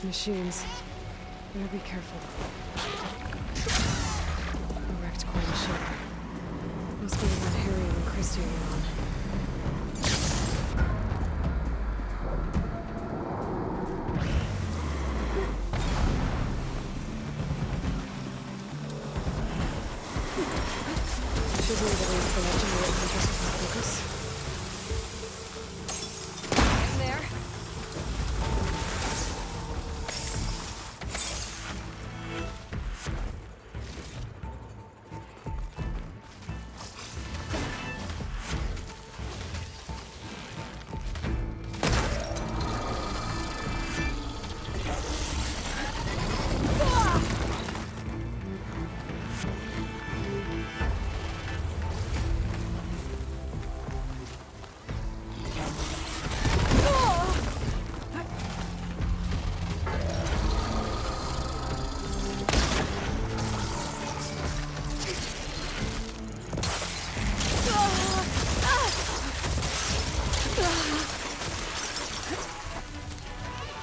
Machines. Better be careful. A wrecked coin ship. Must be the one Harry and Christy were on. Should be able to read the legendary hunters without focus. There.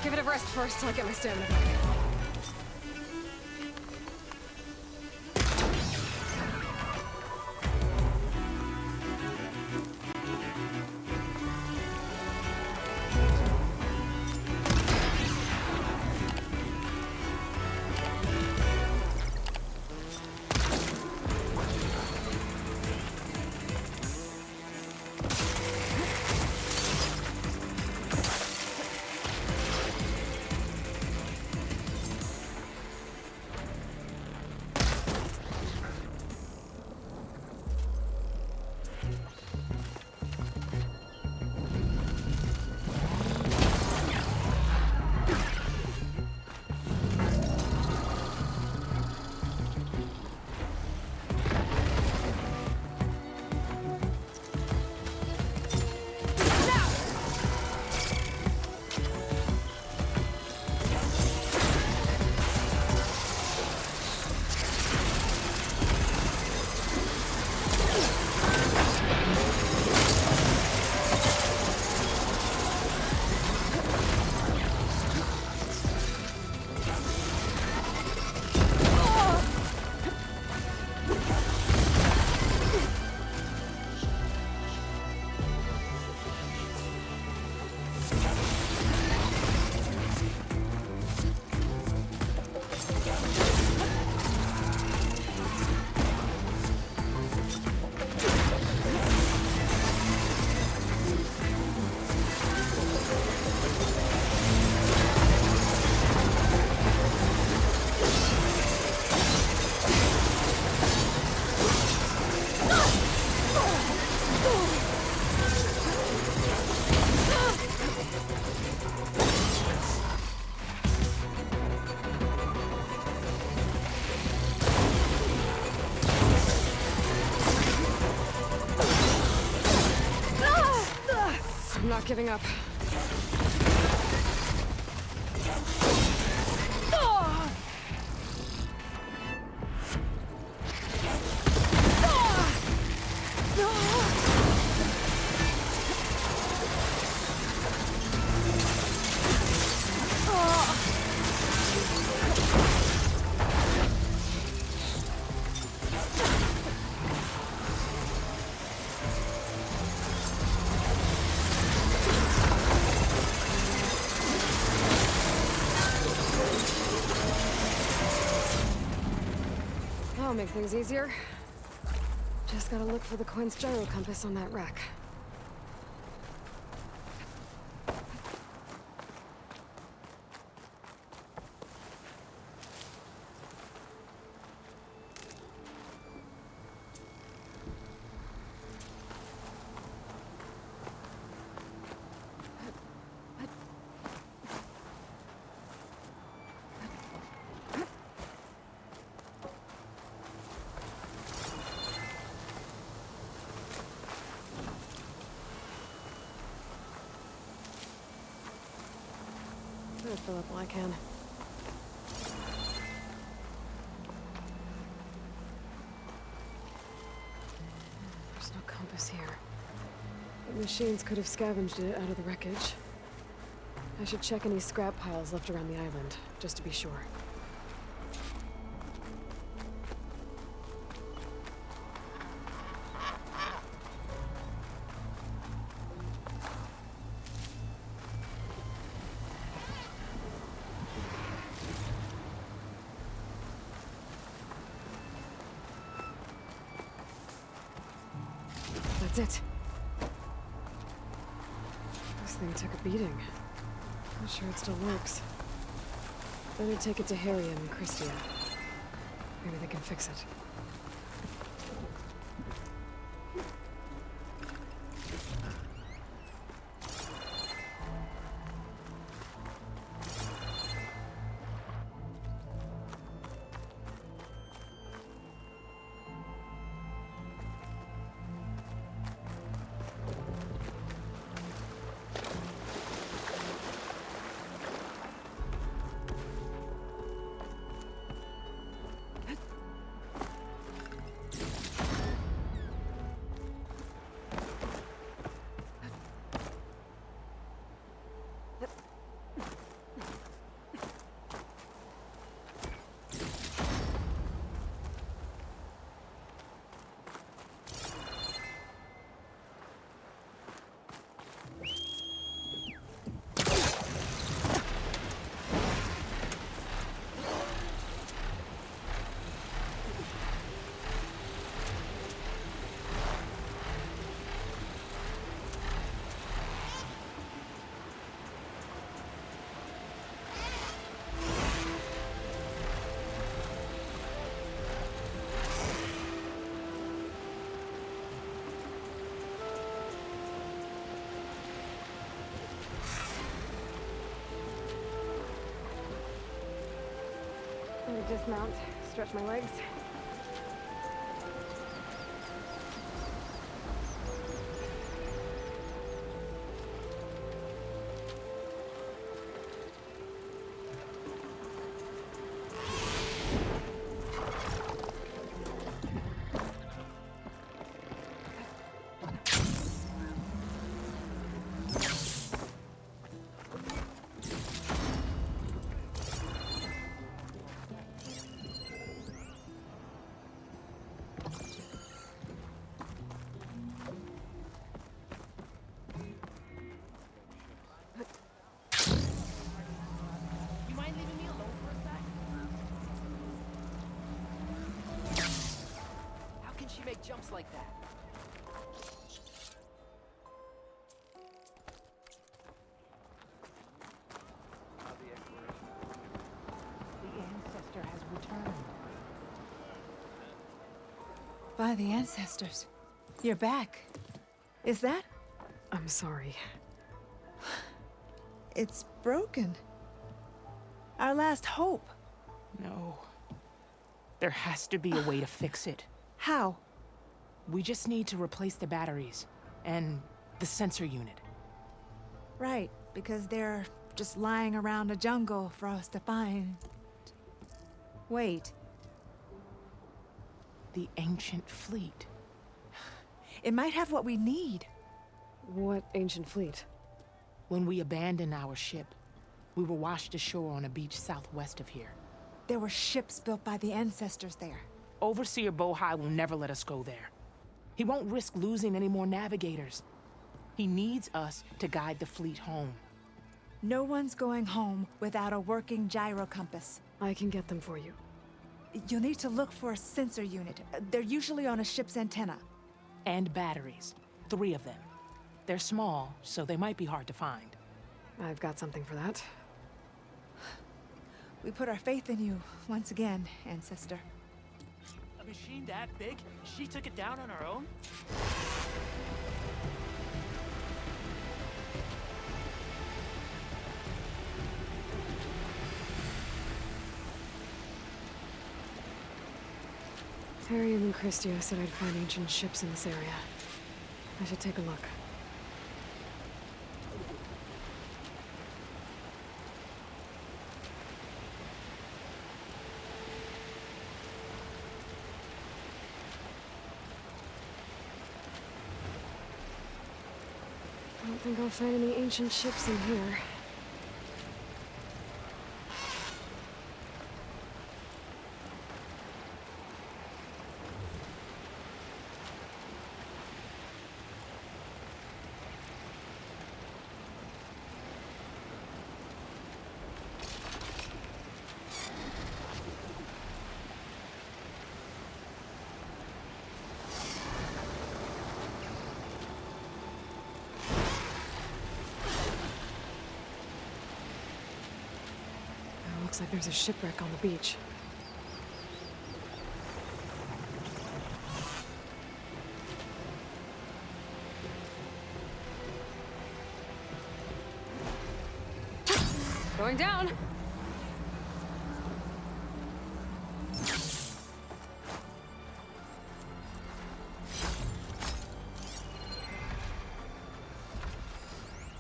Give it a rest first till I get my stamina back. I'm not giving up. That'll make things easier. Just gotta look for the coin's gyro compass on that rack. I'll fill up all I can. There's no compass here. The machines could have scavenged it out of the wreckage. I should check any scrap piles left around the island, just to be sure. That's it. This thing took a beating. Not sure it still works. Better take it to Harry and Christia. Maybe they can fix it. Let me dismount, stretch my legs. Make jumps like that. The ancestor has returned. By the ancestors. You're back. Is that? I'm sorry. It's broken. Our last hope. No. There has to be a way to fix it. How? We just need to replace the batteries and the sensor unit. Right, because they're just lying around a jungle for us to find. Wait. The ancient fleet. It might have what we need. What ancient fleet? When we abandoned our ship, we were washed ashore on a beach southwest of here. There were ships built by the ancestors there. Overseer Bohai will never let us go there. He won't risk losing any more navigators. He needs us to guide the fleet home. No one's going home without a working gyro compass. I can get them for you. You'll need to look for a sensor unit. They're usually on a ship's antenna. And batteries. 3 of them. They're small, so they might be hard to find. I've got something for that. We put our faith in you once again, Ancestor. A machine that big? She took it down on her own? Harry and Christia said I'd find ancient ships in this area. I should take a look. I don't think I'll find any ancient ships in here. Looks like there's a shipwreck on the beach. Going down!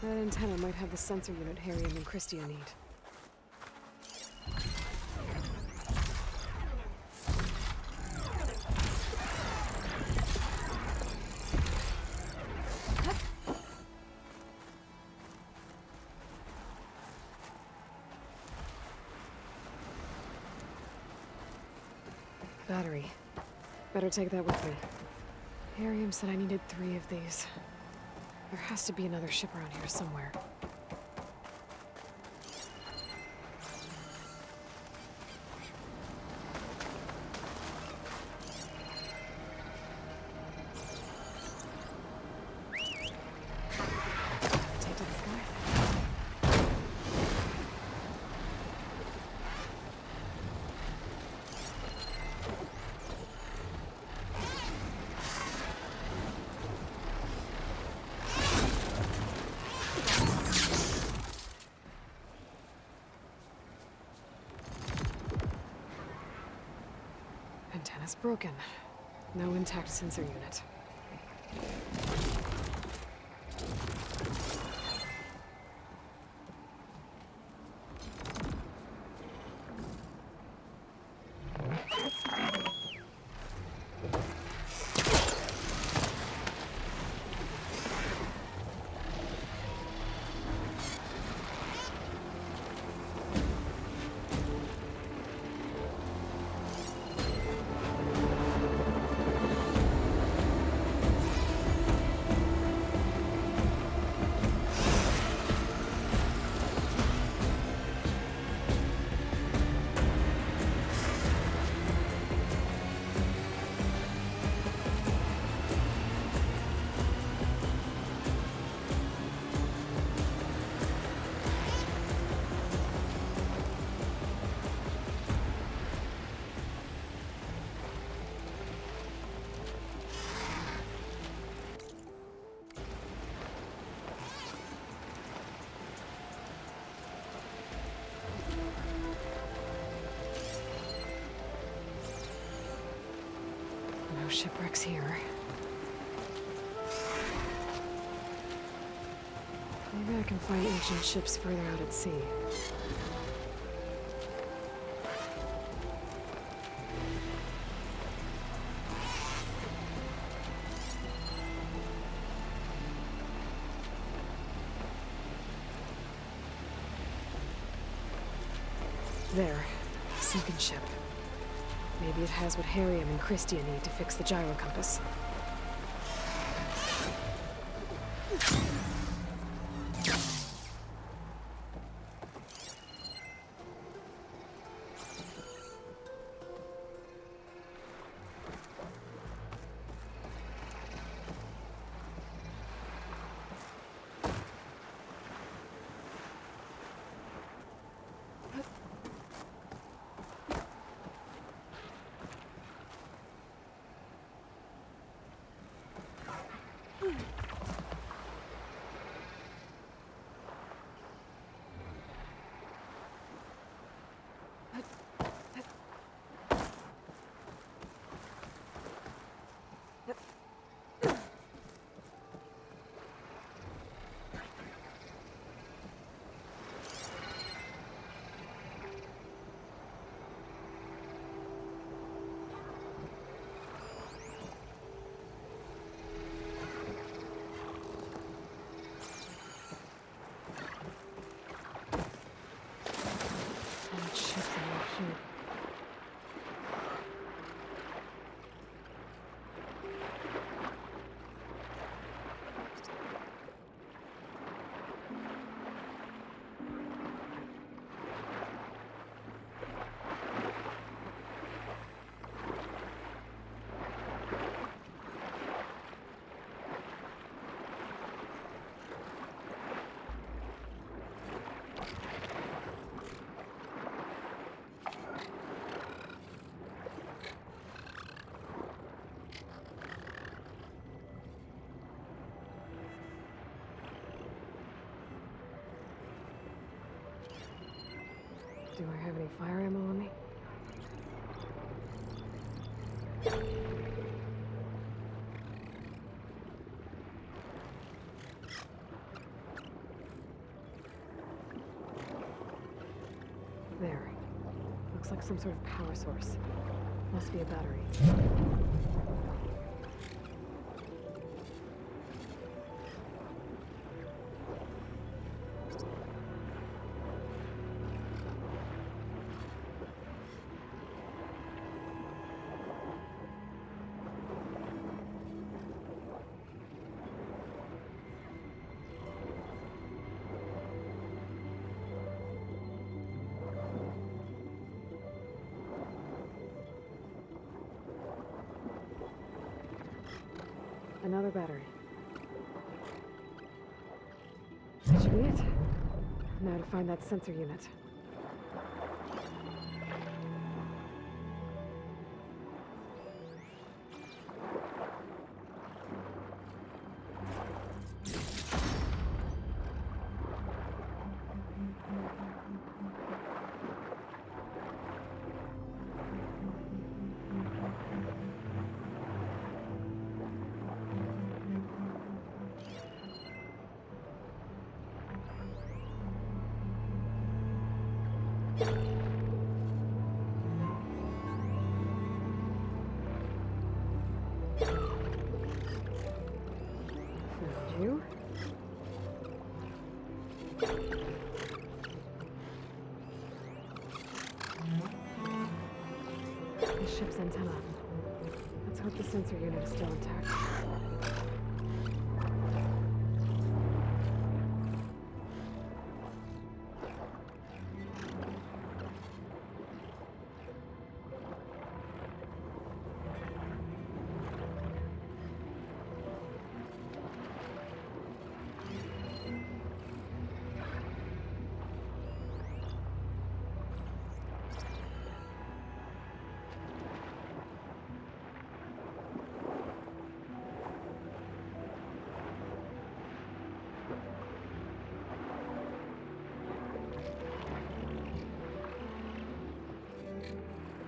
That antenna might have the sensor unit Harry and Christia need. Battery. Better take that with me. Harry said I needed 3 of these. There has to be another ship around here somewhere. Take to the sky. Antenna's broken. No intact sensor unit. No shipwrecks here. Maybe I can find ancient ships further out at sea. There. Sunken ship. Maybe it has what Harriam and Christia need to fix the gyro compass. Do I have any fire ammo on me? There. Looks like some sort of power source. Must be a battery. Another battery. That should be it. Now to find that sensor unit. Found you. The ship's antenna. Let's hope the sensor unit is still intact.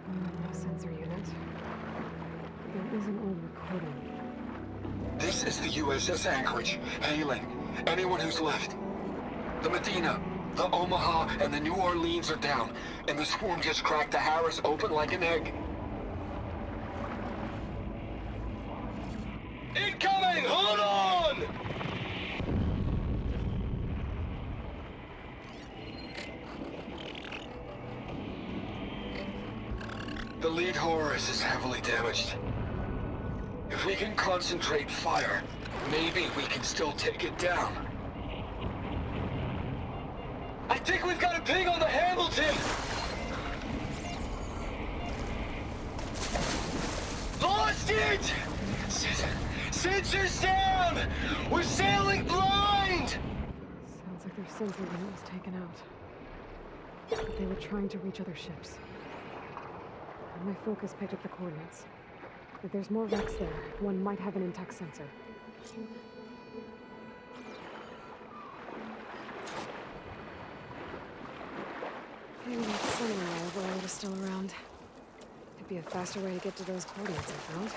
No sensor unit. There is an old recording. This is the USS Anchorage, hailing anyone who's left. The Medina, the Omaha, and the New Orleans are down, and the swarm just cracked the Harris open like an egg. Incoming! Hold on! The lead Horus is heavily damaged. If we can concentrate fire, maybe we can still take it down. I think we've got a ping on the Hamilton! Lost it! Sensors down! We're sailing blind! Sounds like their sensor unit was taken out. But they were trying to reach other ships. And my focus picked up the coordinates. If there's more wrecks there, one might have an intact sensor. Maybe that samurai overload is still around. Could be a faster way to get to those coordinates I found.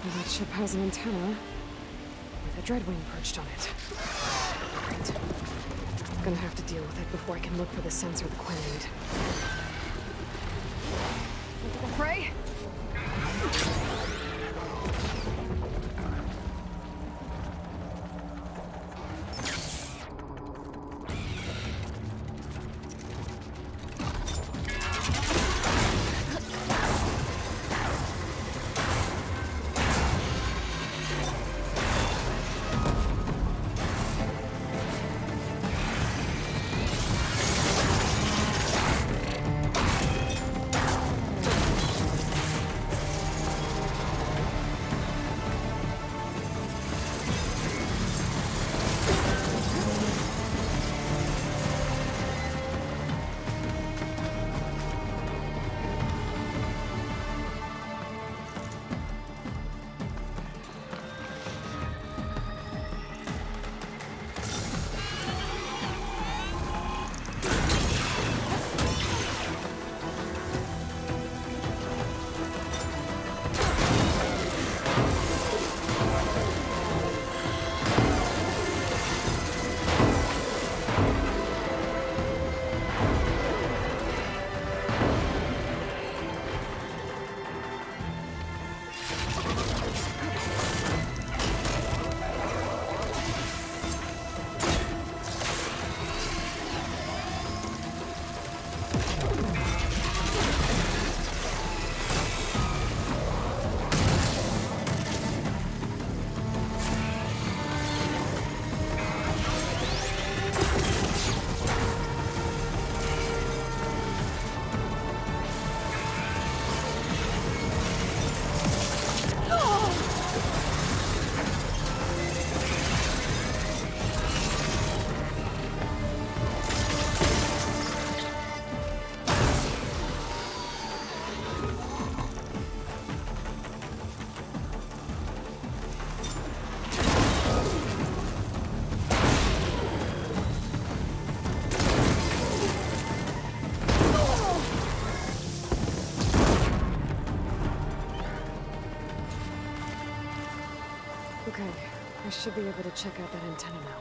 Well, that ship has an antenna with a dreadwing perched on it. Great. I'm gonna have to deal with it before I can look for the sensor the Quinn need. Pray? Okay, I should be able to check out that antenna now.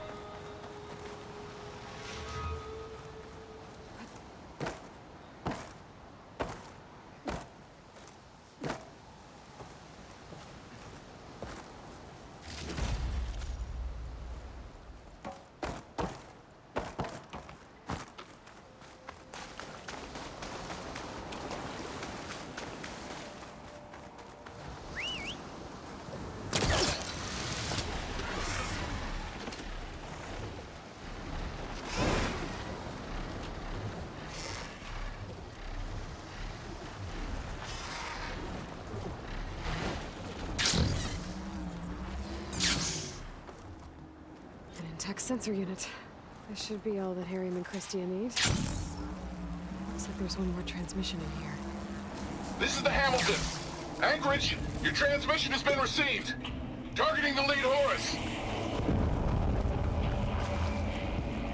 Tech sensor unit. This should be all that Harry and Christia need. Looks like there's one more transmission in here. This is the Hamilton. Anchorage, your transmission has been received. Targeting the lead Horus.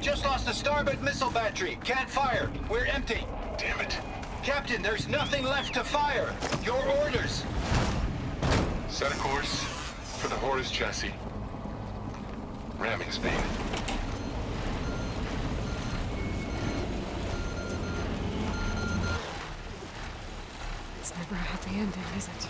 Just lost the starboard missile battery. Can't fire. We're empty. Damn it. Captain, there's nothing left to fire. Your orders. Set a course for the Horus chassis. Ramming speed. It's never a happy ending, is it?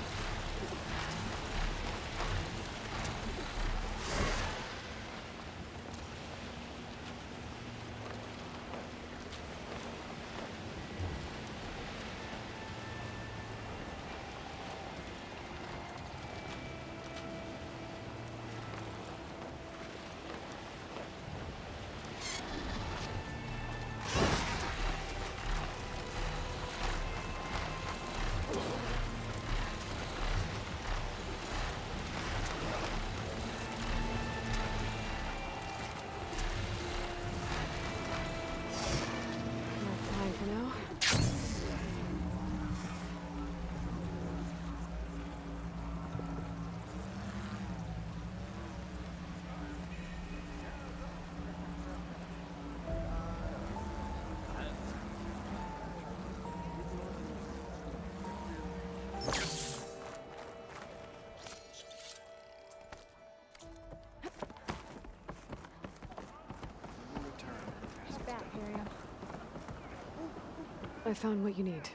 I found what you need.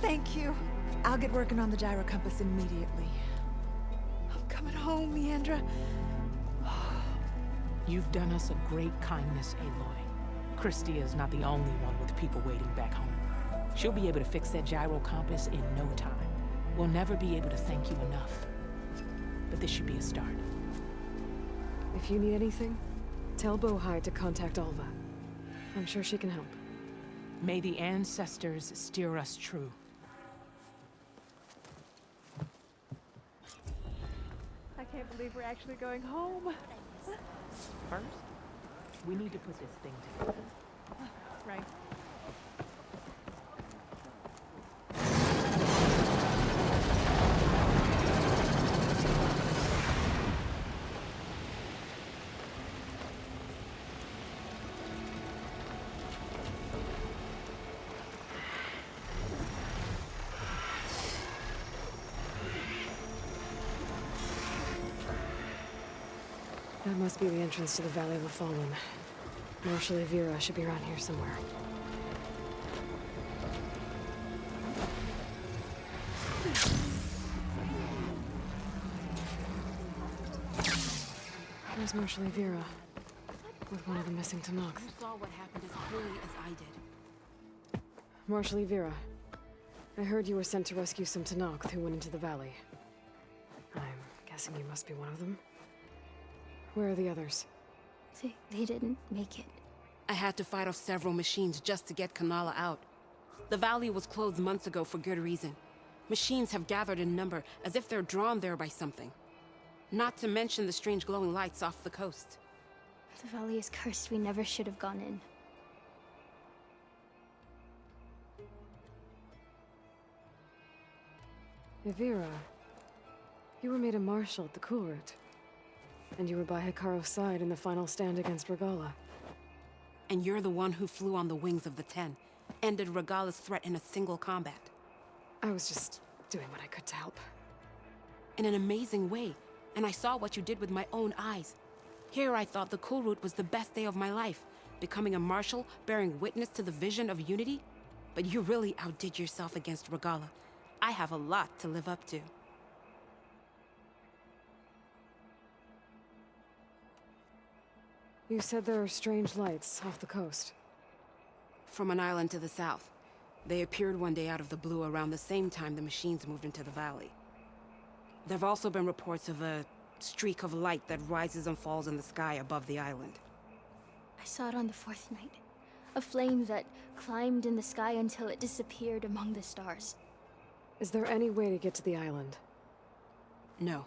Thank you. I'll get working on the gyro compass immediately. I'm coming home, Leandra. You've done us a great kindness, Aloy. Christy is not the only one with people waiting back home. She'll be able to fix that gyro compass in no time. We'll never be able to thank you enough. But this should be a start. If you need anything, tell Bohai to contact Alva. I'm sure she can help. May the ancestors steer us true. I can't believe we're actually going home. First, we need to put this thing together. Right. That must be the entrance to the Valley of the Fallen. Marshal Vera should be around here somewhere. There's Marshal Vera, with one of the missing Tanakh. You saw what happened as clearly as I did. Marshal Vera, I heard you were sent to rescue some Tanakh who went into the valley. I'm guessing you must be one of them. Where are the others? They didn't make it. I had to fight off several machines just to get Kanala out. The valley was closed months ago for good reason. Machines have gathered in number as if they're drawn there by something. Not to mention the strange glowing lights off the coast. The valley is cursed. We never should have gone in. Evira, you were made a marshal at the Cool Route. And you were by Hikaru's side in the final stand against Regala. And you're the one who flew on the wings of the Ten, ended Regala's threat in a single combat. I was just doing what I could to help. In an amazing way, and I saw what you did with my own eyes. Here I thought the Cool Route was the best day of my life, becoming a marshal, bearing witness to the vision of unity. But you really outdid yourself against Regala. I have a lot to live up to. You said there are strange lights off the coast. From an island to the south. They appeared one day out of the blue around the same time the machines moved into the valley. There have also been reports of a streak of light that rises and falls in the sky above the island. I saw it on the fourth night. A flame that climbed in the sky until it disappeared among the stars. Is there any way to get to the island? No.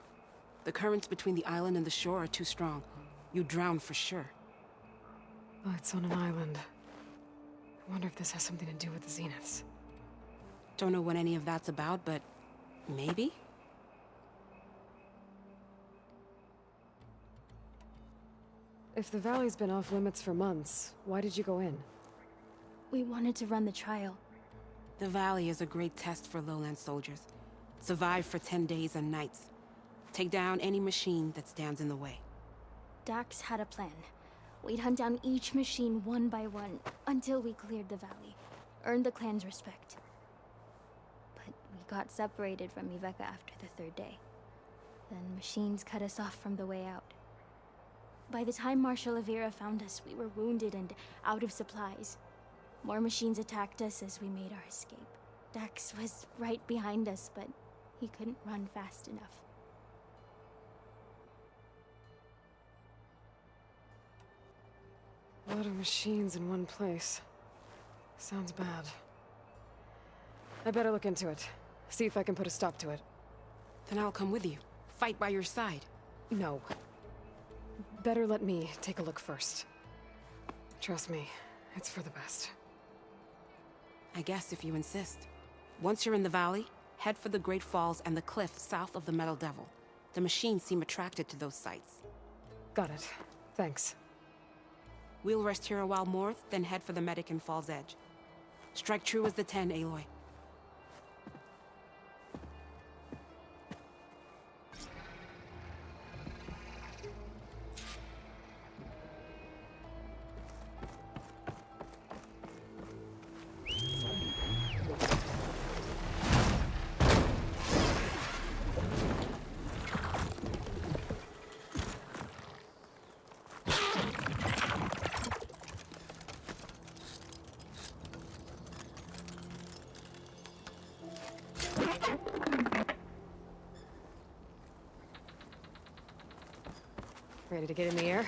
The currents between the island and the shore are too strong. You'd drown for sure. Oh, it's on an island. I wonder if this has something to do with the Zeniths. Don't know what any of that's about, but maybe? If the valley's been off limits for months, why did you go in? We wanted to run the trial. The valley is a great test for lowland soldiers. Survive for 10 days and nights. Take down any machine that stands in the way. Dax had a plan. We'd hunt down each machine one by one until we cleared the valley. Earned the clan's respect. But we got separated from Iveka after the third day. Then machines cut us off from the way out. By the time Marshal Avira found us, we were wounded and out of supplies. More machines attacked us as we made our escape. Dax was right behind us, but he couldn't run fast enough. A lot of machines in one place. Sounds bad. I better look into it. See if I can put a stop to it. Then I'll come with you. Fight by your side. No. Better let me take a look first. Trust me, it's for the best. I guess if you insist. Once you're in the valley, head for the Great Falls and the cliff south of the Metal Devil. The machines seem attracted to those sites. Got it. Thanks. We'll rest here a while more, then head for the medic in Fall's Edge. Strike true as the 10, Aloy. Ready to get in the air?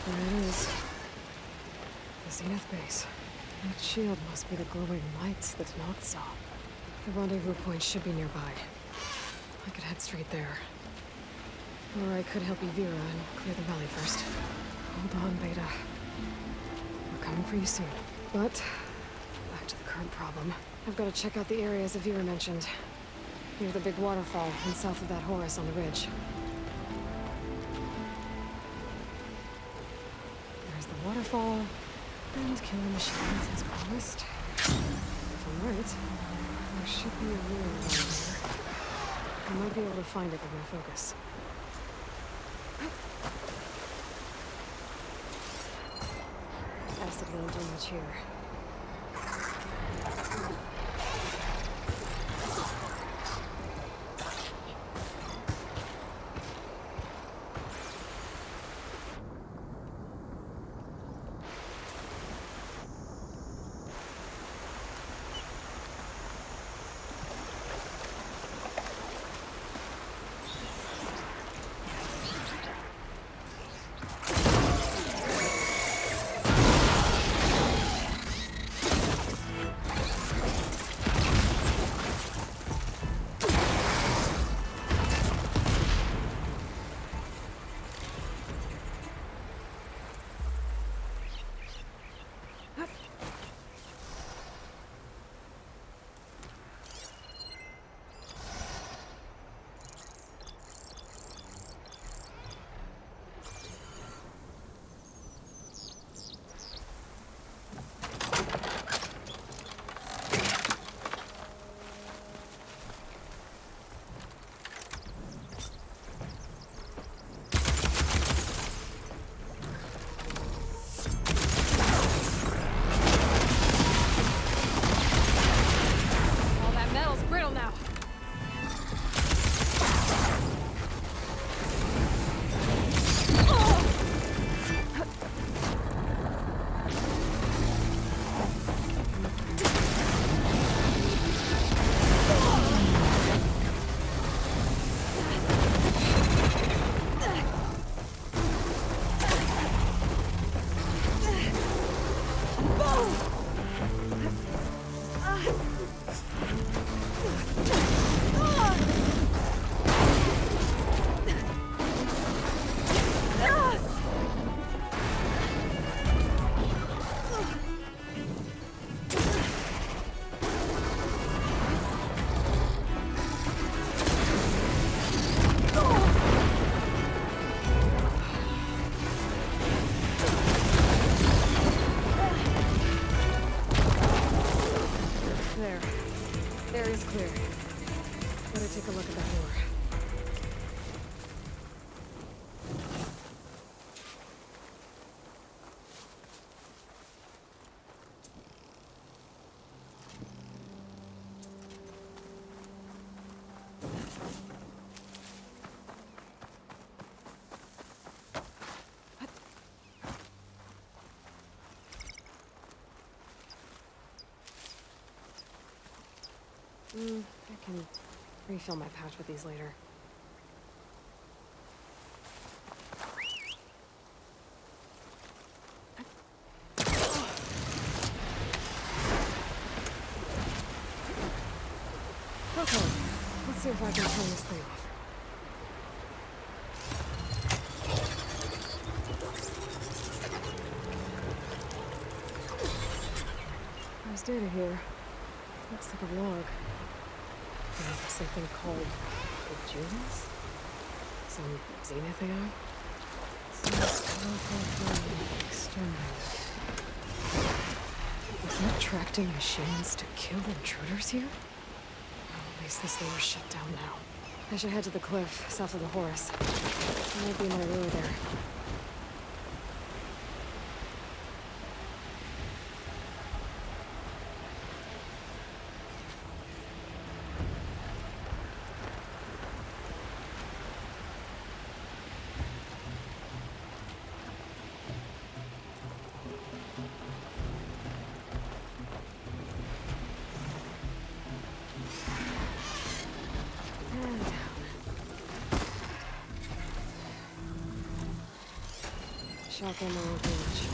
There it is. The Zenith base. That shield must be the glowing lights that Noct saw. The rendezvous point should be nearby. I could head straight there. Or I could help Evira and clear the valley first. Hold on, Beta. We're coming for you soon. But, back to the current problem. I've got to check out the areas Evira mentioned. Near the big waterfall and south of that Horus on the ridge. Waterfall, and kill the machines as promised. If I'm right, there should be a ruin around here. I might be able to find it with my focus. Acid won't do much here. Clear. Better take a look at that door. I can refill my pouch with these later. Okay, let's see if I can turn this thing off. There's data here. Looks like a log. Something called The jewels? Some Zenith AI? Seems powerful exterminated. Was that attracting machines to kill intruders here? Well, at least this door is shut down now. I should head to the cliff, south of the Horus. There might be another lure there. Shotgun my old village.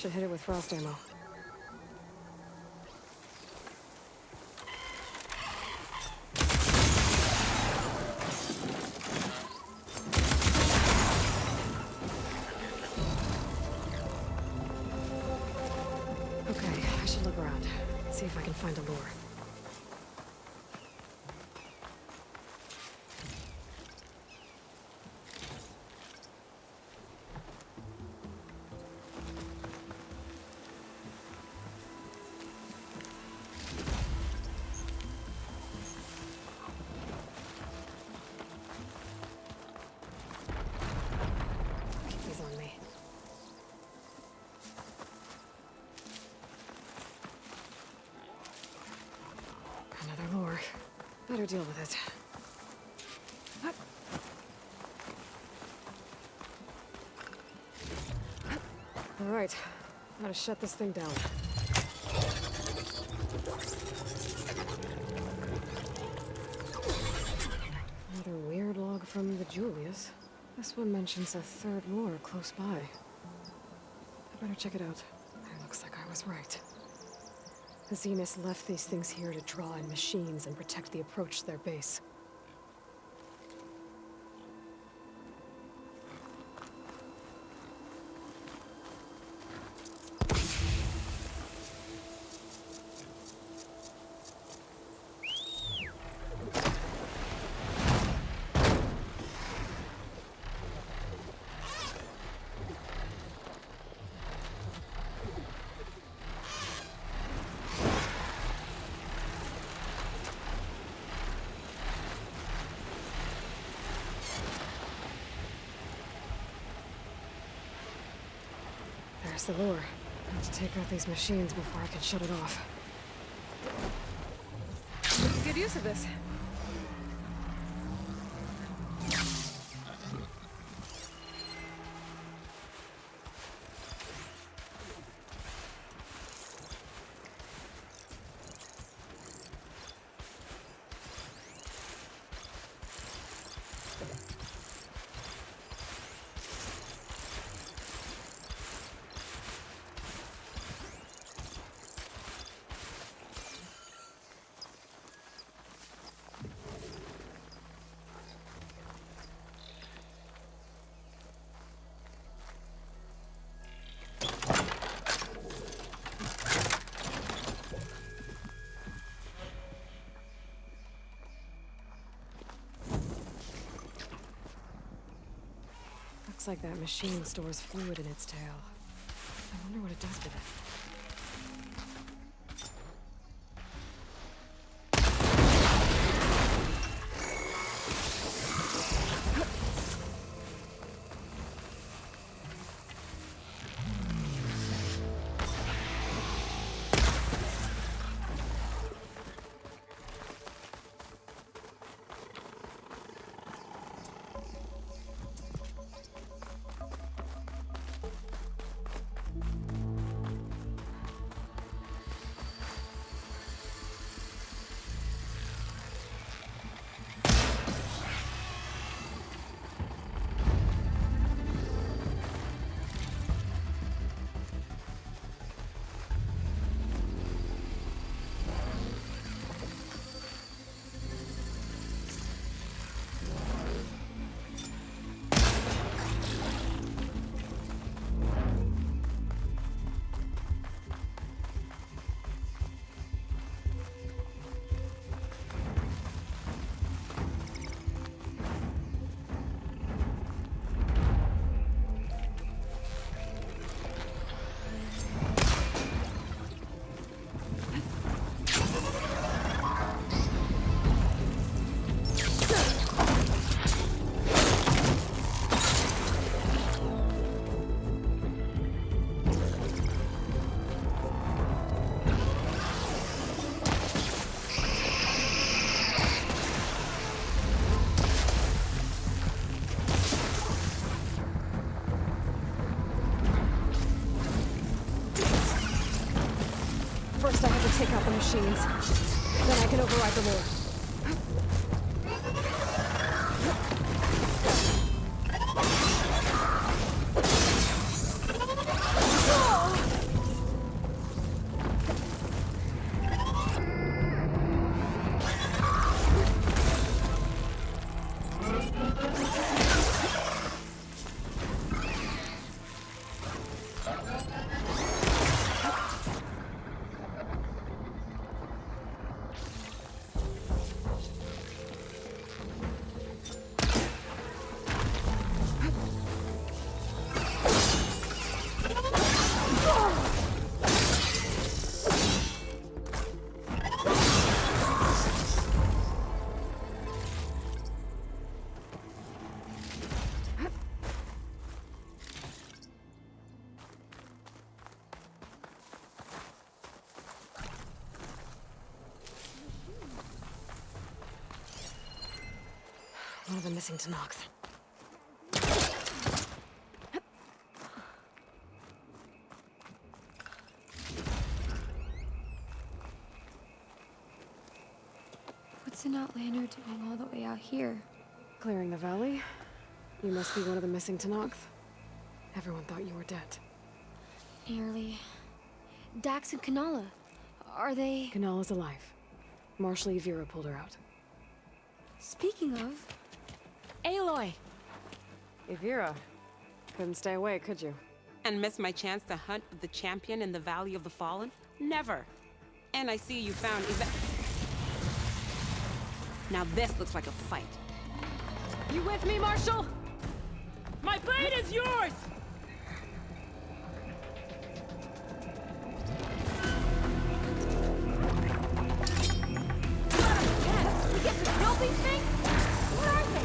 Should hit it with frost ammo. Okay, I should look around. See if I can find a lure. Keep these on me. Another lure. Better deal with it. All right, gotta shut this thing down. Another weird log from the Julius. This one mentions a third lure close by. I better check it out. It looks like I was right. The Zenith left these things here to draw in machines and protect the approach to their base. There's the lure. I have to take out these machines before I can shut it off. Good use of this. Looks like that machine stores fluid in its tail. I wonder what it does with it. First I have to take out the machines. Then I can override the lure. One of the missing Tanox. What's an Outlander doing all the way out here? Clearing the valley? You must be one of the missing Tanox. Everyone thought you were dead. Nearly. Dax and Kanala. Are they... Kanala's alive. Marshal Yvira pulled her out. Speaking of... Aloy! Yvira. Couldn't stay away, could you? And miss my chance to hunt with the champion in the Valley of the Fallen? Never. And I see you found Now this looks like a fight. You with me, Marshal? My blade is yours! We get to kill these things? Where are they?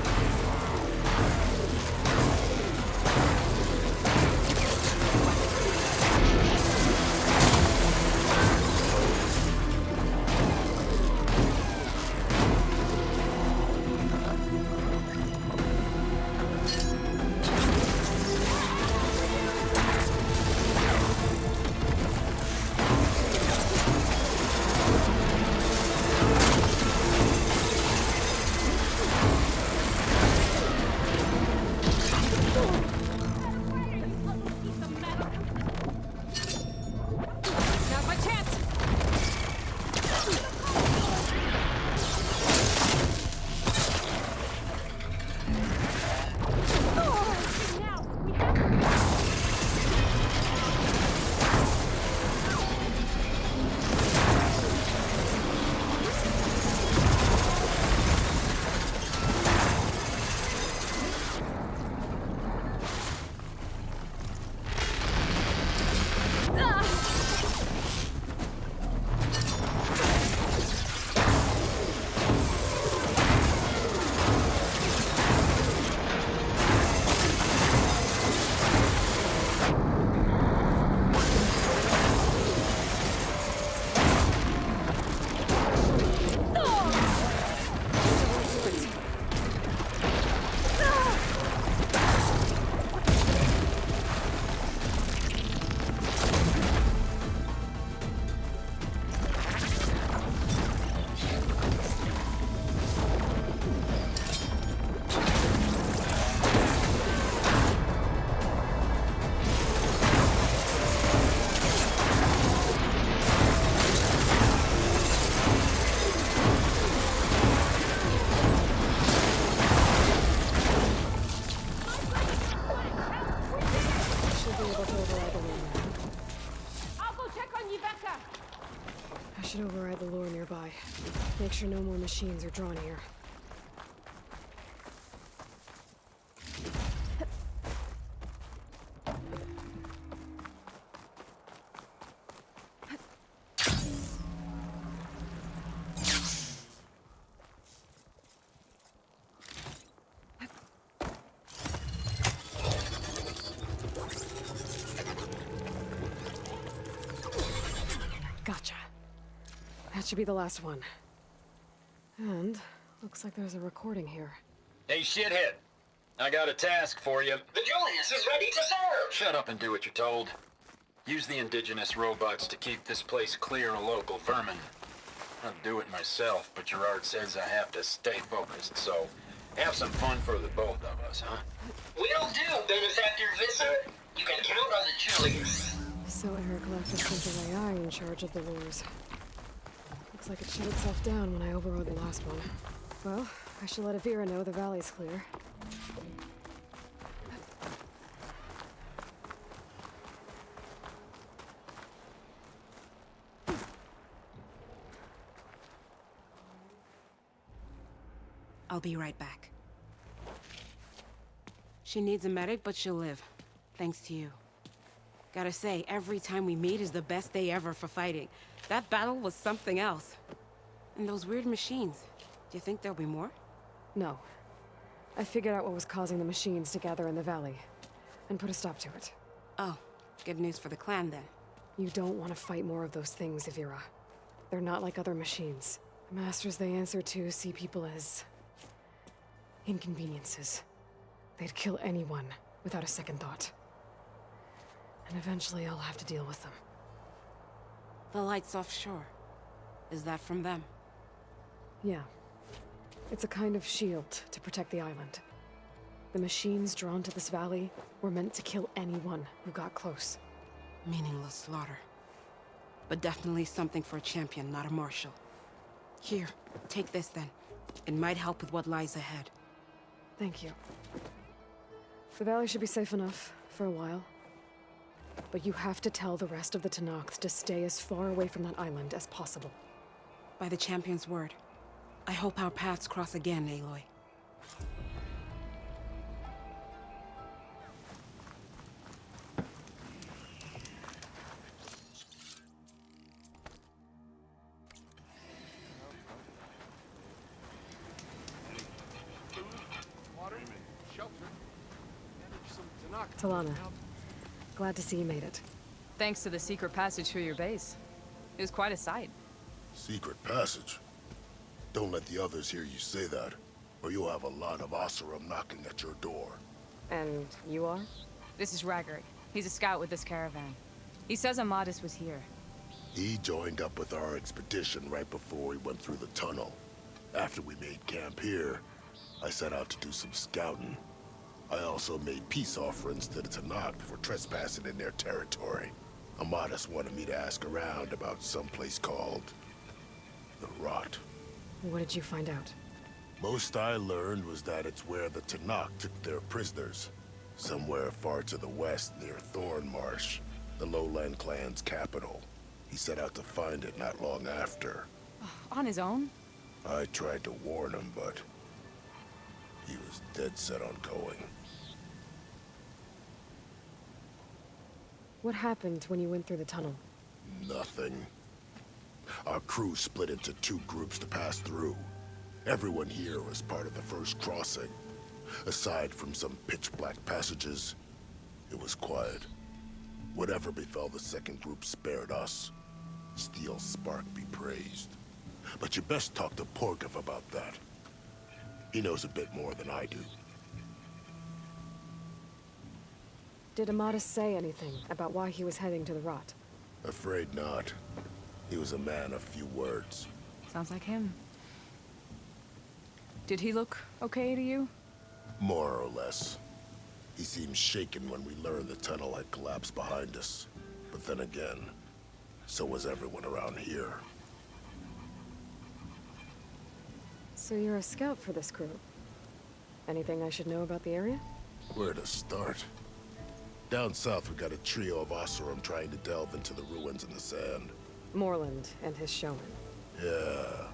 I should override the lure nearby. Make sure no more machines are drawn here. Gotcha. That should be the last one. And looks like there's a recording here. Hey, shithead. I got a task for you. The Julius is ready to serve! Shut up and do what you're told. Use the indigenous robots to keep this place clear of local vermin. I'll do it myself, but Gerard says I have to stay focused, so have some fun for the both of us, huh? Will do, benefactor visitor. You can count on the Julius. So Eric left a simple AI in charge of the lures. Looks like it shut itself down when I overrode the last one. Well, I shall let Avira know the valley's clear. I'll be right back. She needs a medic, but she'll live. Thanks to you. Gotta say, every time we meet is the best day ever for fighting. That battle was something else. And those weird machines. Do you think there'll be more? No. I figured out what was causing the machines to gather in the valley, and put a stop to it. Oh, good news for the clan then. You don't want to fight more of those things, Avira. They're not like other machines. The masters they answer to see people as inconveniences. They'd kill anyone without a second thought. And eventually I'll have to deal with them. The lights offshore. Is that from them? Yeah. It's a kind of shield to protect the island. The machines drawn to this valley were meant to kill anyone who got close. Meaningless slaughter. But definitely something for a champion, not a marshal. Here, take this then. It might help with what lies ahead. Thank you. The valley should be safe enough for a while. But you have to tell the rest of the Tenakth to stay as far away from that island as possible. By the champion's word. I hope our paths cross again, Aloy. Talana, glad to see you made it. Thanks to the secret passage through your base. It was quite a sight. Secret passage? Don't let the others hear you say that, or you'll have a lot of Oseram knocking at your door. And you are? This is Raggart. He's a scout with this caravan. He says Amadis was here. He joined up with our expedition right before we went through the tunnel. After we made camp here, I set out to do some scouting. I also made peace offerings to the Tenakth for trespassing in their territory. Amadis wanted me to ask around about some place called the Rot. What did you find out? Most I learned was that it's where the Tenakth took their prisoners. Somewhere far to the west near Thornmarsh, the lowland clan's capital. He set out to find it not long after. On his own? I tried to warn him, but he was dead set on going. What happened when you went through the tunnel? Nothing. Our crew split into two groups to pass through. Everyone here was part of the first crossing. Aside from some pitch-black passages, it was quiet. Whatever befell the second group spared us. Steel Spark be praised. But you best talk to Porkov about that. He knows a bit more than I do. Did Amadis say anything about why he was heading to the Rot? Afraid not. He was a man of few words. Sounds like him. Did he look okay to you? More or less. He seemed shaken when we learned the tunnel had collapsed behind us. But then again, so was everyone around here. So you're a scout for this crew. Anything I should know about the area? Where to start? Down south, we got a trio of Oseram trying to delve into the ruins in the sand. Moreland and his showman. Yeah,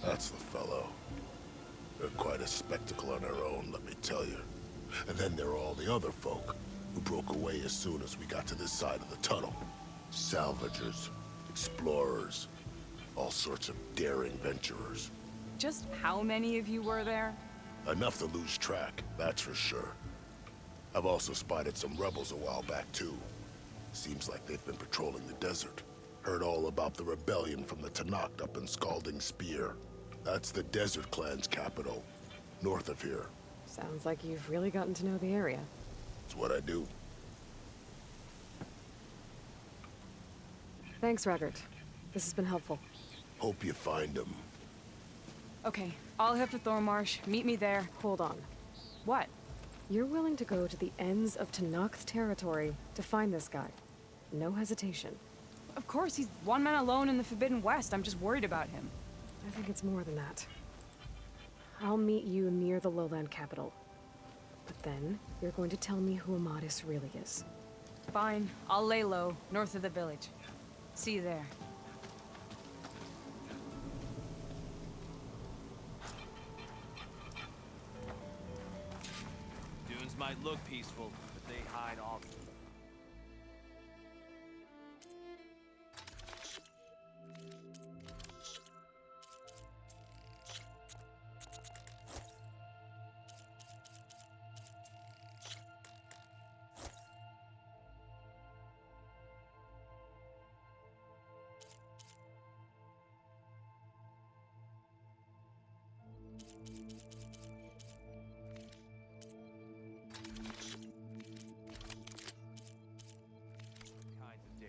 that's the fellow. They're quite a spectacle on their own, let me tell you. And then there are all the other folk, who broke away as soon as we got to this side of the tunnel. Salvagers, explorers, all sorts of daring venturers. Just how many of you were there? Enough to lose track, that's for sure. I've also spotted some rebels a while back, too. Seems like they've been patrolling the desert. Heard all about the rebellion from the Tenakth up in Scalding Spear. That's the Desert Clan's capital, north of here. Sounds like you've really gotten to know the area. It's what I do. Thanks, Raggart. This has been helpful. Hope you find him. Okay, I'll head for Thornmarsh. Meet me there. Hold on. What? You're willing to go to the ends of Tenakth territory to find this guy. No hesitation. Of course, he's one man alone in the Forbidden West. I'm just worried about him. I think it's more than that. I'll meet you near the lowland capital. But then, you're going to tell me who Amadis really is. Fine. I'll lay low, north of the village. See you there. Dunes might look peaceful, but they hide all.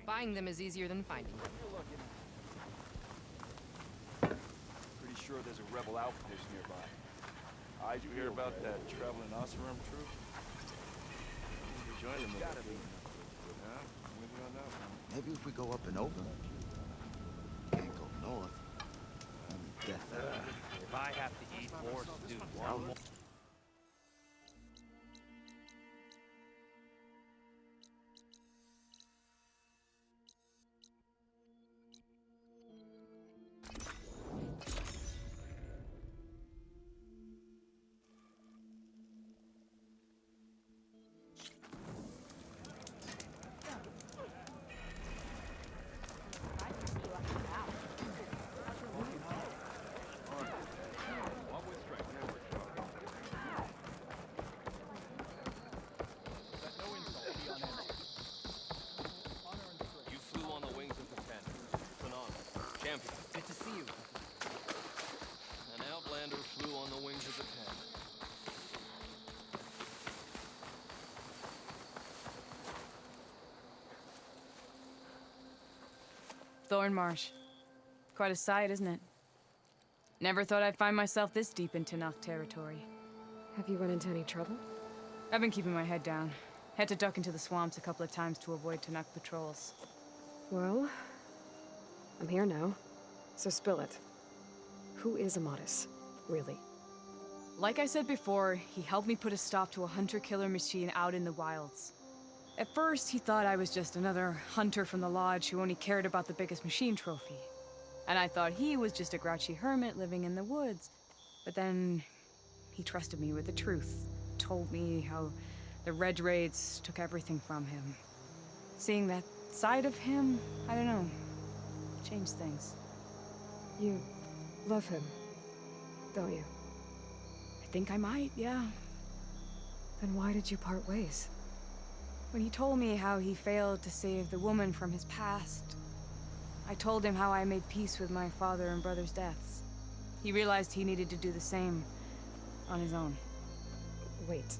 Buying them is easier than finding them. Pretty sure there's a rebel outpost nearby. Did you hear about that traveling Oseram troop? Join them. Gotta be. Yeah, maybe on that one. Maybe if we go up and over. Can't go north. Get that. If I have to eat more, dude, one more. Good to see you. An outlander flew on the wings of the pen. Thorn Marsh. Quite a sight, isn't it? Never thought I'd find myself this deep into Tenakth territory. Have you run into any trouble? I've been keeping my head down. Had to duck into the swamps a couple of times to avoid Tenakth patrols. Well, I'm here now, so spill it. Who is Amadis, really? Like I said before, he helped me put a stop to a hunter-killer machine out in the wilds. At first, he thought I was just another hunter from the lodge who only cared about the biggest machine trophy. And I thought he was just a grouchy hermit living in the woods. But then, he trusted me with the truth. Told me how the Red Raids took everything from him. Seeing that side of him, I don't know, changed things. You love him, don't you? I think I might, yeah. Then why did you part ways? When he told me how he failed to save the woman from his past, I told him how I made peace with my father and brother's deaths. He realized he needed to do the same on his own. Wait.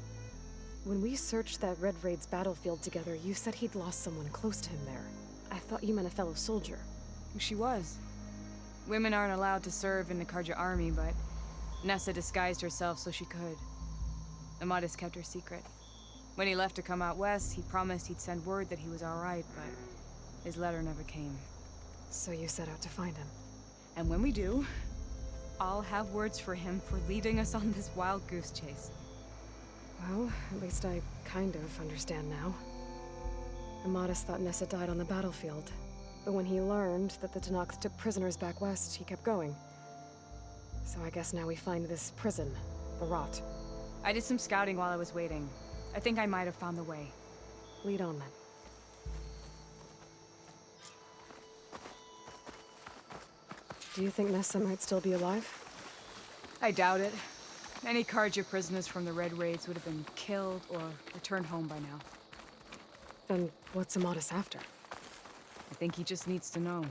When we searched that Red Raid's battlefield together, you said he'd lost someone close to him there. I thought you meant a fellow soldier. She was. Women aren't allowed to serve in the Karja army, but Nessa disguised herself so she could. Amadis kept her secret. When he left to come out west, he promised he'd send word that he was all right, but his letter never came. So you set out to find him. And when we do, I'll have words for him for leading us on this wild goose chase. Well, at least I kind of understand now. Amadis thought Nessa died on the battlefield, but when he learned that the Tenakth took prisoners back west, he kept going. So I guess now we find this prison, the Rot. I did some scouting while I was waiting. I think I might have found the way. Lead on then. Do you think Nessa might still be alive? I doubt it. Any Karja prisoners from the Red Raids would have been killed or returned home by now. Then what's Amadis after? I think he just needs to know.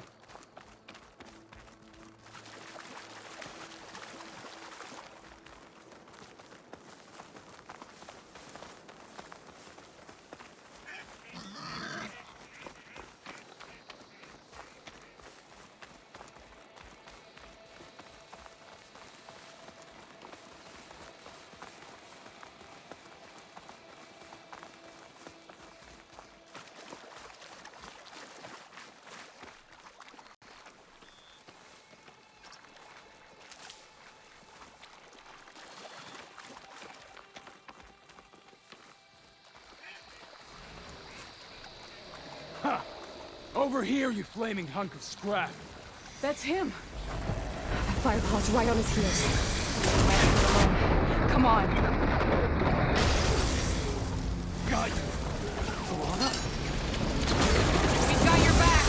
Over here, you flaming hunk of scrap! That's him! That firepot's right on his heels. Come on! Got you! Talanah? We've got your back!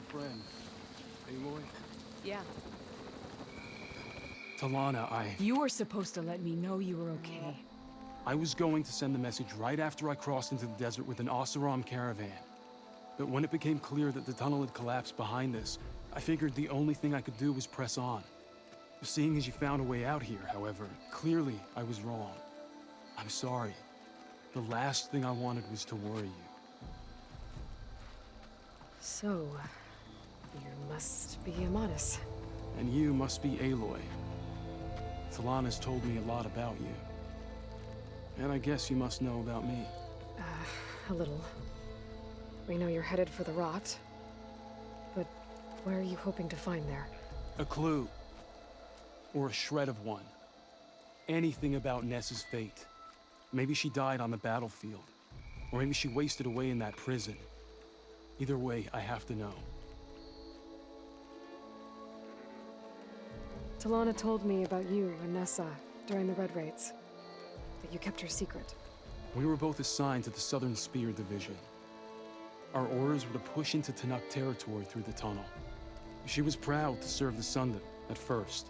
Friend, Aloy? Yeah. Talanah, You were supposed to let me know you were okay. I was going to send the message right after I crossed into the desert with an Oseram caravan. But when it became clear that the tunnel had collapsed behind us, I figured the only thing I could do was press on. Seeing as you found a way out here, however, clearly I was wrong. I'm sorry. The last thing I wanted was to worry you. So, you must be Amatis. And you must be Aloy. Talanah's told me a lot about you. And I guess you must know about me. A little. We know you're headed for the rot. But what are you hoping to find there? A clue. Or a shred of one. Anything about Ness's fate. Maybe she died on the battlefield. Or maybe she wasted away in that prison. Either way, I have to know. Talanah told me about you and Nessa during the Red Raids. But you kept her secret. We were both assigned to the Southern Spear Division. Our orders were to push into Tanuk territory through the tunnel. She was proud to serve the Sundom at first.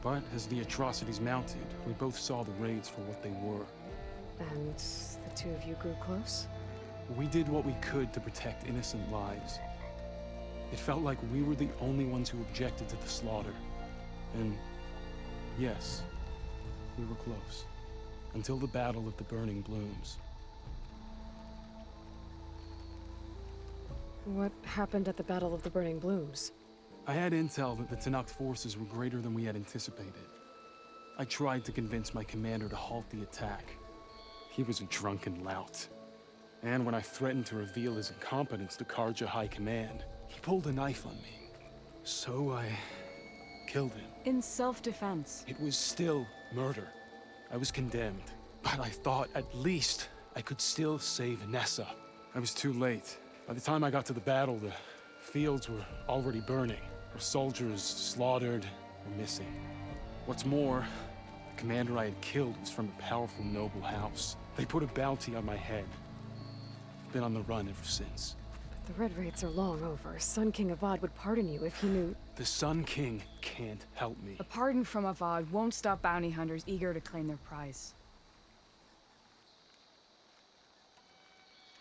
But as the atrocities mounted, we both saw the raids for what they were. And the two of you grew close? We did what we could to protect innocent lives. It felt like we were the only ones who objected to the slaughter. And yes, we were close. Until the Battle of the Burning Blooms. What happened at the Battle of the Burning Blooms? I had intel that the Tanuk forces were greater than we had anticipated. I tried to convince my commander to halt the attack. He was a drunken lout. And when I threatened to reveal his incompetence to Karja High Command, he pulled a knife on me. So I killed him. In self-defense. It was still murder. I was condemned. But I thought at least I could still save Nessa. I was too late. By the time I got to the battle, the fields were already burning. Our soldiers slaughtered or missing. What's more, the commander I had killed was from a powerful noble house. They put a bounty on my head. I've been on the run ever since. But the Red Raids are long over. Sun King Avad would pardon you if he knew... The Sun King can't help me. A pardon from Avad won't stop bounty hunters eager to claim their prize.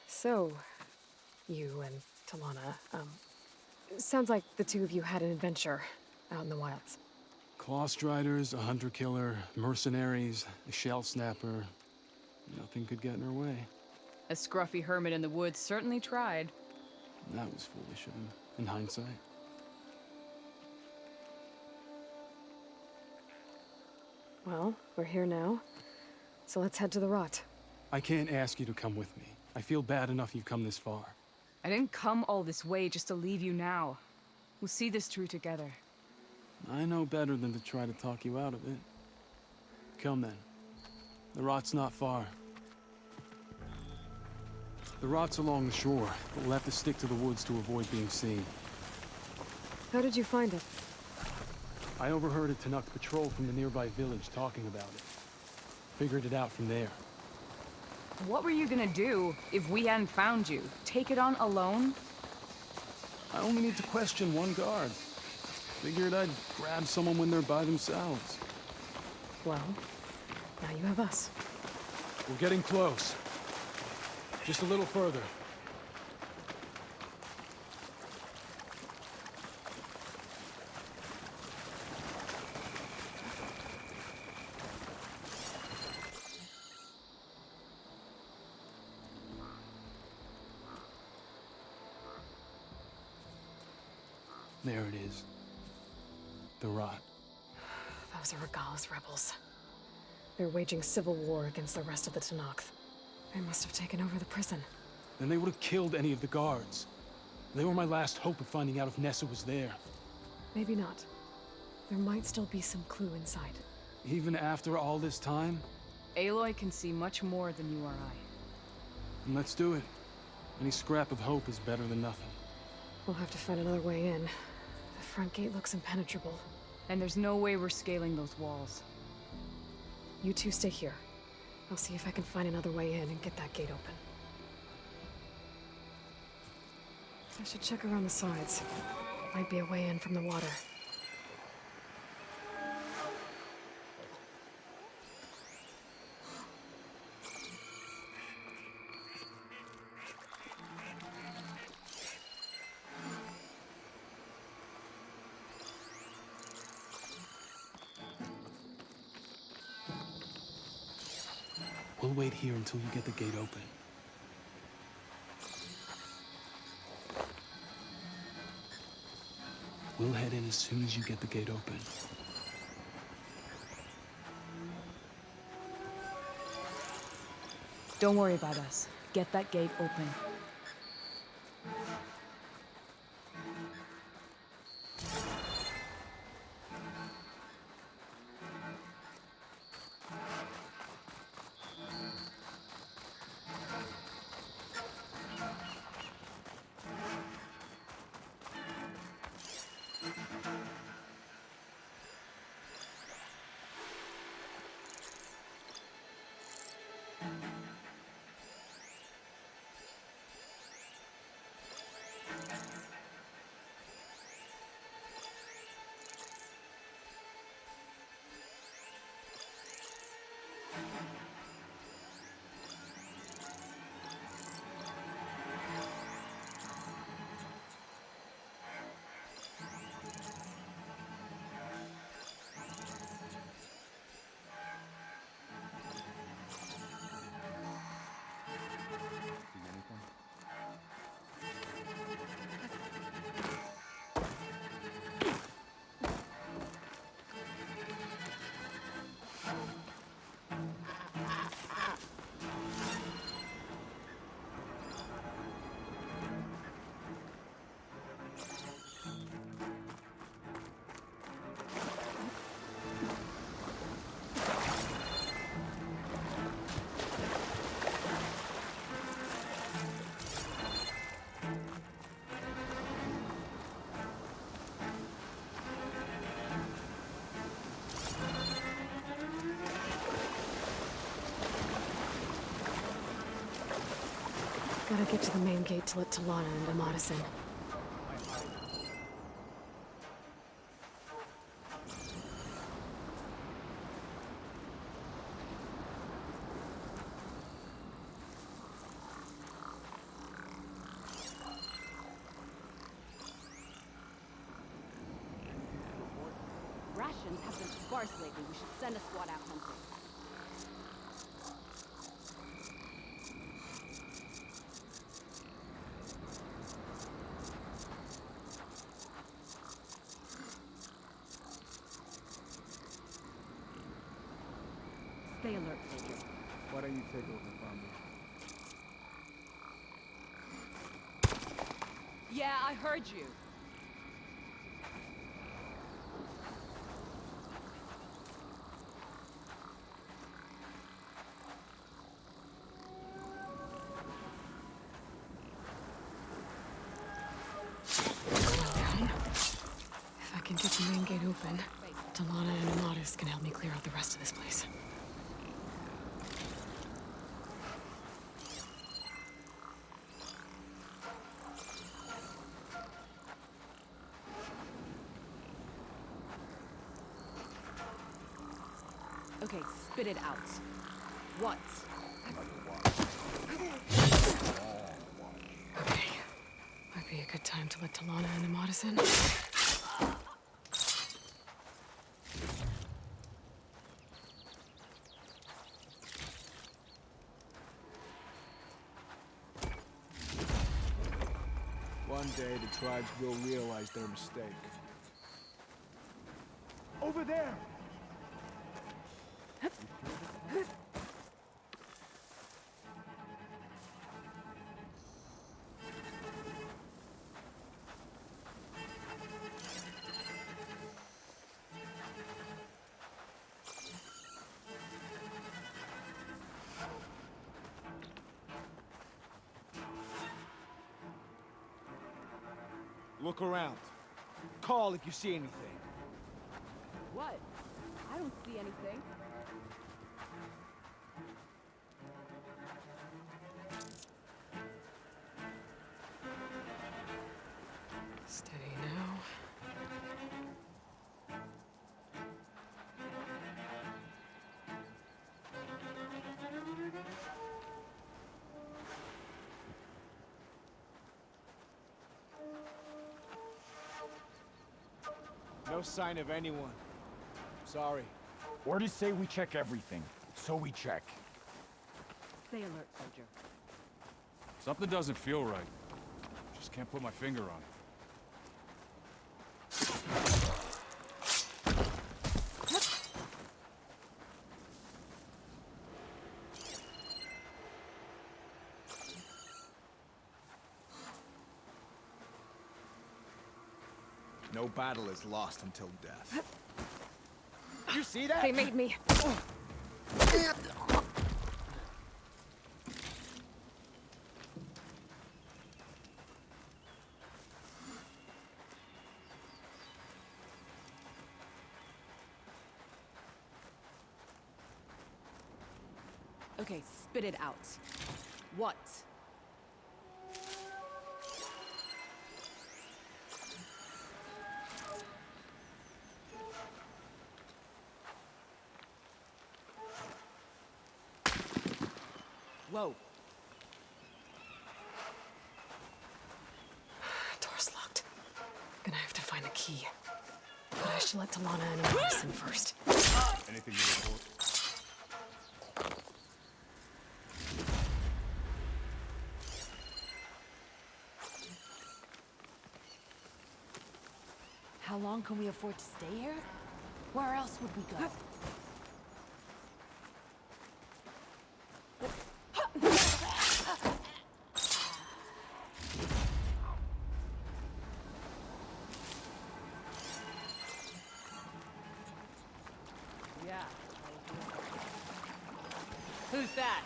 So, you and Talana, sounds like the two of you had an adventure out in the wilds. Clawstriders, a hunter-killer, mercenaries, a shell snapper. Nothing could get in her way. A scruffy hermit in the woods certainly tried. That was foolish of him, in hindsight. Well, we're here now, so let's head to the rot. I can't ask you to come with me. I feel bad enough you've come this far. I didn't come all this way just to leave you now. We'll see this through together. I know better than to try to talk you out of it. Come then. The rot's not far. The rot's along the shore, but we'll have to stick to the woods to avoid being seen. How did you find it? I overheard a Tanuk patrol from the nearby village talking about it. Figured it out from there. What were you gonna do if we hadn't found you? Take it on alone? I only need to question one guard. Figured I'd grab someone when they're by themselves. Well, now you have us. We're getting close. Just a little further. There it is. The rot. Those are Regala's rebels. They're waging civil war against the rest of the Tanakh. They must have taken over the prison. Then they would have killed any of the guards. They were my last hope of finding out if Nessa was there. Maybe not. There might still be some clue inside. Even after all this time? Aloy can see much more than you or I. Then let's do it. Any scrap of hope is better than nothing. We'll have to find another way in. The front gate looks impenetrable. And there's no way we're scaling those walls. You two stay here. I'll see if I can find another way in and get that gate open. I should check around the sides. Might be a way in from the water. We'll wait here until you get the gate open. We'll head in as soon as you get the gate open. Don't worry about us. Get that gate open. Gotta get to the main gate to let Talana and Amadas in. and have been sparse lately. We should send a squad out hunting. Stay alert, soldier. Why don't you take over from me? Yeah, I heard you. If I can get the main gate open, Talana and Amatis can help me clear out the rest of this place. Okay, spit it out. What? Okay. Might be a good time to let Talana and Amatis in. One day the tribes will realize their mistake. Over there! Look around. Call if you see anything. What? I don't see anything. Steady now. No sign of anyone. Sorry. Orders say we check everything, so we check. Stay alert, soldier. Something doesn't feel right. Just can't put my finger on it. No battle is lost until death. You see that? They made me. Okay, spit it out. What? Whoa. Door's locked. Gonna have to find the key. But I should let Talana and Amatis in first. Anything you report? How long can we afford to stay here? Where else would we go? Yeah. Who's that?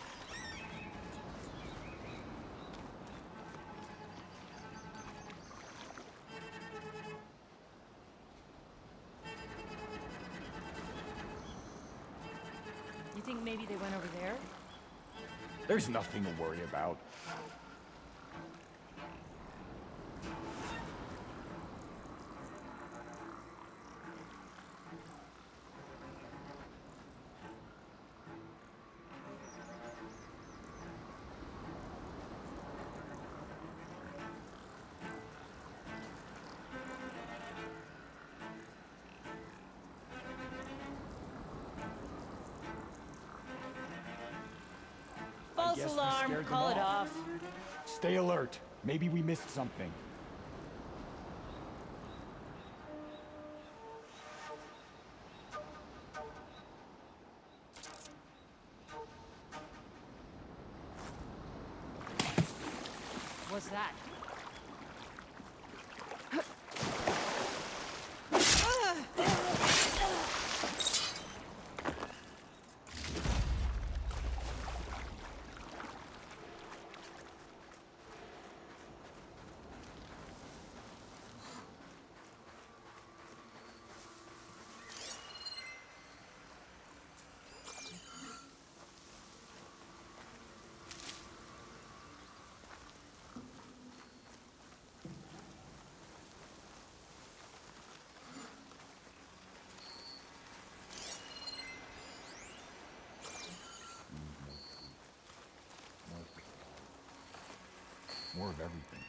You think maybe they went over there? There's nothing to worry about. False Guess we alarm. scared them Call it off. Stay alert. Maybe we missed something. What's that? More of everything.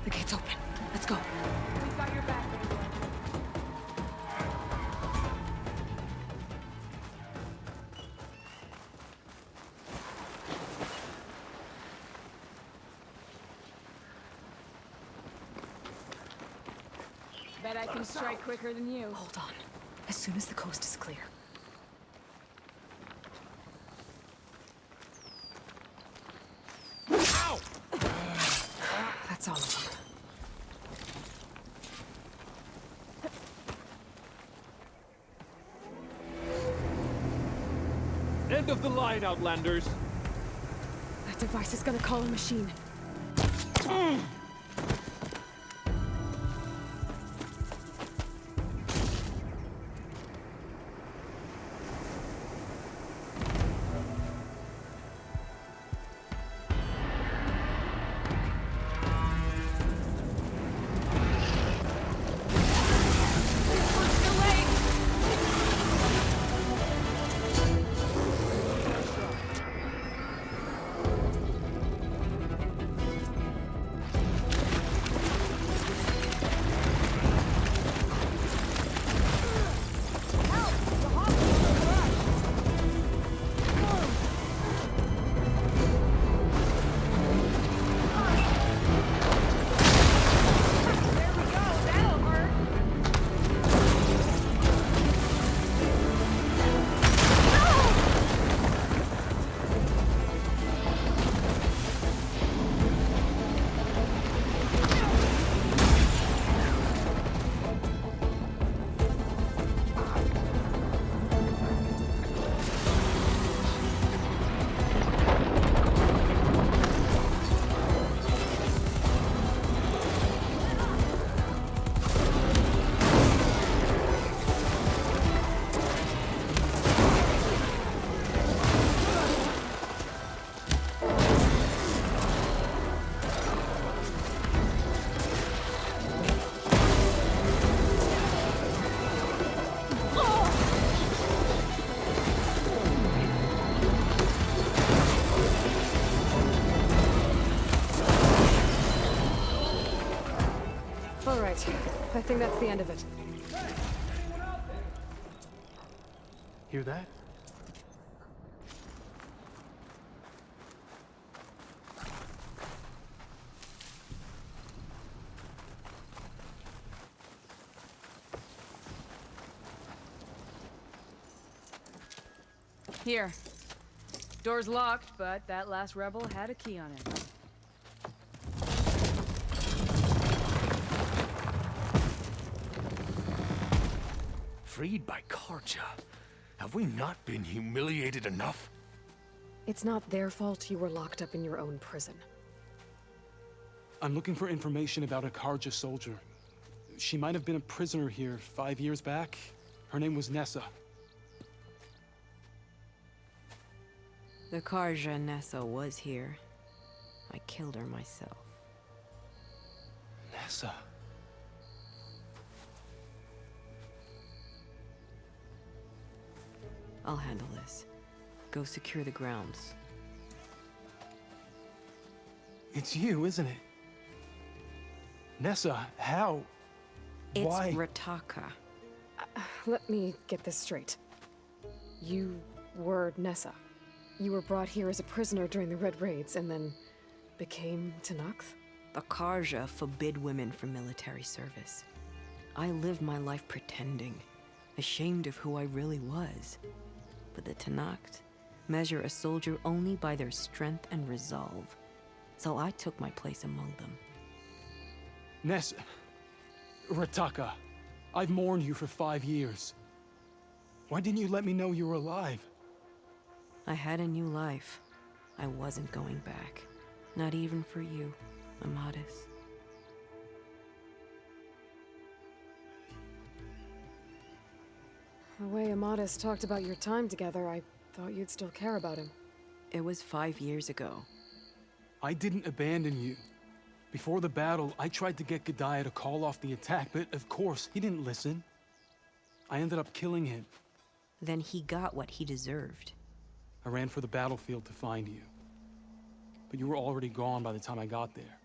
The gate's open. Let's go. We've got your back, Aloy. Bet I can strike quicker than you. Hold on. As soon as the coast is clear. Ow! That's all of them. End of the line, Outlanders. That device is gonna call a machine. All right. I think that's the end of it. Hear that? Here. Door's locked, but that last rebel had a key on it. freed by Karja. Have we not been humiliated enough? It's not their fault you were locked up in your own prison. I'm looking for information about a Karja soldier. She might have been a prisoner here 5 years back. Her name was Nessa. The Karja Nessa was here. I killed her myself. Nessa. I'll handle this. Go secure the grounds. It's you, isn't it? Nessa, how? It's Why? Rataka. Let me get this straight. You were Nessa. You were brought here as a prisoner during the Red Raids and then became Tenakth? The Karja forbid women from military service. I lived my life pretending, ashamed of who I really was. But the Tenakth measure a soldier only by their strength and resolve. So I took my place among them. Nessa. Rataka. I've mourned you for 5 years. Why didn't you let me know you were alive? I had a new life. I wasn't going back. Not even for you, Amadis. The way Amadis talked about your time together, I thought you'd still care about him. It was 5 years ago. I didn't abandon you. Before the battle, I tried to get G'daiah to call off the attack, but of course, he didn't listen. I ended up killing him. Then he got what he deserved. I ran for the battlefield to find you. But you were already gone by the time I got there.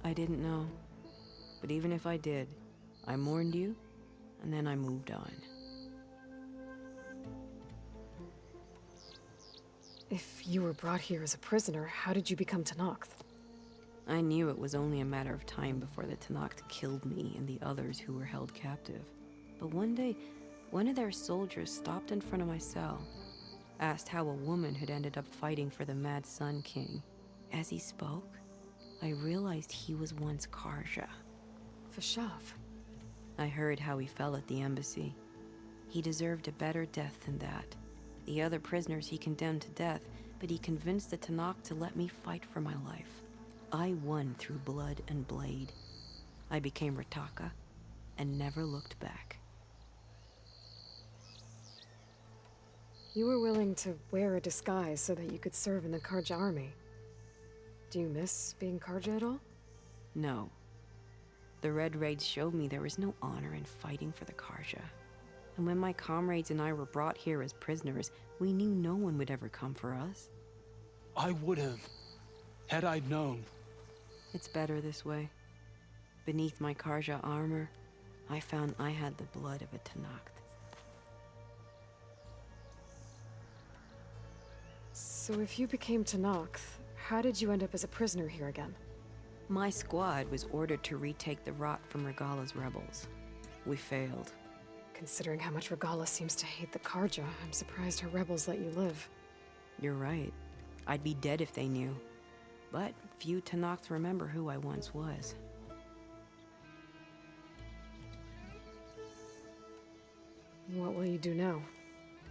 I didn't know. But even if I did, I mourned you, and then I moved on. If you were brought here as a prisoner, how did you become Tenakth? I knew it was only a matter of time before the Tenakth killed me and the others who were held captive. But one day, one of their soldiers stopped in front of my cell, asked how a woman had ended up fighting for the Mad Sun King. As he spoke, I realized he was once Karja. Vashav. I heard how he fell at the embassy. He deserved a better death than that. The other prisoners he condemned to death, but he convinced the Tenakth to let me fight for my life. I won through blood and blade. I became Rataka and never looked back. You were willing to wear a disguise so that you could serve in the Karja army. Do you miss being Karja at all? No. The Red Raids showed me there was no honor in fighting for the Karja. And when my comrades and I were brought here as prisoners, we knew no one would ever come for us. I would have, had I known. It's better this way. Beneath my Karja armor, I found I had the blood of a Tenakth. So if you became Tenakth, how did you end up as a prisoner here again? My squad was ordered to retake the Rot from Regala's rebels. We failed. Considering how much Regala seems to hate the Karja, I'm surprised her rebels let you live. You're right. I'd be dead if they knew. But few Tenakth remember who I once was. What will you do now?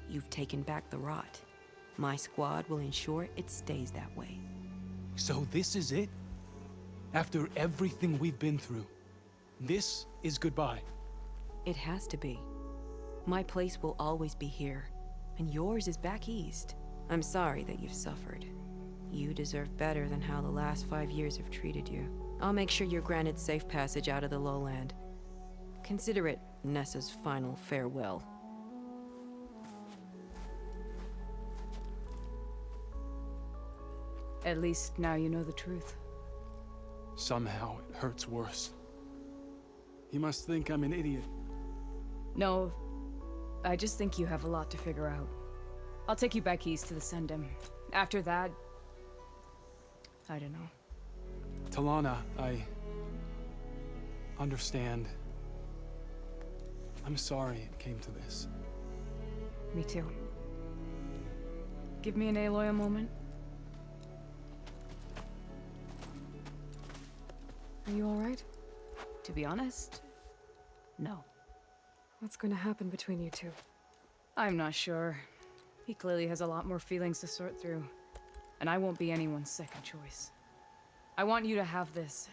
You've taken back the Rot. My squad will ensure it stays that way. So this is it? After everything we've been through, this is goodbye? It has to be. My place will always be here, and yours is back east. I'm sorry that you've suffered. You deserve better than how the last 5 years have treated you. I'll make sure you're granted safe passage out of the lowland. Consider it Nessa's final farewell. At least now you know the truth. Somehow it hurts worse. He must think I'm an idiot. No, I just think you have a lot to figure out. I'll take you back east to the Sundom. After that, I don't know. Talana, I understand. I'm sorry it came to this. Me too. Give me and Aloy a moment. Are you all right? To be honest, no. What's going to happen between you two? I'm not sure. He clearly has a lot more feelings to sort through, and I won't be anyone's second choice. I want you to have this,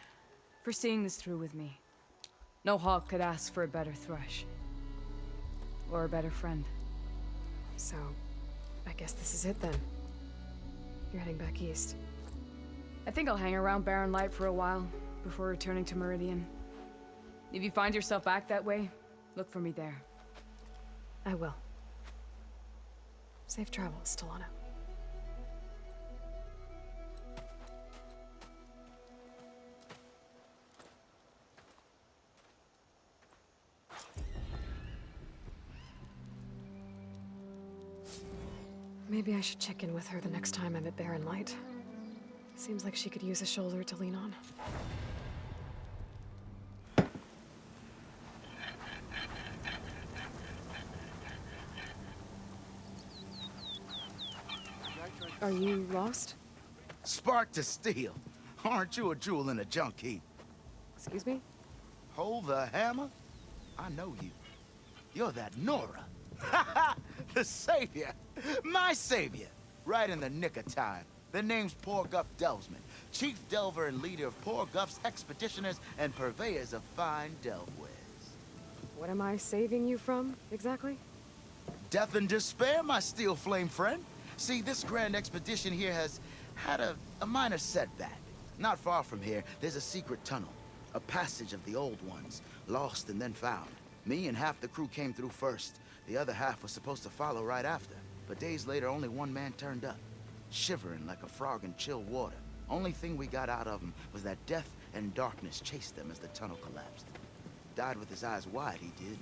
for seeing this through with me. No hawk could ask for a better thrush. Or a better friend. So, I guess this is it then. You're heading back east. I think I'll hang around Barren Light for a while, before returning to Meridian. If you find yourself back that way, look for me there. I will. Safe travels, Talana. Maybe I should check in with her the next time I'm at Barren Light. Seems like she could use a shoulder to lean on. Are you lost? Spark to steel. Aren't you a jewel in a junk heap? Excuse me? Hold the hammer? I know you. You're that Nora. The savior. My savior. Right in the nick of time. The name's Poor Guff Delvesman, chief delver and leader of Poor Guff's expeditioners and purveyors of fine delvewares. What am I saving you from, exactly? Death and despair, my steel flame friend. See, this grand expedition here has had a minor setback. Not far from here, there's a secret tunnel. A passage of the old ones, lost and then found. Me and half the crew came through first. The other half was supposed to follow right after. But days later, only one man turned up. Shivering like a frog in chill water. Only thing we got out of him was that death and darkness chased them as the tunnel collapsed. Died with his eyes wide, he did.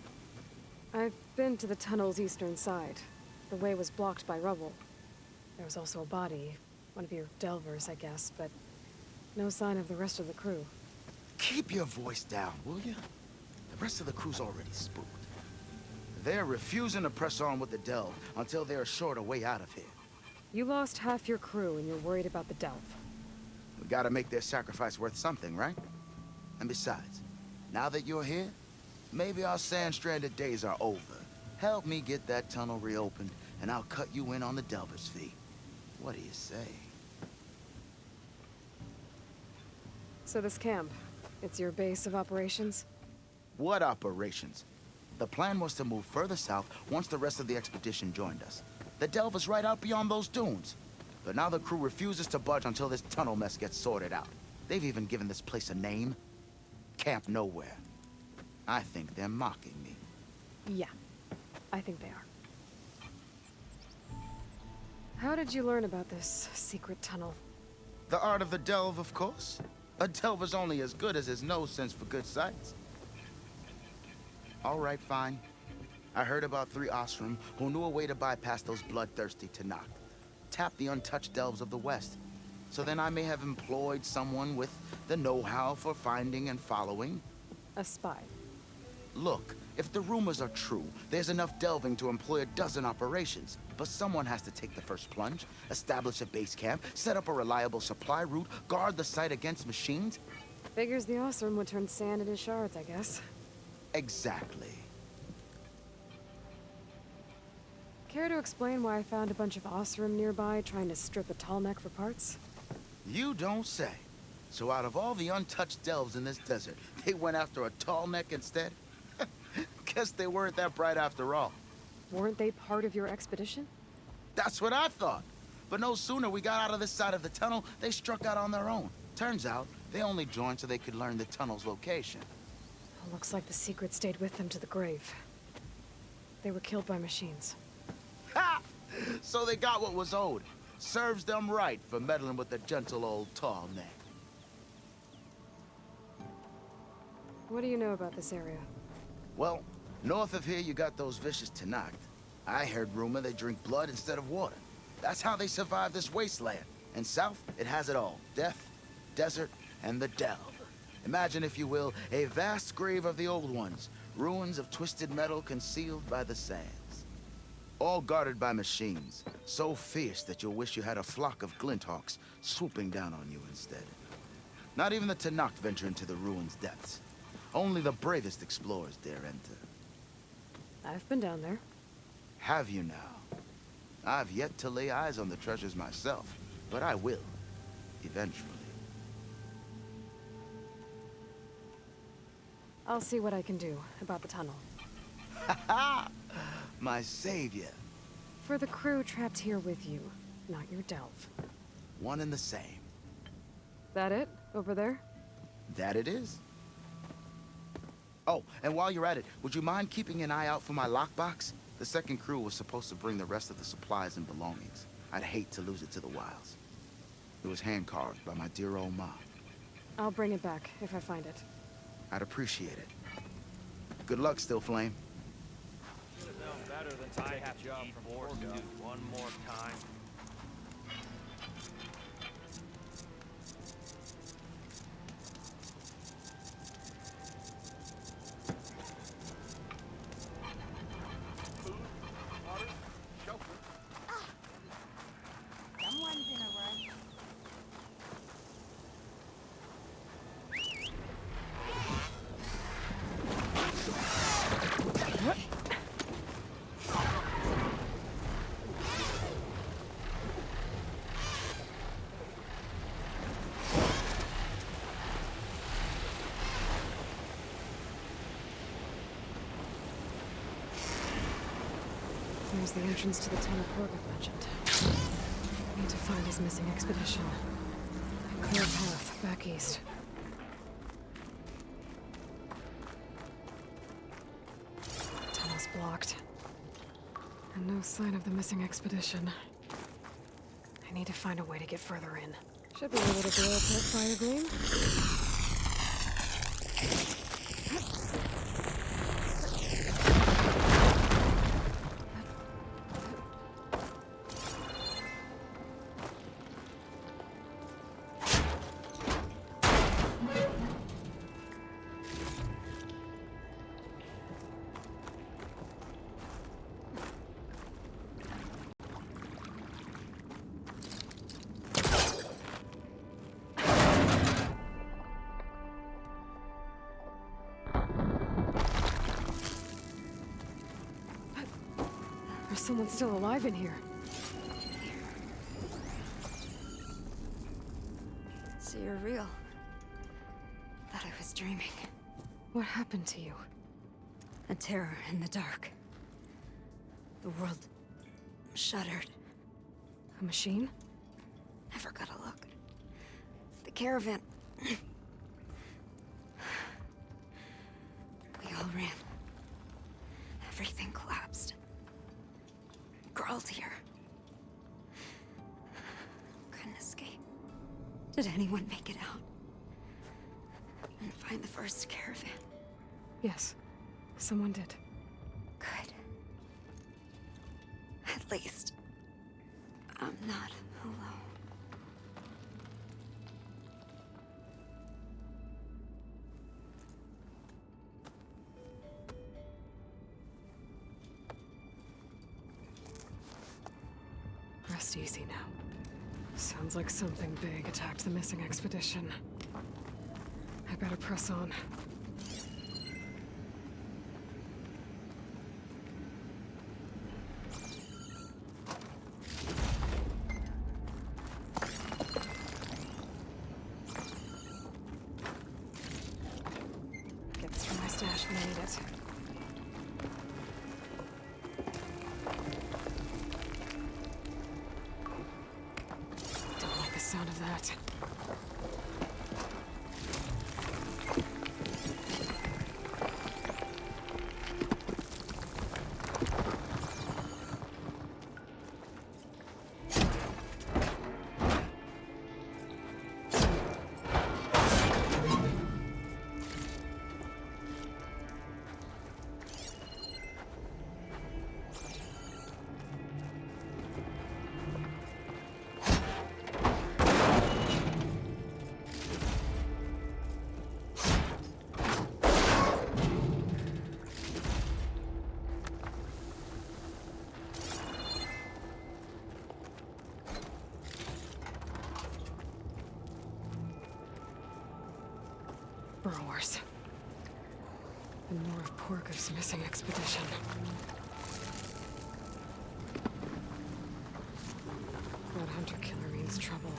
I've been to the tunnel's eastern side. The way was blocked by rubble. There was also a body. One of your delvers, I guess, but no sign of the rest of the crew. Keep your voice down, will you? The rest of the crew's already spooked. They're refusing to press on with the delve until they're assured a way out of here. You lost half your crew and you're worried about the delve. We gotta make their sacrifice worth something, right? And besides, now that you're here, maybe our sand-stranded days are over. Help me get that tunnel reopened, and I'll cut you in on the delver's fee. What do you say? So this camp, it's your base of operations? What operations? The plan was to move further south once the rest of the expedition joined us. The delve is right out beyond those dunes. But now the crew refuses to budge until this tunnel mess gets sorted out. They've even given this place a name. Camp Nowhere. I think they're mocking me. Yeah, I think they are. How did you learn about this secret tunnel? The art of the delve, of course. A delver's only as good as his nose sense for good sights. All right, fine. I heard about 3 Osram who knew a way to bypass those bloodthirsty Tanakh. Tap the untouched delves of the West. So then I may have employed someone with the know-how for finding and following. A spy. Look, if the rumors are true, there's enough delving to employ a dozen operations. But someone has to take the first plunge, establish a base camp, set up a reliable supply route, guard the site against machines. Figures the Osram would turn sand into shards, I guess. Exactly. Care to explain why I found a bunch of Osram nearby trying to strip a tall neck for parts? You don't say. So out of all the untouched delves in this desert, they went after a tall neck instead? Guess they weren't that bright after all. Weren't they part of your expedition? That's what I thought. But no sooner we got out of this side of the tunnel, they struck out on their own. Turns out, they only joined so they could learn the tunnel's location. Looks like the secret stayed with them to the grave. They were killed by machines. Ha! So they got what was owed. Serves them right for meddling with the gentle old tall neck. What do you know about this area? Well, north of here you got those vicious Tanakh. I heard rumor they drink blood instead of water. That's how they survive this wasteland. And south, it has it all. Death, desert, and the delve. Imagine, if you will, a vast grave of the old ones. Ruins of twisted metal concealed by the sands. All guarded by machines. So fierce that you'll wish you had a flock of glinthawks swooping down on you instead. Not even the Tanakh venture into the ruins' depths. Only the bravest explorers dare enter. I've been down there. Have you now? I've yet to lay eyes on the treasures myself, but I will. Eventually. I'll see what I can do about the tunnel. Ha! My savior. For the crew trapped here with you, not your delve. One and the same. That it? Over there? That it is. Oh, and while you're at it, would you mind keeping an eye out for my lockbox? The second crew was supposed to bring the rest of the supplies and belongings. I'd hate to lose it to the wilds. It was hand-carved by my dear old mom. I'll bring it back if I find it. I'd appreciate it. Good luck, Still Flame. Better than I have to eat more stuff one more time. Someone's in a rush. There's the entrance to the tunnel Korgoth mentioned. I need to find his missing expedition. Clear path back east. Tunnel's blocked. And no sign of the missing expedition. I need to find a way to get further in. Should be able to blow up that fire gleam. There's someone still alive in here. So you're real. Thought I was dreaming. What happened to you? A terror in the dark. The world shuddered. A machine? Never got a look. The caravan. We all ran. Everything collapsed. Crawled here. Couldn't escape. Did anyone make it out? And find the first caravan? Yes, someone did. Good. At least, I'm not alone. Rest easy now. Sounds like something big attacked the missing expedition. I better press on. Gets through my stash when I need it. Don't like the sound of that. Burrowers. And more of Porker's missing expedition. That hunter-killer means trouble.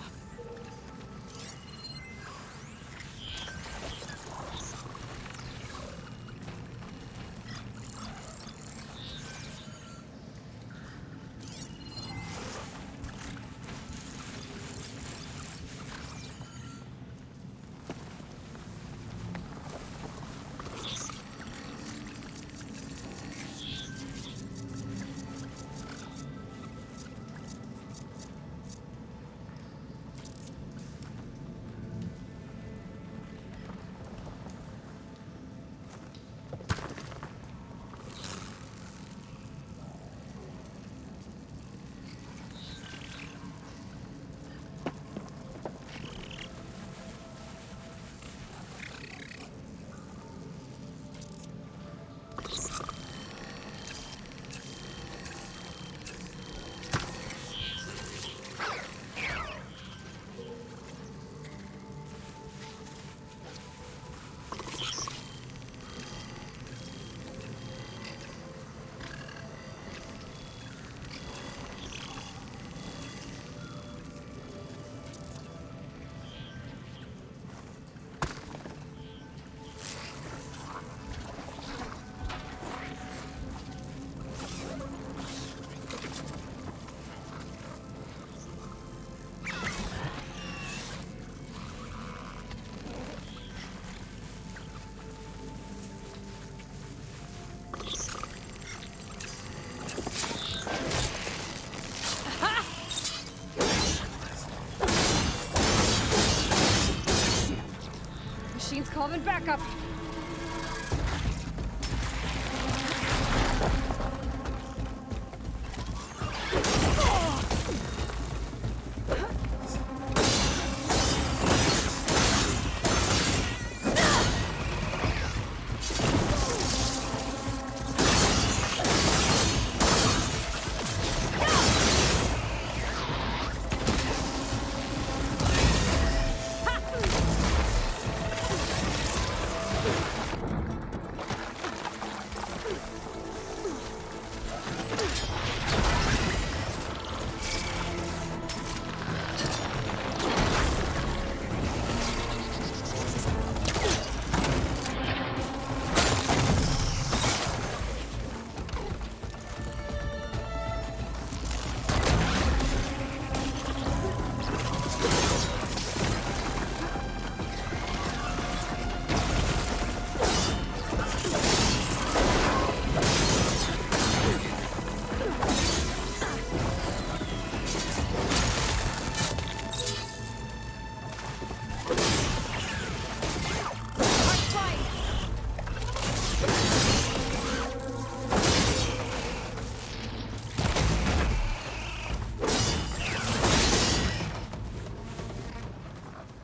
Machine's calling backup.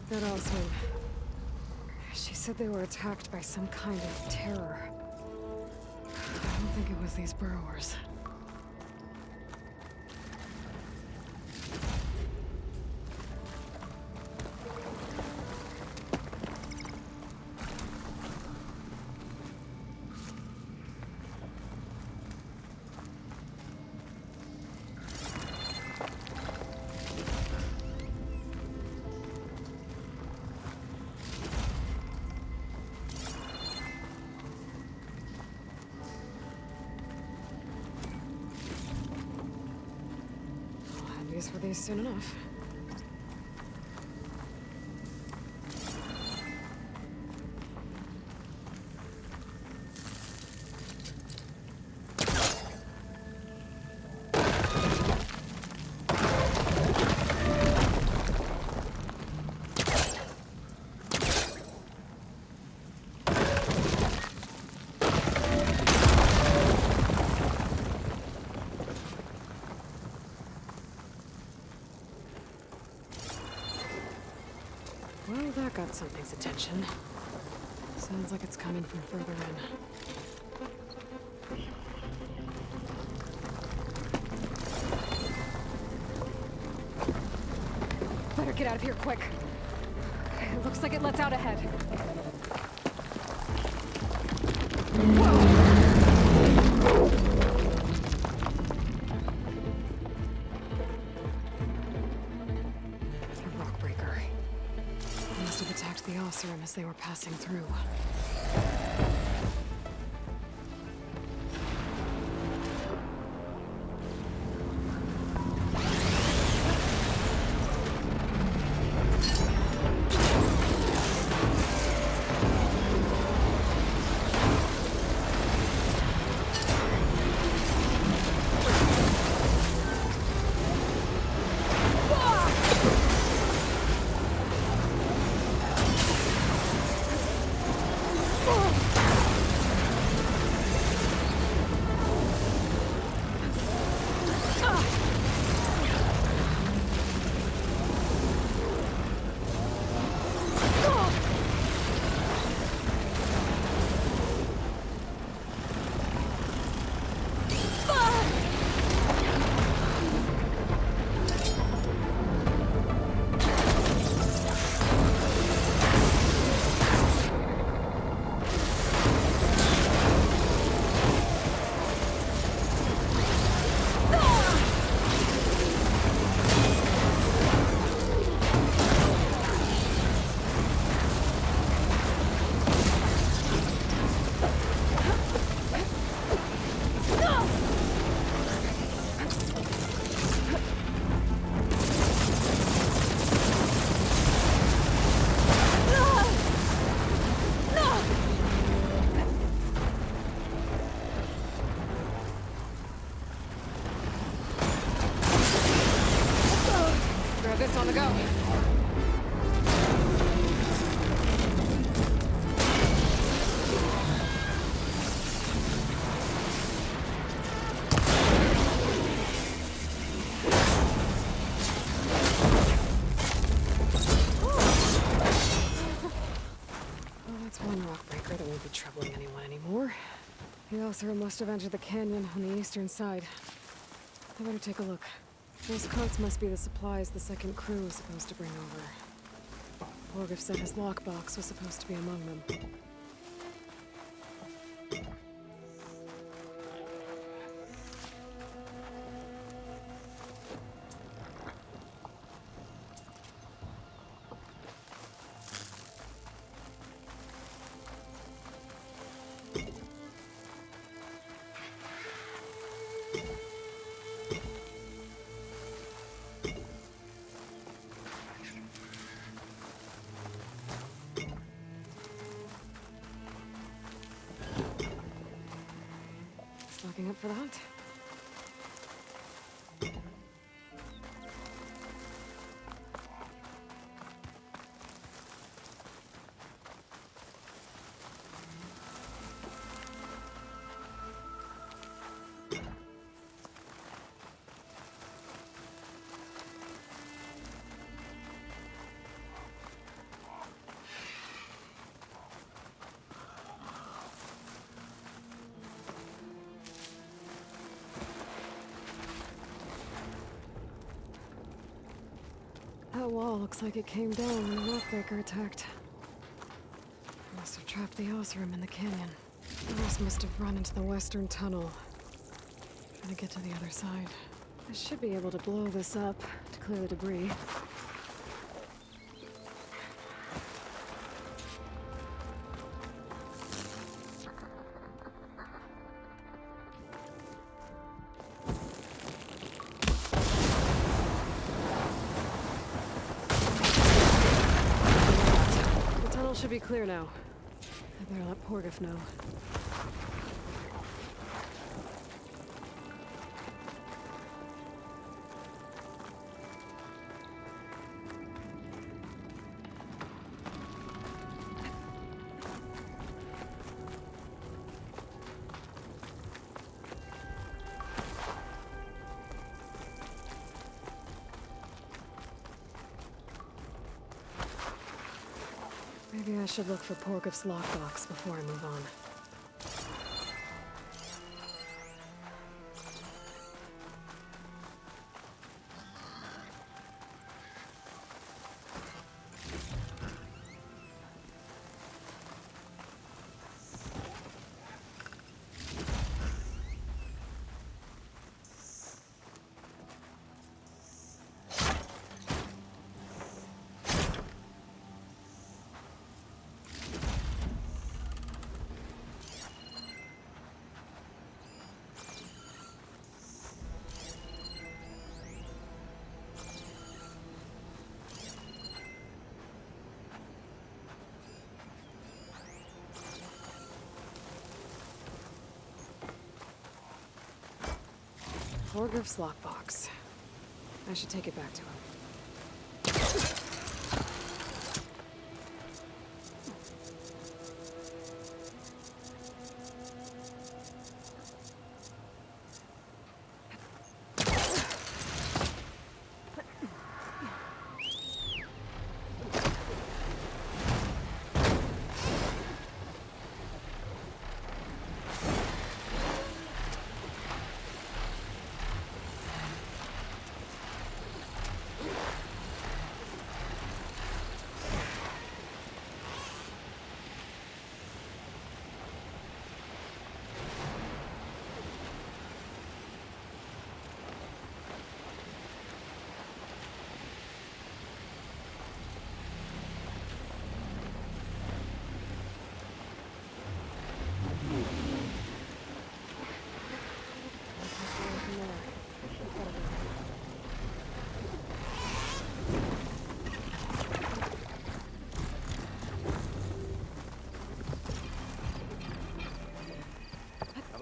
That also... She said they were attacked by some kind of terror. I don't think it was these burrowers. Use for these soon enough. Well, that got something's attention. Sounds like it's coming from further in. Better get out of here quick. It looks like it lets out ahead. Rockbreaker. They must have attacked the Osram as they were passing through. This on the go. That's one rockbreaker that won't be troubling anyone anymore. The Osram must have entered the canyon on the eastern side. I better take a look. Those carts must be the supplies the second crew was supposed to bring over. Borgif said his lockbox was supposed to be among them. Looking up for the hunt. That wall looks like it came down when the Rockbreaker attacked. Must have trapped the Osram in the canyon. The rest must have run into the western tunnel. Trying to get to the other side. I should be able to blow this up to clear the debris. Should be clear now. I better let Borgif know. Maybe I should look for Borgif's lockbox before I move on. Torgriff's lockbox. I should take it back to him.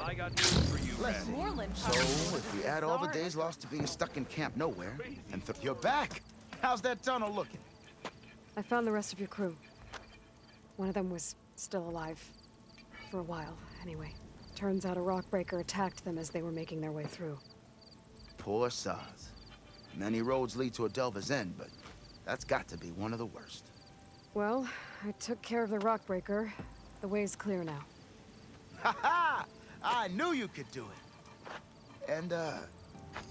I got news for you, Let's see. So, if we add all the days lost to being stuck in Camp Nowhere, and you're back! How's that tunnel looking? I found the rest of your crew. One of them was still alive. For a while, anyway. Turns out a rockbreaker attacked them as they were making their way through. Poor Saz. Many roads lead to a Delver's End, but that's got to be one of the worst. Well, I took care of the rockbreaker. The way's clear now. Ha ha! I knew you could do it. And,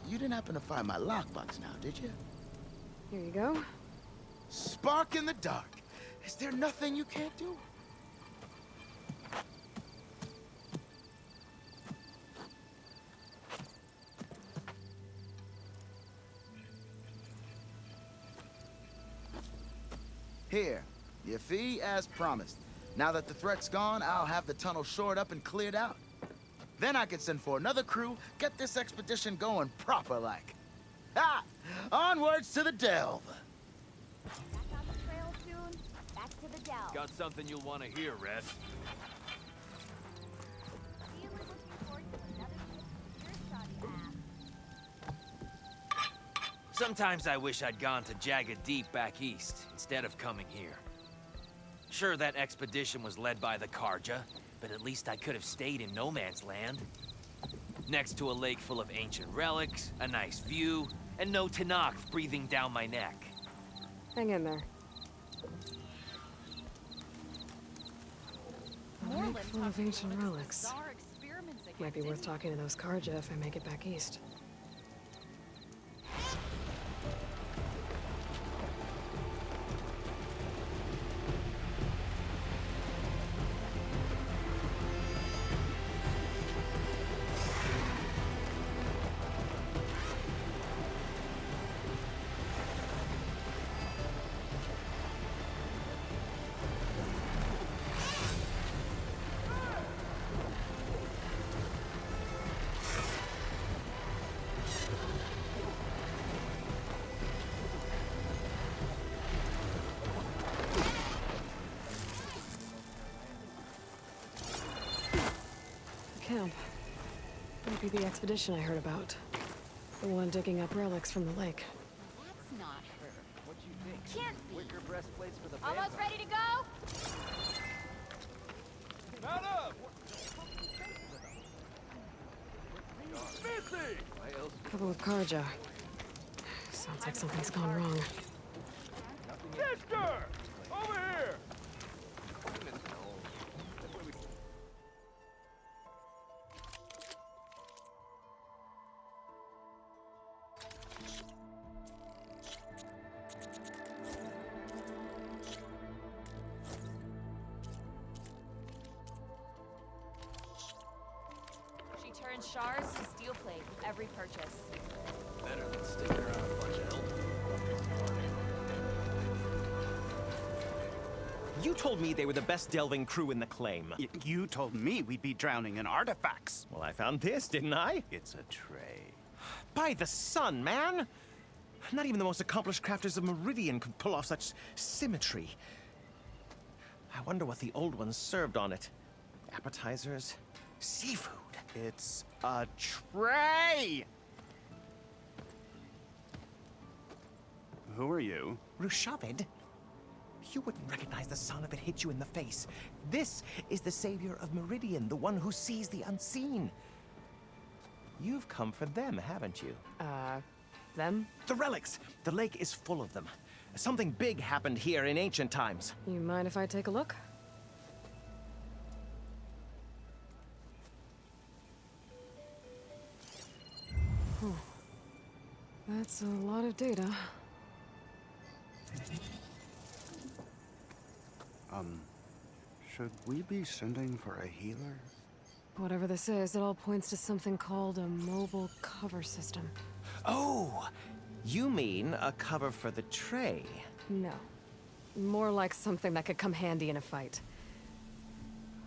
you didn't happen to find my lockbox now, did you? Here you go. Spark in the dark. Is there nothing you can't do? Here, your fee as promised. Now that the threat's gone, I'll have the tunnel shored up and cleared out. Then I can send for another crew, get this expedition going proper-like. Ha! Onwards to the delve! Back on the trail soon. Back to the delve. Got something you'll want to hear, Red. Really looking forward to another trip to your shoddy ass. Sometimes I wish I'd gone to Jagged Deep back east, instead of coming here. Sure, that expedition was led by the Karja, but at least I could have stayed in no man's land. Next to a lake full of ancient relics, a nice view, and no Tanakh breathing down my neck. Hang in there. A lake full of ancient relics. Might be worth talking to those Karja if I make it back east. Camp. Might be the expedition I heard about. The one digging up relics from the lake. That's not her. What you think? Can't be. Wicker breastplates for the Almost ready to go? Mount up! Missy! Couple of Karja. Sounds like something's gone wrong. Sister! Over here! She turns shards to steel plate with every purchase. Better than sticking around a bunch of elderly. You told me they were the best delving crew in the claim. You told me we'd be drowning in artifacts. Well, I found this, didn't I? It's a tray. By the sun, man! Not even the most accomplished crafters of Meridian could pull off such symmetry. I wonder what the old ones served on it. Appetizers? Seafood? It's a tray! Who are you? Rushavid? You wouldn't recognize the son if it hit you in the face. This is the savior of Meridian, the one who sees the unseen. You've come for them, haven't you? Them? The relics! The lake is full of them. Something big happened here in ancient times. You mind if I take a look? Oh. That's a lot of data. Should we be sending for a healer? Whatever this is, it all points to something called a mobile cover system. Oh! You mean a cover for the tray? No. More like something that could come handy in a fight.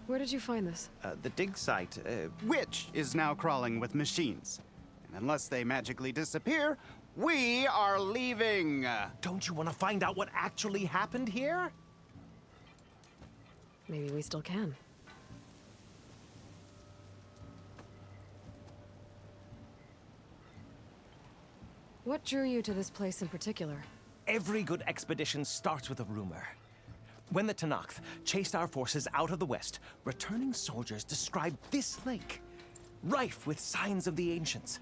Where did you find this? The dig site, Which is now crawling with machines. And unless they magically disappear, we are leaving! Don't you want to find out what actually happened here? Maybe we still can. What drew you to this place in particular? Every good expedition starts with a rumor. When the Tenakth chased our forces out of the west, returning soldiers described this lake, rife with signs of the ancients.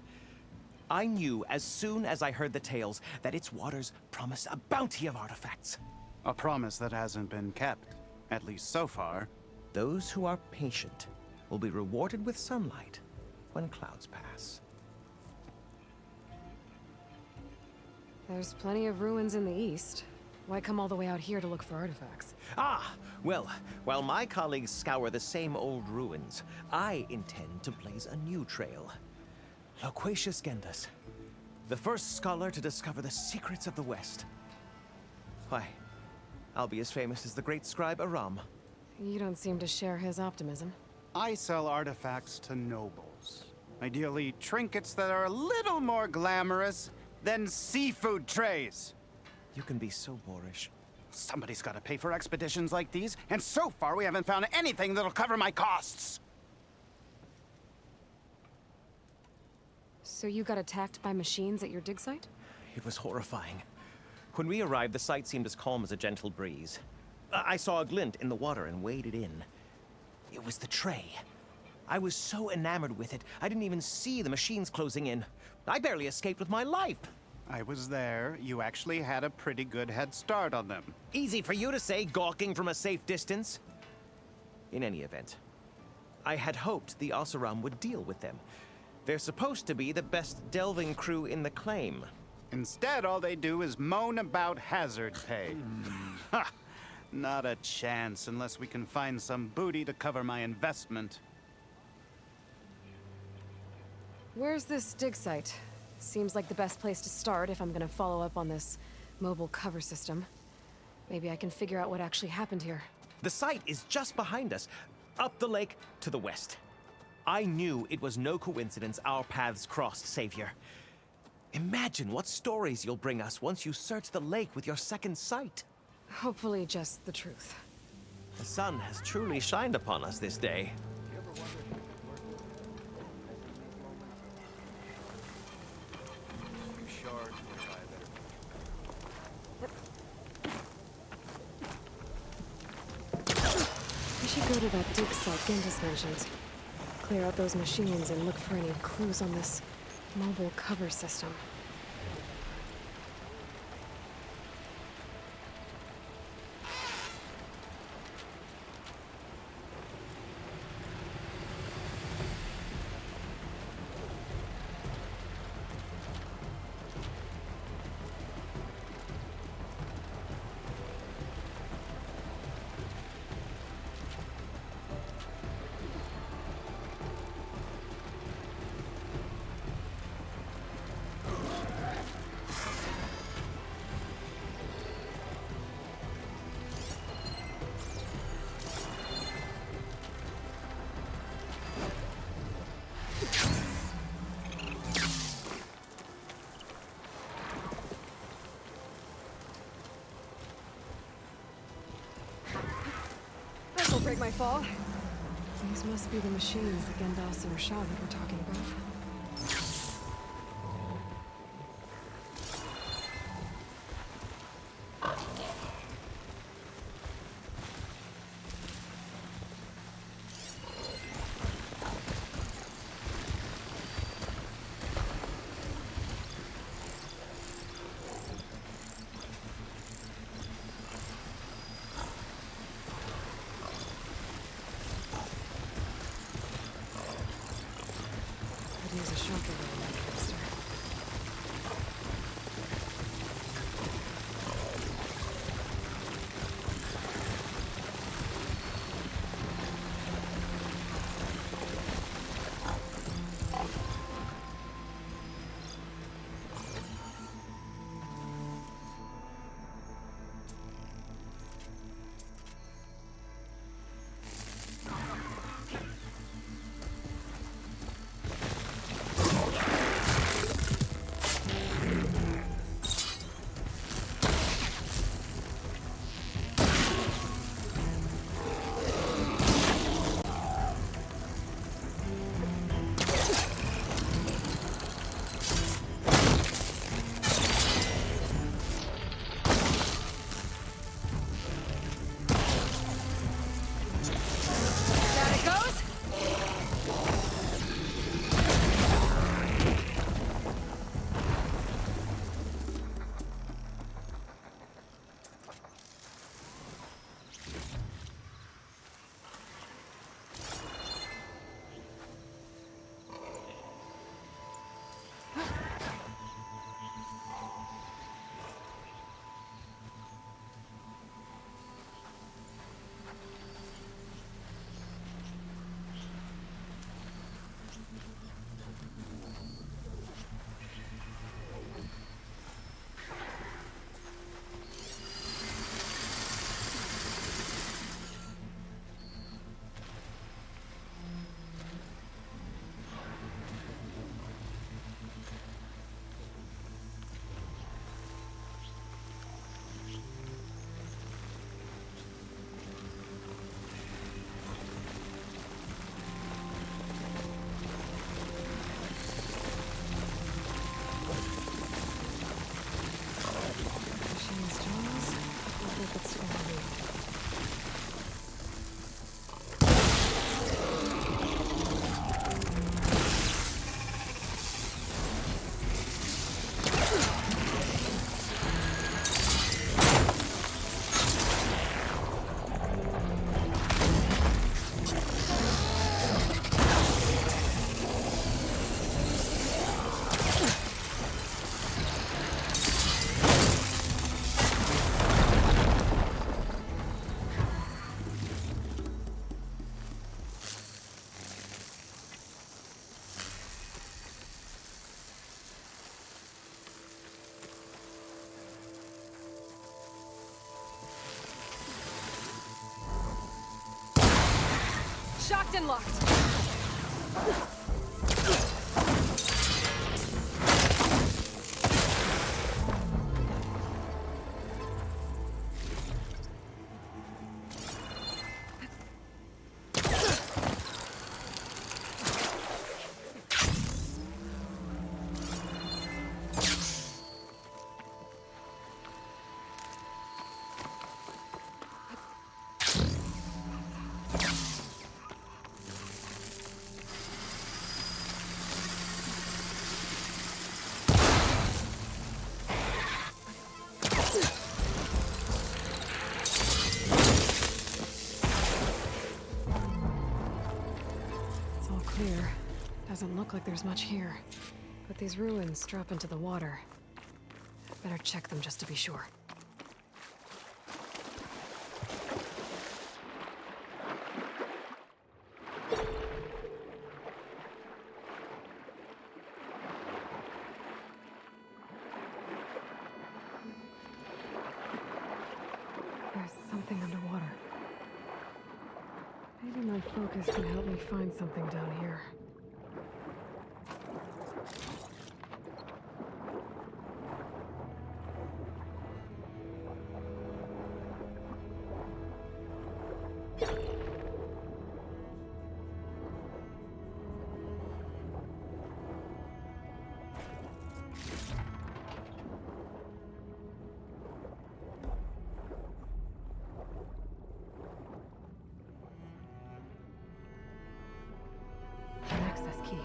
I knew as soon as I heard the tales that its waters promised a bounty of artifacts. A promise that hasn't been kept, at least so far. Those who are patient will be rewarded with sunlight when clouds pass. There's plenty of ruins in the east. Why come all the way out here to look for artifacts? Ah! Well, while my colleagues scour the same old ruins, I intend to blaze a new trail. Loquacious Gendas, the first scholar to discover the secrets of the West. Why, I'll be as famous as the great scribe Aram. You don't seem to share his optimism. I sell artifacts to nobles. Ideally, trinkets that are a little more glamorous than seafood trays. You can be so boorish. Somebody's got to pay for expeditions like these, and so far we haven't found anything that'll cover my costs. So you got attacked by machines at your dig site? It was horrifying. When we arrived, the site seemed as calm as a gentle breeze. I saw a glint in the water and waded in. It was the tray. I was so enamored with it, I didn't even see the machines closing in. I barely escaped with my life. I was there. You actually had a pretty good head start on them. Easy for you to say, gawking from a safe distance. In any event, I had hoped the Oseram would deal with them. They're supposed to be the best delving crew in the claim. Instead, all they do is moan about hazard pay. Ha! Not a chance unless we can find some booty to cover my investment. Where's this dig site? Seems like the best place to start if I'm gonna follow up on this mobile cover system. Maybe I can figure out what actually happened here. The site is just behind us, up the lake to the west. I knew it was no coincidence our paths crossed, Savior. Imagine what stories you'll bring us once you search the lake with your second sight. Hopefully just the truth. The sun has truly shined upon us this day. We should go to that dig site Gendas mentioned. Clear out those machines and look for any clues on this mobile cover system. This'll break my fall. These must be the machines that Gendas and Rashavid were talking about. Houston locked. Clear. Doesn't look like there's much here. But these ruins drop into the water. Better check them just to be sure. There's something underwater. Maybe my focus can help me find something down here. Key.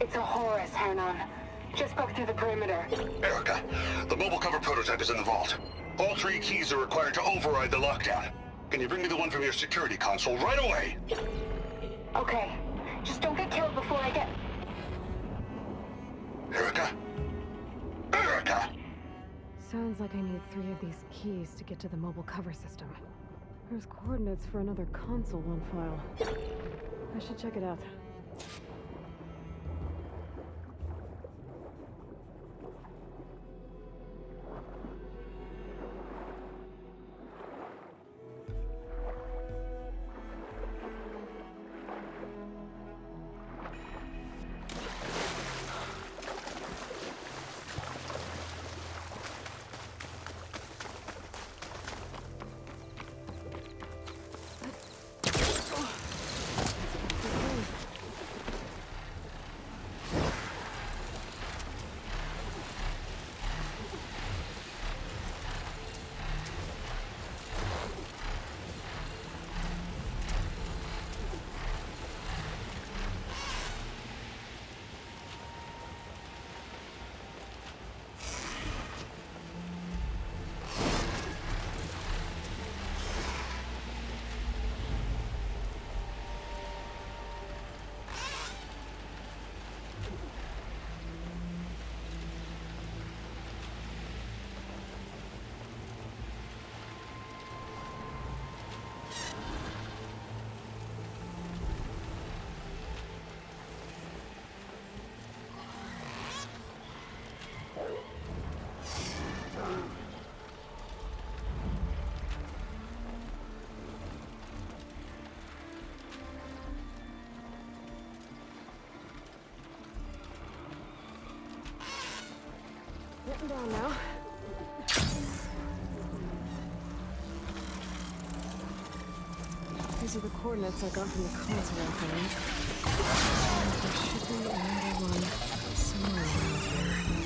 It's a Horus, Hernon. Just broke through the perimeter. Erica, the mobile cover prototype is in the vault. All 3 keys are required to override the lockdown. Can you bring me the one from your security console right away? Okay. Just don't get killed before I get... Erica? Erica! Sounds like I need 3 of these keys to get to the mobile cover system. There's coordinates for another console on file. I should check it out. Getting down now. These are the coordinates I got from the console, I think. There should be another one somewhere around here.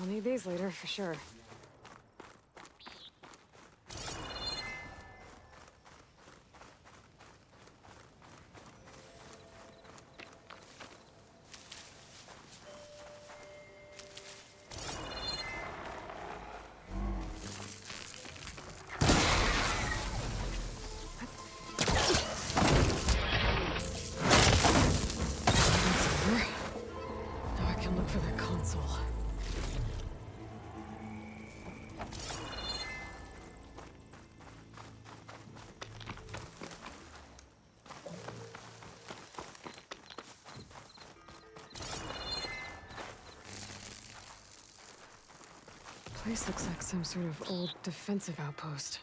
I'll need these later, for sure. Now I can look for the console. Place looks like some sort of old defensive outpost.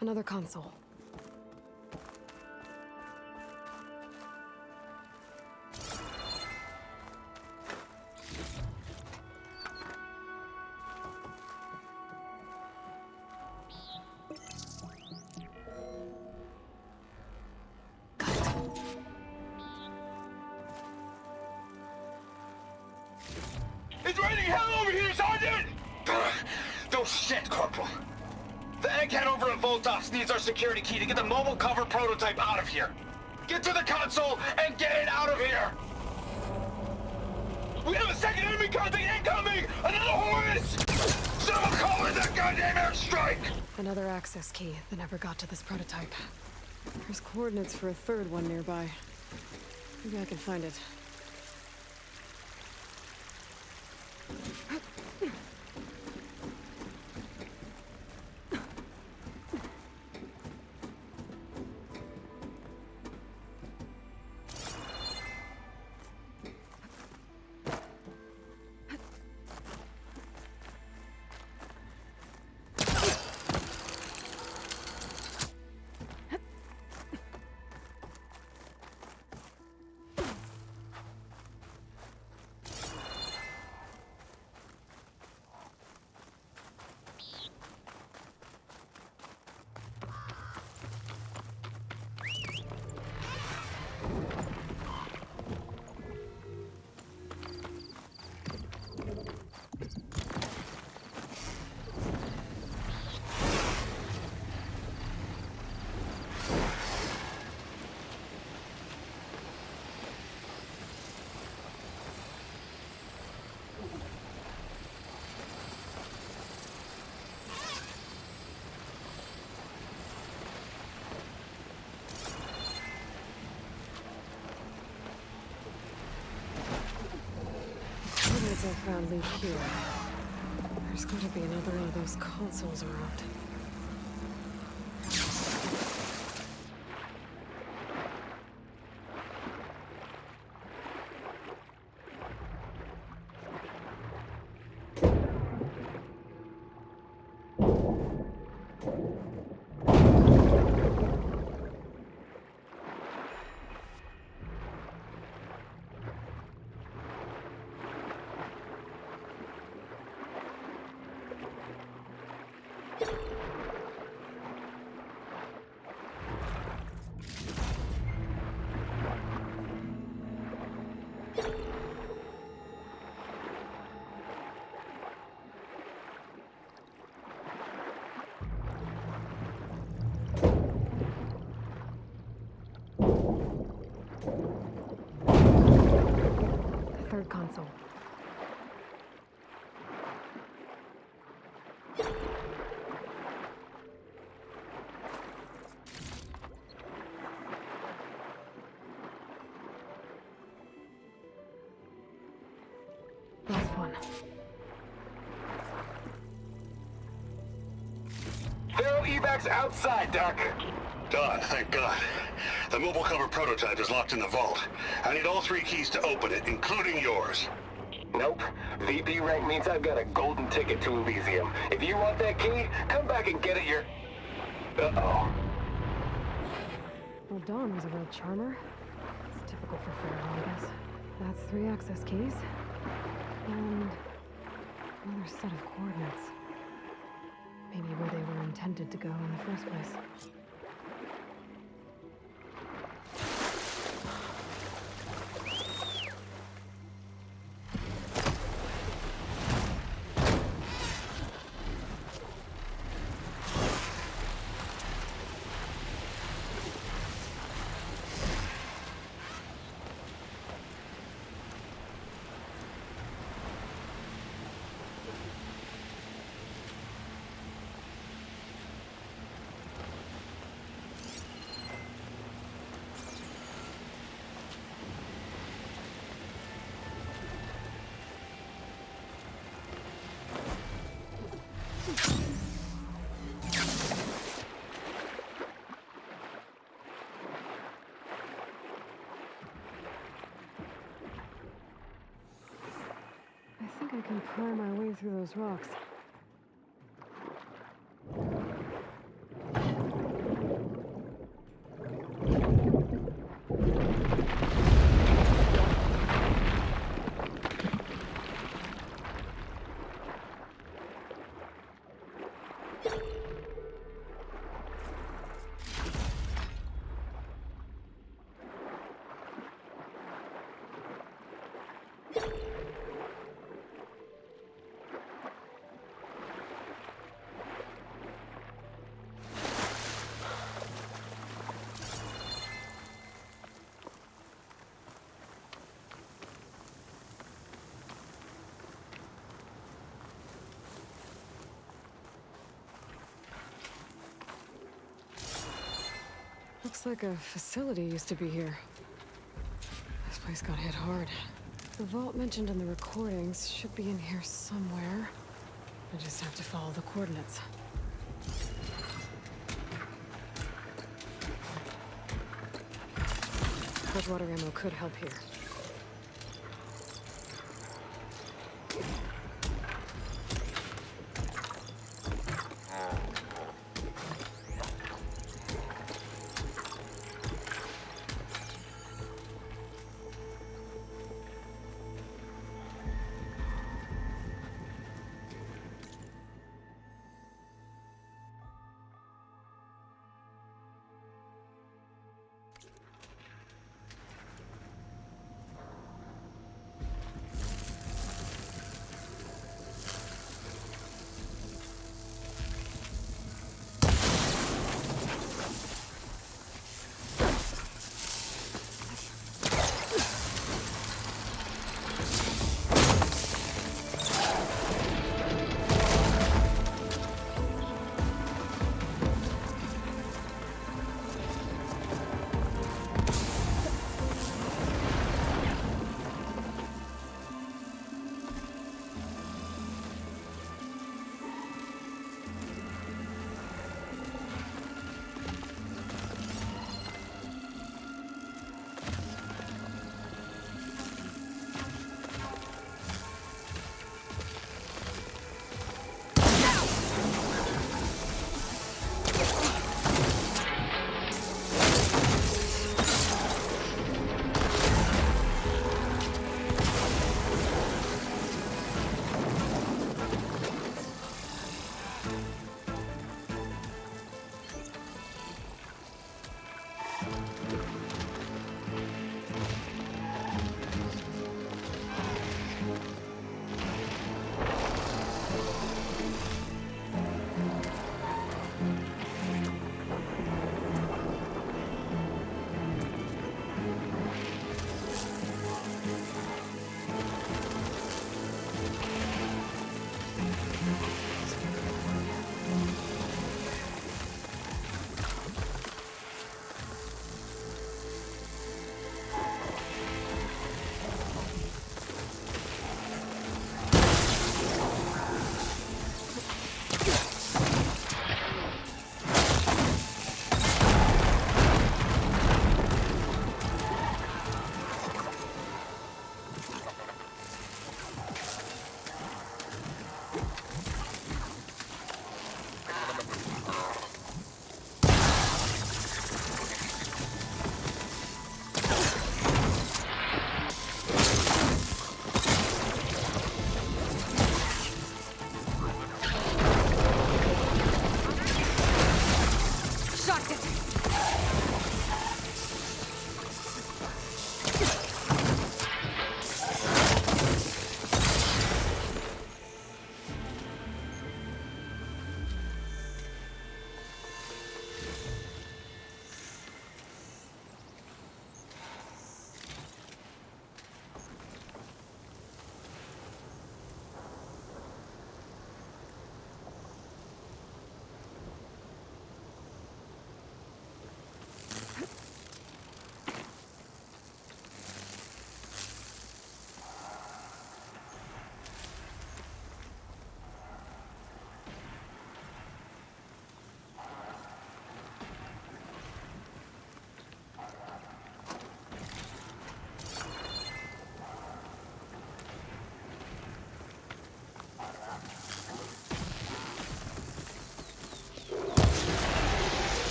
Another console. It's raining hell over here, Sergeant! No shit, Corporal. The egghead over at Voltos needs our security key to get the mobile cover prototype out of here. Get to the console and get it out of here! We have a second enemy contact incoming! Another Horus! Someone call in that goddamn airstrike! Another access key that never got to this prototype. There's coordinates for a third one nearby. Maybe I can find it. Coordinates I found lead here. There's got to be another one of those consoles around. third console. Last one. There are evacs outside, Doc. Done, thank God. The mobile cover prototype is locked in the vault. I need all 3 keys to open it, including yours. Nope. VP rank means I've got a golden ticket to Elysium. If you want that key, come back and get it Uh-oh. Well, Dawn was a real charmer. It's typical for Pharaoh, I guess. That's 3 access keys. And another set of coordinates. Maybe where they were intended to go in the first place. I think I can pry my way through those rocks. Looks like a facility used to be here. This place got hit hard. The vault mentioned in the recordings should be in here somewhere. I just have to follow the coordinates. Freshwater ammo could help here.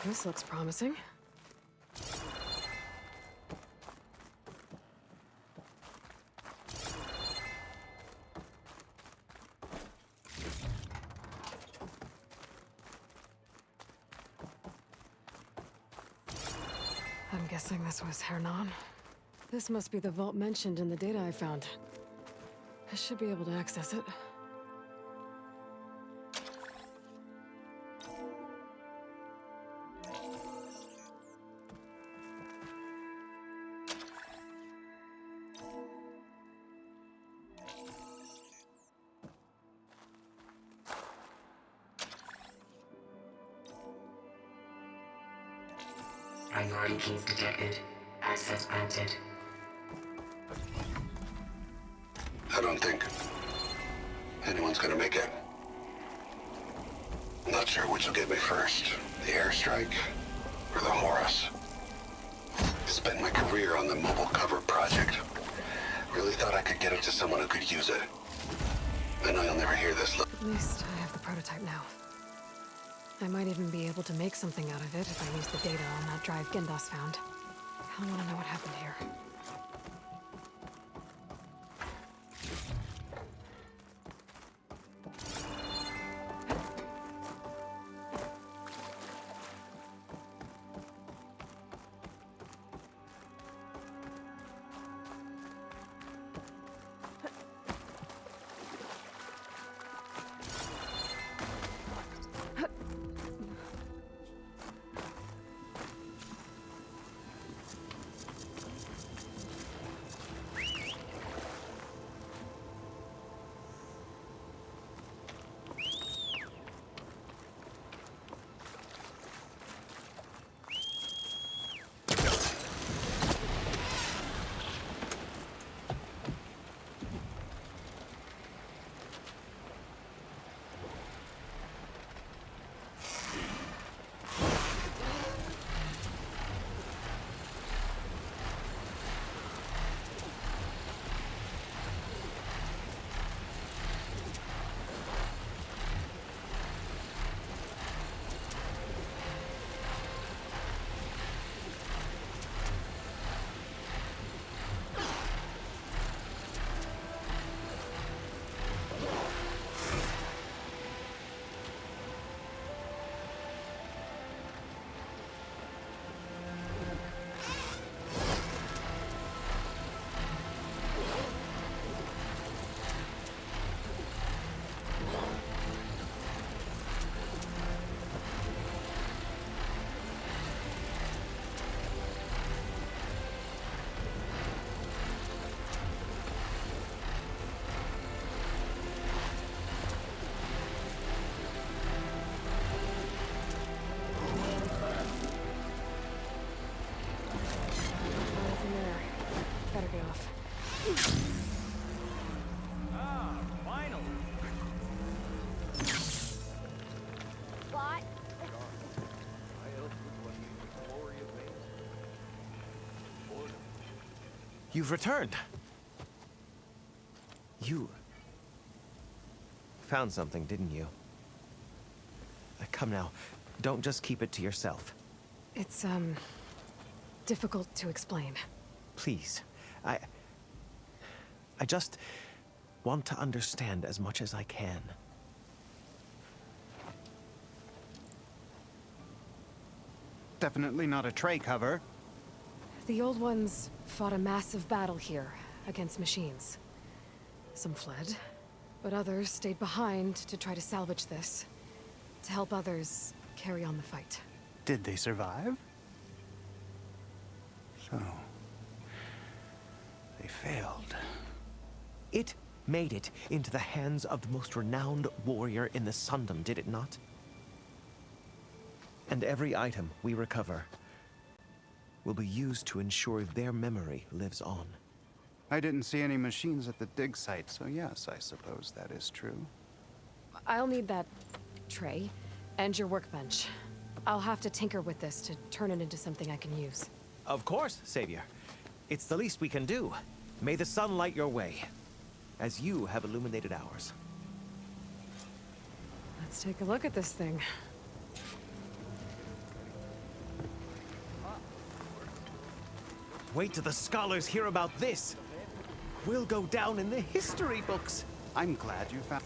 This looks promising. I'm guessing this was Hernan. This must be the vault mentioned in the data I found. I should be able to access it. Priority keys detected. Access granted. I don't think anyone's gonna make it. I'm not sure which will get me first. The airstrike or the Horus. I spent my career on the mobile cover project. Really thought I could get it to someone who could use it. I know you'll never hear this. At least I have the prototype now. I might even be able to make something out of it if I use the data on that drive Gendas found. I want to know what happened here. Ah, finally. What? You've returned. You found something, didn't you? Come now, don't just keep it to yourself. It's, difficult to explain. Please, I just want to understand as much as I can. Definitely not a tray cover. The old ones fought a massive battle here against machines. Some fled, but others stayed behind to try to salvage this, to help others carry on the fight. Did they survive? So, they failed. It made it into the hands of the most renowned warrior in the Sundom, did it not? And every item we recover will be used to ensure their memory lives on. I didn't see any machines at the dig site, so yes, I suppose that is true. I'll need that tray and your workbench. I'll have to tinker with this to turn it into something I can use. Of course, Savior. It's the least we can do. May the sun light your way, as you have illuminated ours. Let's take a look at this thing. Wait till the scholars hear about this. We'll go down in the history books. I'm glad you found...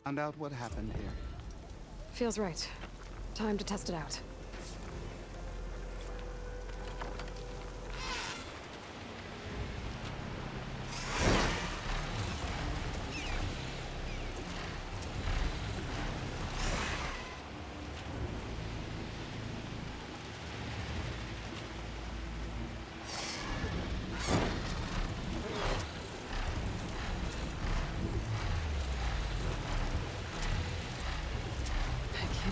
Found out what happened here. Feels right. Time to test it out.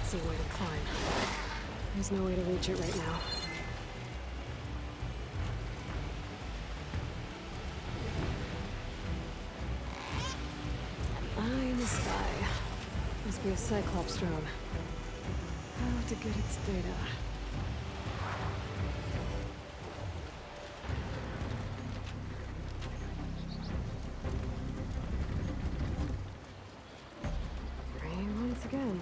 See where to climb. There's no way to reach it right now. Eye in the sky. Must be a Cyclops drone. How to get its data. Rain once again.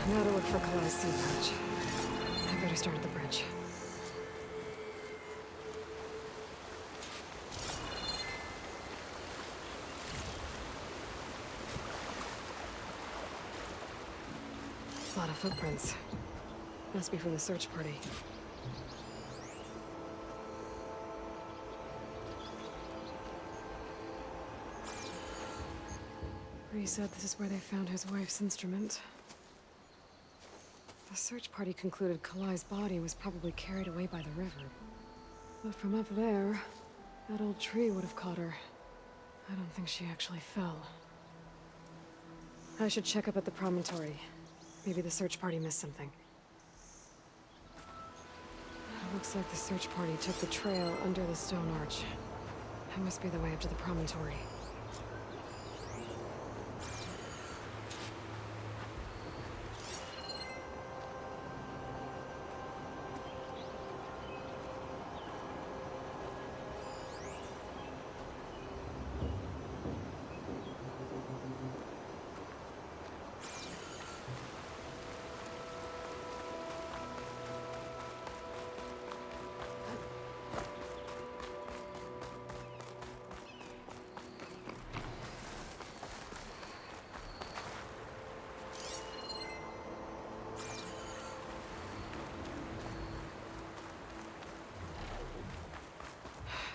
Now to look for Kalei's sea patch. I better start at the bridge. A lot of footprints. Must be from the search party. Bree said this is where they found his wife's instrument. The search party concluded Kalei's body was probably carried away by the river. But from up there, that old tree would have caught her. I don't think she actually fell. I should check up at the promontory. Maybe the search party missed something. It looks like the search party took the trail under the stone arch. That must be the way up to the promontory.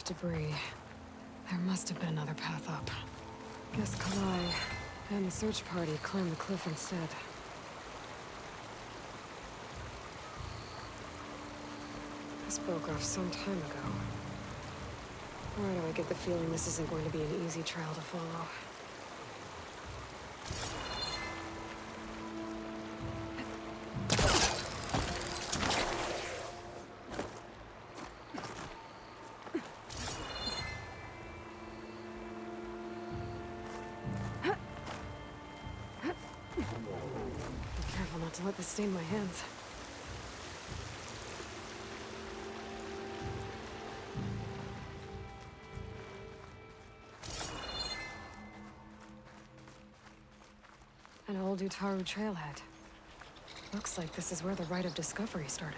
Debris. There must have been another path up. Guess Kalai and the search party climbed the cliff instead. This broke off some time ago. Why do I get the feeling this isn't going to be an easy trail to follow? To let this stain my hands. An old Utaru trailhead. Looks like this is where the Rite of Discovery started.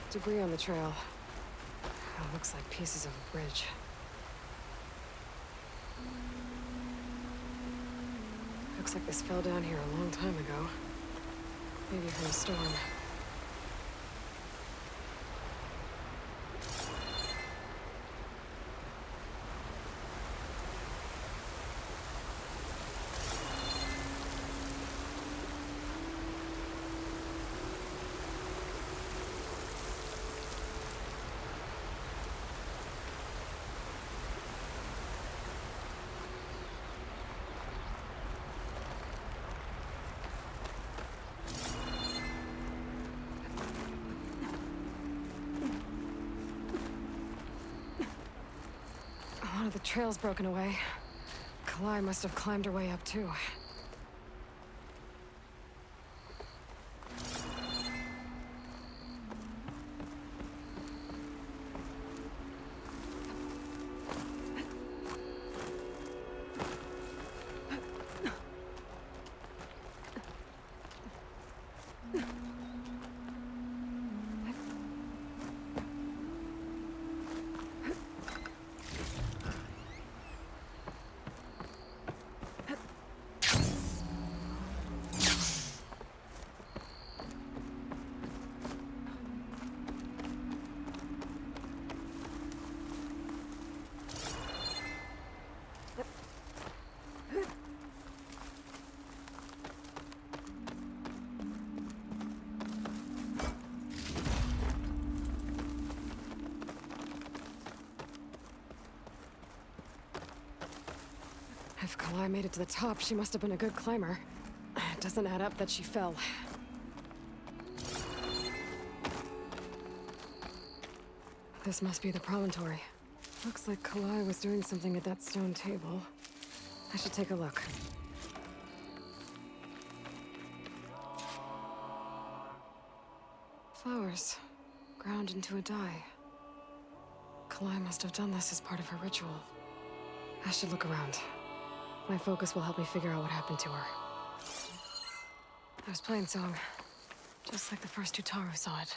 Debris on the trail. It looks like pieces of a bridge. Looks like this fell down here a long time ago. Maybe from a storm. One of the trail's broken away. Kalai must have climbed her way up too. Aloy made it to the top, she must have been a good climber. It doesn't add up that she fell. This must be the promontory. Looks like Kalai was doing something at that stone table. I should take a look. Flowers, ground into a dye. Kalai must have done this as part of her ritual. I should look around. My focus will help me figure out what happened to her. I was playing song, just like the first two Taru saw it.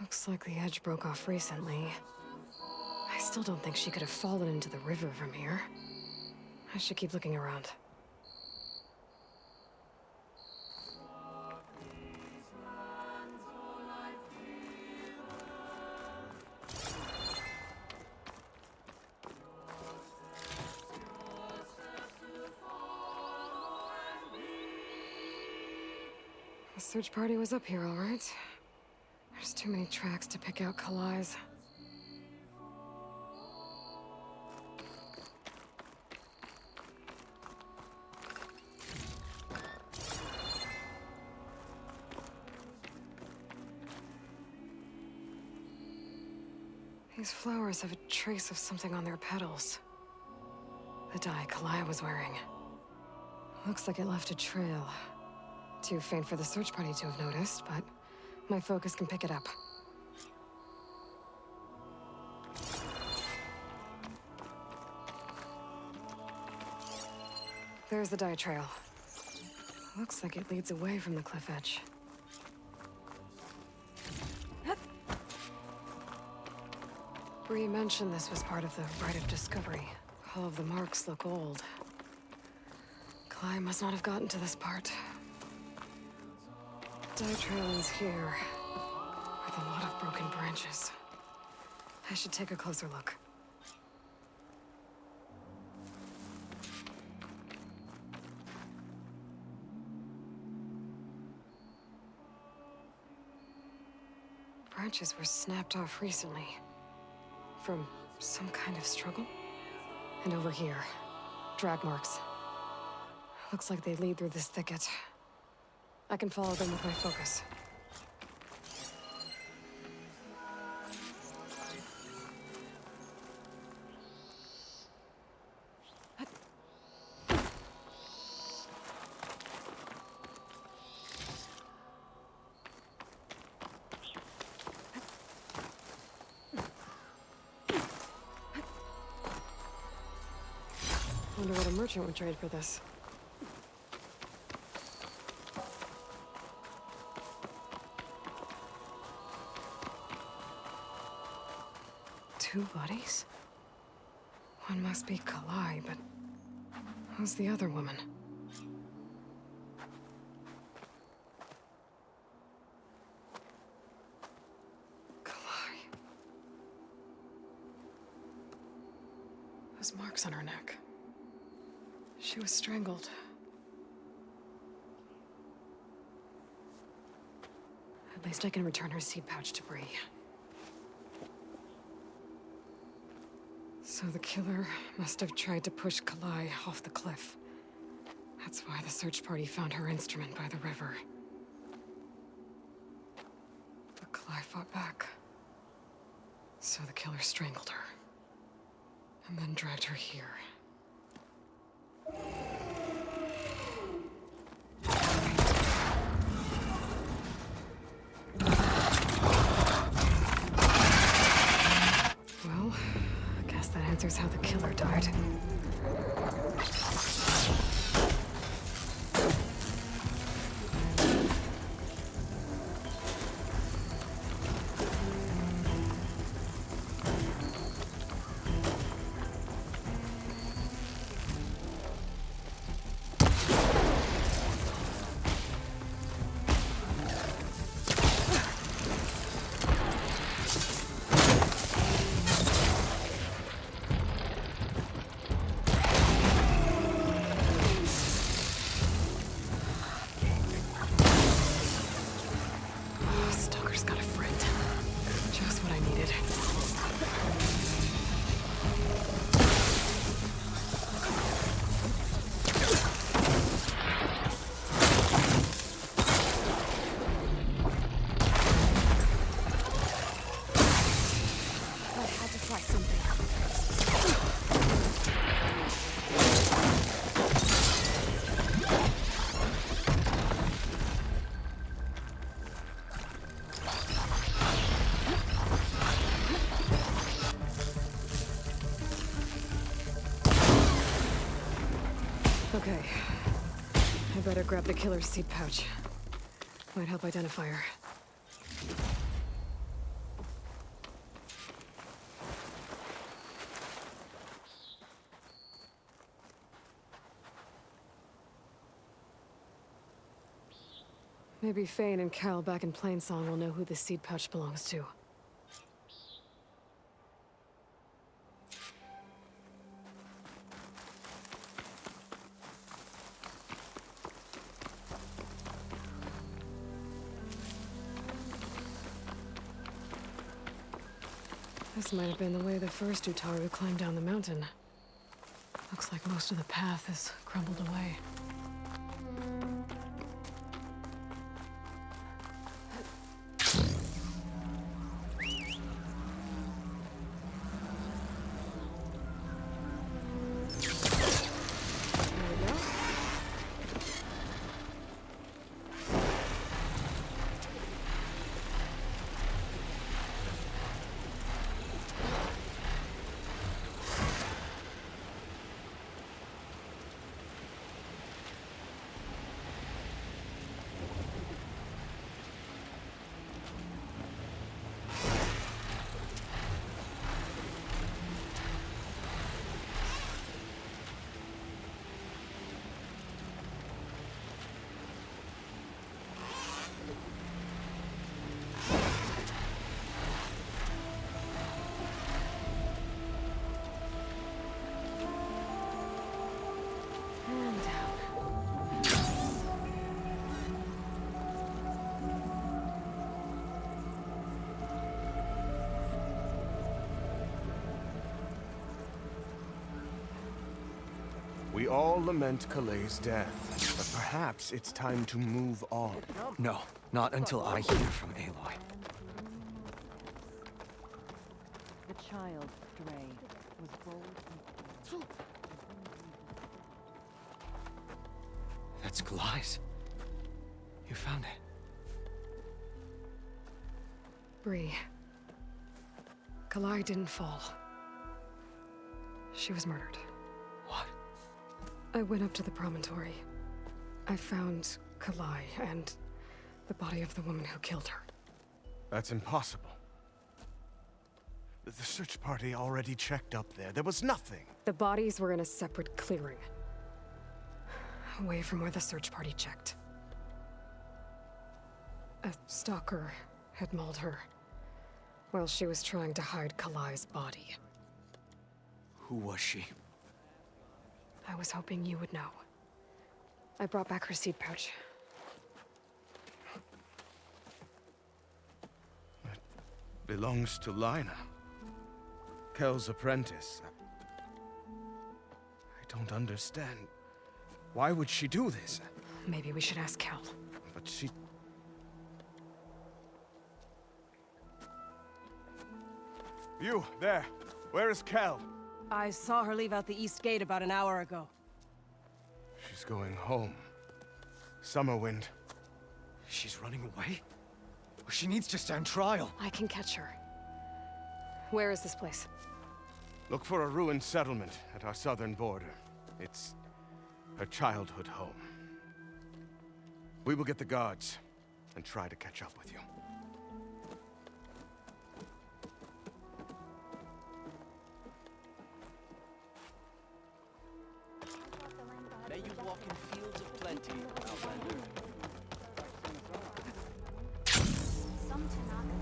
Looks like the edge broke off recently. I still don't think she could have fallen into the river from here. I should keep looking around. The search party was up here, all right. There's too many tracks to pick out Kalai's. These flowers have a trace of something on their petals. The dye Kalai was wearing. Looks like it left a trail. Too faint for the search party to have noticed, but my focus can pick it up. There's the dye trail. Looks like it leads away from the cliff edge. Bree mentioned this was part of the rite of discovery. All of the marks look old. Kalai must not have gotten to this part. Dye trail ends here, with a lot of broken branches. I should take a closer look. Branches were snapped off recently. From some kind of struggle? And over here, drag marks. Looks like they lead through this thicket. I can follow them with my focus. Wonder what a merchant would trade for this. Two bodies? One must be Kalai, but who's the other woman? Kalai. Those marks on her neck. She was strangled. At least I can return her seed pouch to Bree. So the killer must have tried to push Kalai off the cliff. That's why the search party found her instrument by the river. But Kalai fought back. So the killer strangled her. And then dragged her here. Well, I guess that answers how the killer died. something. Okay. I better grab the killer's seed pouch. Might help identify her. Maybe Fane and Cal back in Plainsong will know who this seed pouch belongs to. This might have been the way the first Utaru climbed down the mountain. Looks like most of the path has crumbled away. We all lament Kalei's death, but perhaps it's time to move on. No, not until I hear from Aloy. The child, Stray, was bold and... That's Kalei's. You found it. Bree. Kalai didn't fall. She was murdered. What? I went up to the promontory. I found Kalai and the body of the woman who killed her. That's impossible. The search party already checked up there. There was nothing. The bodies were in a separate clearing. Away from where the search party checked. A stalker had mauled her while she was trying to hide Kalai's body. Who was she? I was hoping you would know. I brought back her seed pouch. It belongs to Lina. Kel's apprentice. I don't understand. Why would she do this? Maybe we should ask Kel. But she... You, there. Where is Kel? I saw her leave out the east gate about an hour ago. She's going home. Summerwind. She's running away? She needs to stand trial. I can catch her. Where is this place? Look for a ruined settlement at our southern border. It's her childhood home. We will get the guards and try to catch up with you. May you walk in fields of plenty, Outlander. Some Tanaka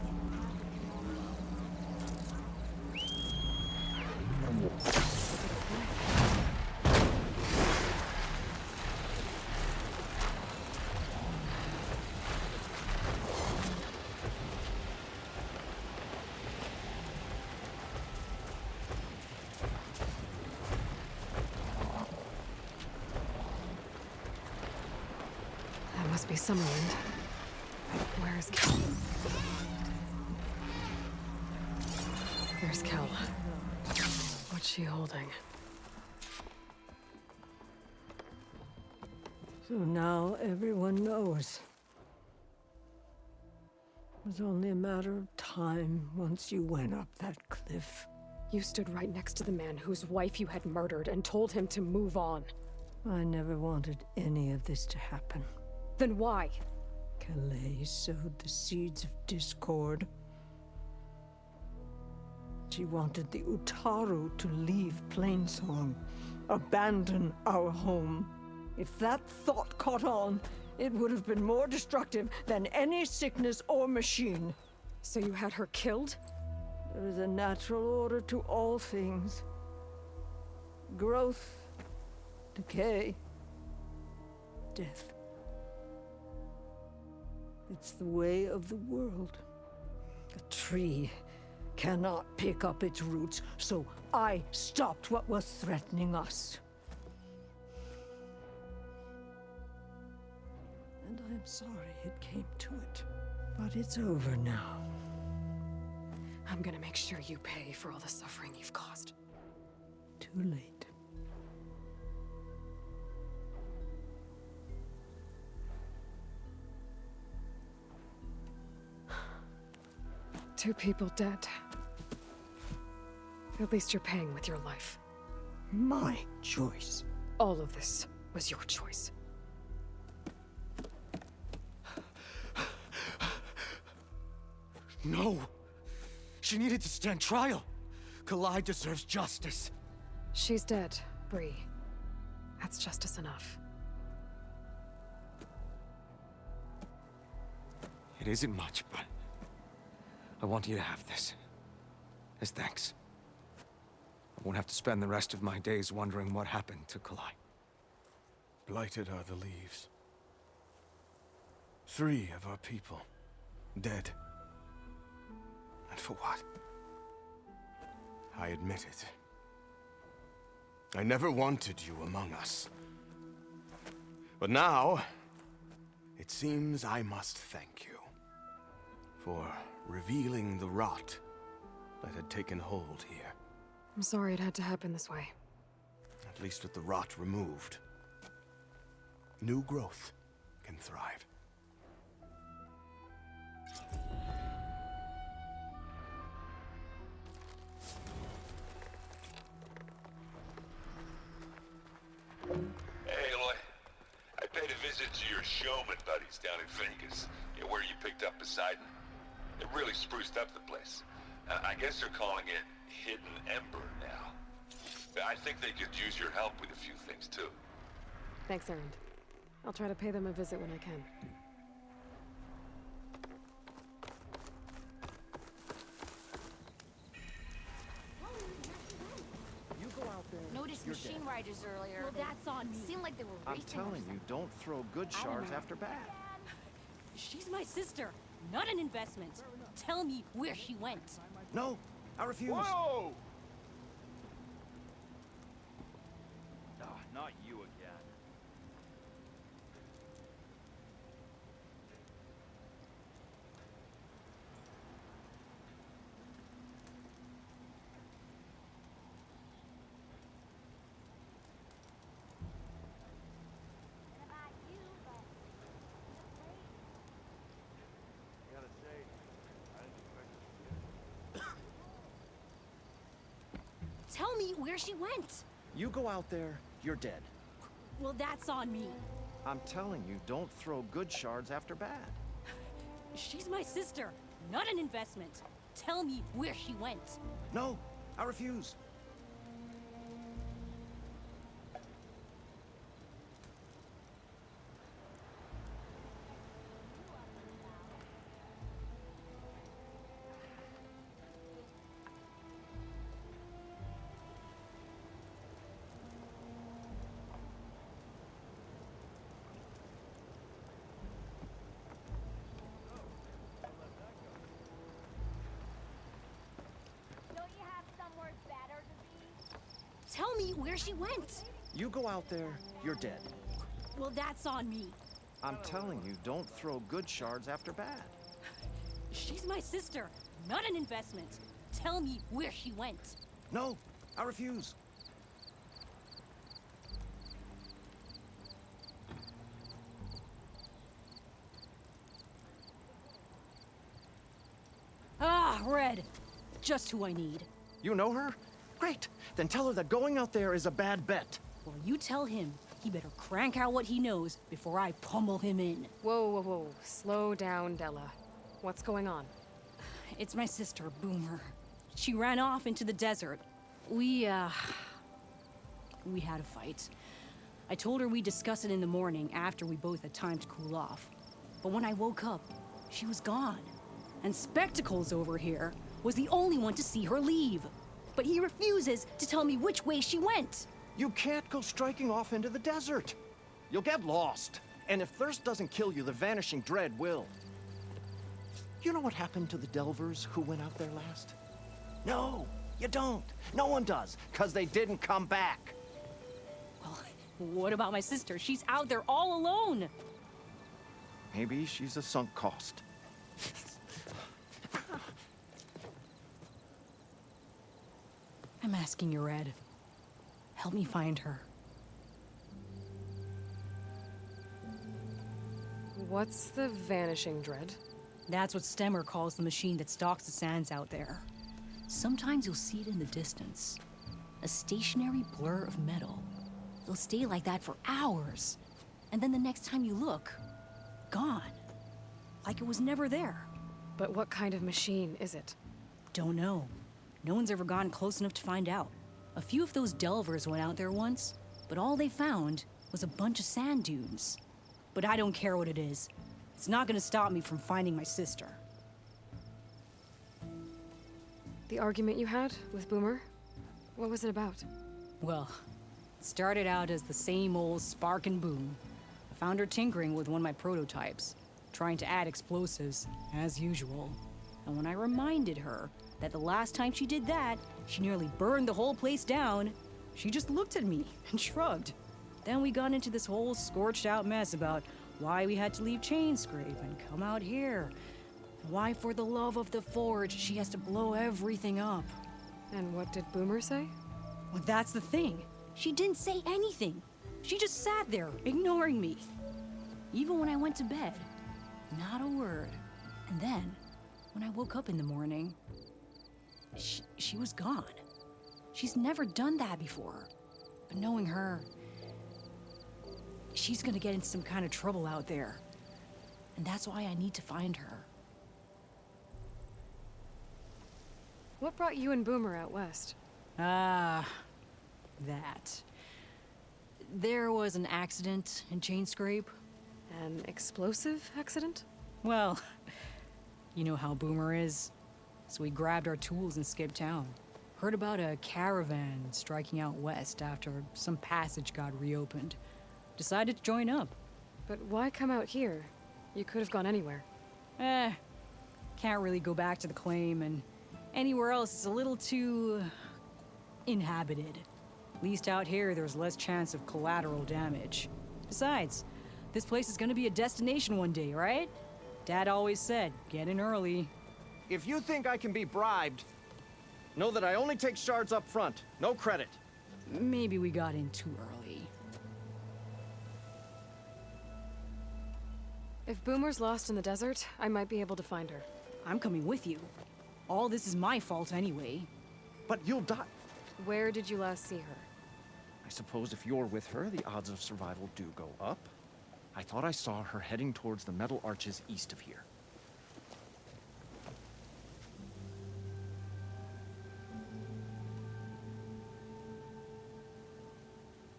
That must be Summerwind. Where is Kel? There's Kel. she holding? So now everyone knows. It was only a matter of time once you went up that cliff. You stood right next to the man whose wife you had murdered and told him to move on. I never wanted any of this to happen. Then why? Calais sowed the seeds of discord. She wanted the Utaru to leave Plainsong, abandon our home. If that thought caught on, it would have been more destructive than any sickness or machine. So you had her killed? There is a natural order to all things. Growth, decay, death. It's the way of the world. A tree cannot pick up its roots, so I stopped what was threatening us. And I'm sorry it came to it. But it's over now. I'm gonna make sure you pay for all the suffering you've caused. Too late. Two people dead. At least you're paying with your life. My choice. All of this was your choice. No! She needed to stand trial. Kalai deserves justice. She's dead, Bree. That's justice enough. It isn't much, but I want you to have this. As thanks. I won't have to spend the rest of my days wondering what happened to Kalai. Blighted are the leaves. 3 of our people, dead. And for what? I admit it. I never wanted you among us. But now, it seems I must thank you for revealing the rot that had taken hold here. I'm sorry it had to happen this way. At least with the rot removed, new growth can thrive. Hey, Aloy. I paid a visit to your showman buddies down in Vegas, where you picked up Poseidon. It really spruced up the place. I guess they're calling it Hidden Ember now. I think they could use your help with a few things, too. Thanks, Errand. I'll try to pay them a visit when I can. You go out there. Noticed you're machine dead. riders earlier. Well, that's on me. Seemed like they were I'm racing. telling you, don't throw good shards after bad. She's my sister, not an investment. Tell me where she went. No, I refuse. Whoa! Oh, not you again. Tell me where she went. You go out there, you're dead. Well, that's on me. I'm telling you, don't throw good shards after bad. She's my sister, not an investment. Tell me where she went. No, I refuse. Don't you have somewhere better to be? Tell me where she went. You go out there, you're dead. Well, that's on me. I'm telling you, don't throw good shards after bad. She's my sister, not an investment. Tell me where she went. No, I refuse. Ah, Red. Just who I need. You know her? Great. Then tell her that going out there is a bad bet. Well, you tell him he better crank out what he knows before I pummel him in. Whoa, whoa, whoa. Slow down, Della. What's going on? It's my sister, Boomer. She ran off into the desert. We had a fight. I told her we'd discuss it in the morning after we both had time to cool off. But when I woke up, she was gone. And Spectacles over here was the only one to see her leave. But he refuses to tell me which way she went. You can't go striking off into the desert. You'll get lost. And if thirst doesn't kill you, the vanishing dread will. You know what happened to the Delvers who went out there last? No, you don't. No one does, because they didn't come back. Well, what about my sister? She's out there all alone. Maybe she's a sunk cost. I'm asking you, Red. Help me find her. What's the vanishing dread? That's what Stemmer calls the machine that stalks the sands out there. Sometimes you'll see it in the distance. A stationary blur of metal. It'll stay like that for hours. And then the next time you look, gone. Like it was never there. But what kind of machine is it? Don't know. No one's ever gotten close enough to find out. A few of those delvers went out there once, but all they found was a bunch of sand dunes. But I don't care what it is. It's not gonna stop me from finding my sister. The argument you had with Boomer? What was it about? Well, it started out as the same old spark and boom. I found her tinkering with one of my prototypes, trying to add explosives, as usual. And when I reminded her that the last time she did that, she nearly burned the whole place down, she just looked at me and shrugged. Then we got into this whole scorched out mess about why we had to leave Chainscrape and come out here. Why, for the love of the Forge, she has to blow everything up. And what did Boomer say? Well, that's the thing. She didn't say anything. She just sat there, ignoring me. Even when I went to bed, not a word. And then, when I woke up in the morning, she was gone. She's never done that before. But knowing her, she's gonna get into some kind of trouble out there. And that's why I need to find her. What brought you and Boomer out west? That. There was an accident in Chainscrape. An explosive accident? Well, you know how Boomer is. So we grabbed our tools and skipped town. Heard about a caravan striking out west after some passage got reopened. Decided to join up. But why come out here? You could have gone anywhere. Can't really go back to the claim, and anywhere else is a little too inhabited. At least out here, there's less chance of collateral damage. Besides, this place is gonna be a destination one day, right? Dad always said, get in early. If you think I can be bribed, know that I only take shards up front, no credit. Maybe we got in too early. If Boomer's lost in the desert, I might be able to find her. I'm coming with you. All this is my fault anyway. But you'll die. Where did you last see her? I suppose if you're with her, the odds of survival do go up. I thought I saw her heading towards the metal arches east of here.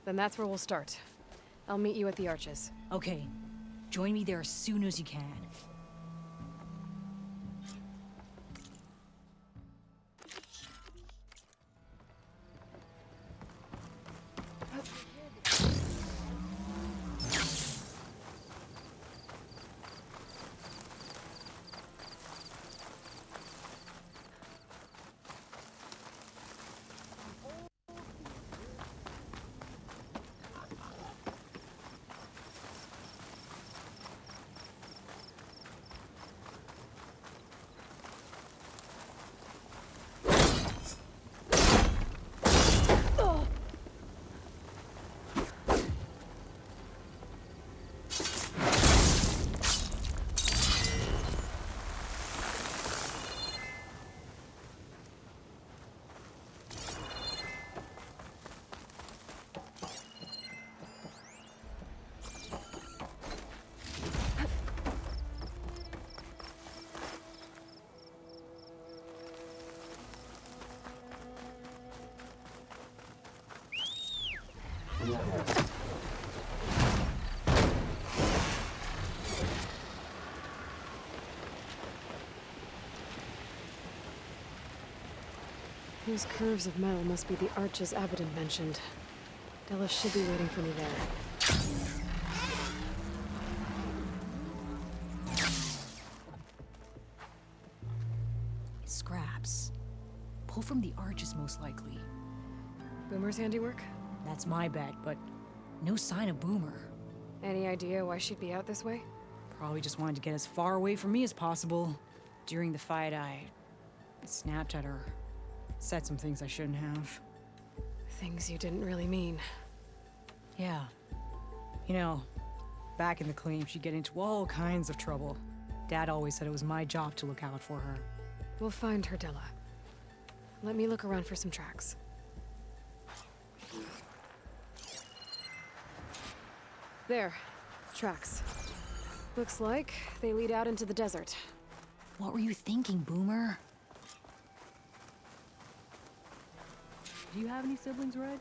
Then that's where we'll start. I'll meet you at the arches. Okay. Join me there as soon as you can. Those curves of metal must be the arches Abaddon mentioned. Della should be waiting for me there. Scraps. Pull from the arches, most likely. Boomer's handiwork? That's my bet, but no sign of Boomer. Any idea why she'd be out this way? Probably just wanted to get as far away from me as possible. During the fight, I snapped at her. Said some things I shouldn't have. Things you didn't really mean. Yeah. You know, back in the claim, she'd get into all kinds of trouble. Dad always said it was my job to look out for her. We'll find her, Della. Let me look around for some tracks. There. Tracks. Looks like they lead out into the desert. What were you thinking, Boomer? Do you have any siblings, Red?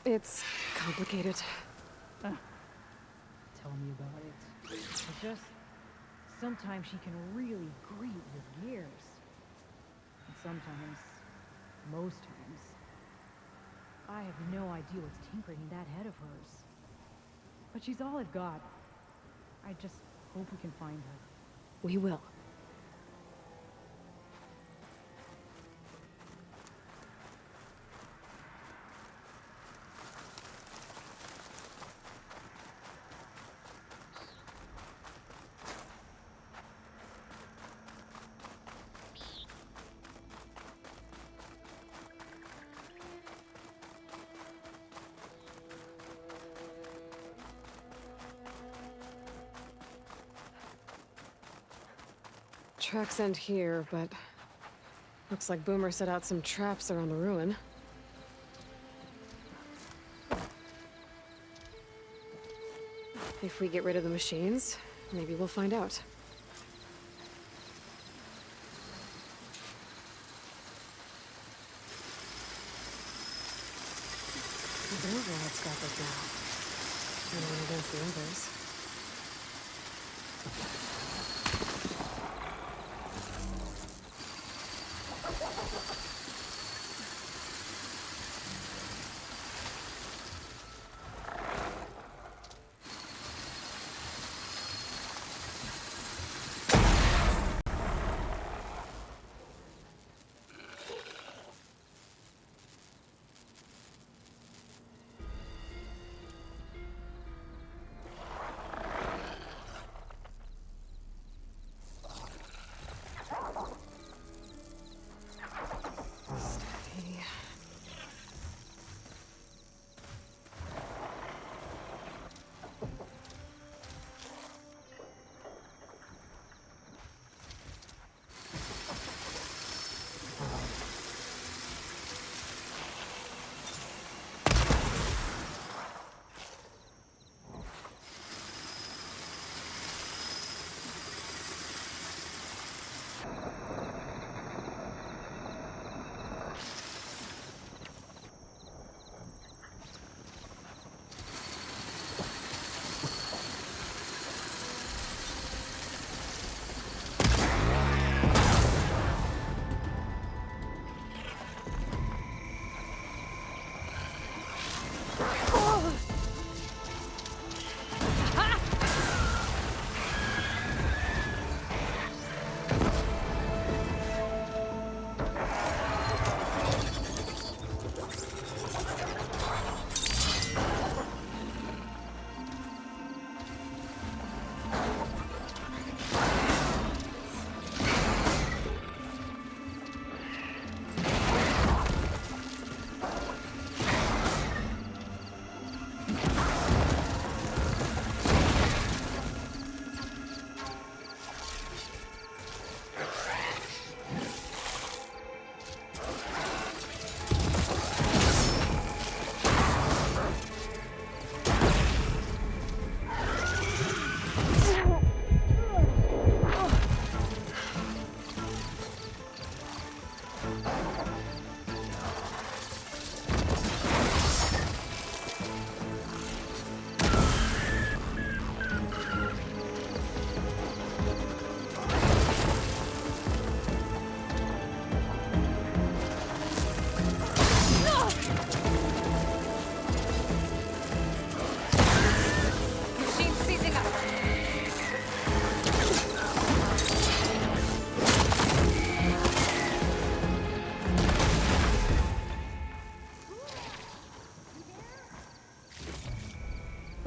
It's complicated. Tell me about it. It's just... sometimes she can really grate your gears. And sometimes... most times... I have no idea what's tinkering in that head of hers. But she's all I've got. I just hope we can find her. We will. Tracks end here, but looks like Boomer set out some traps around the ruin. If we get rid of the machines, maybe we'll find out. The override's got this now. Anyone against the others.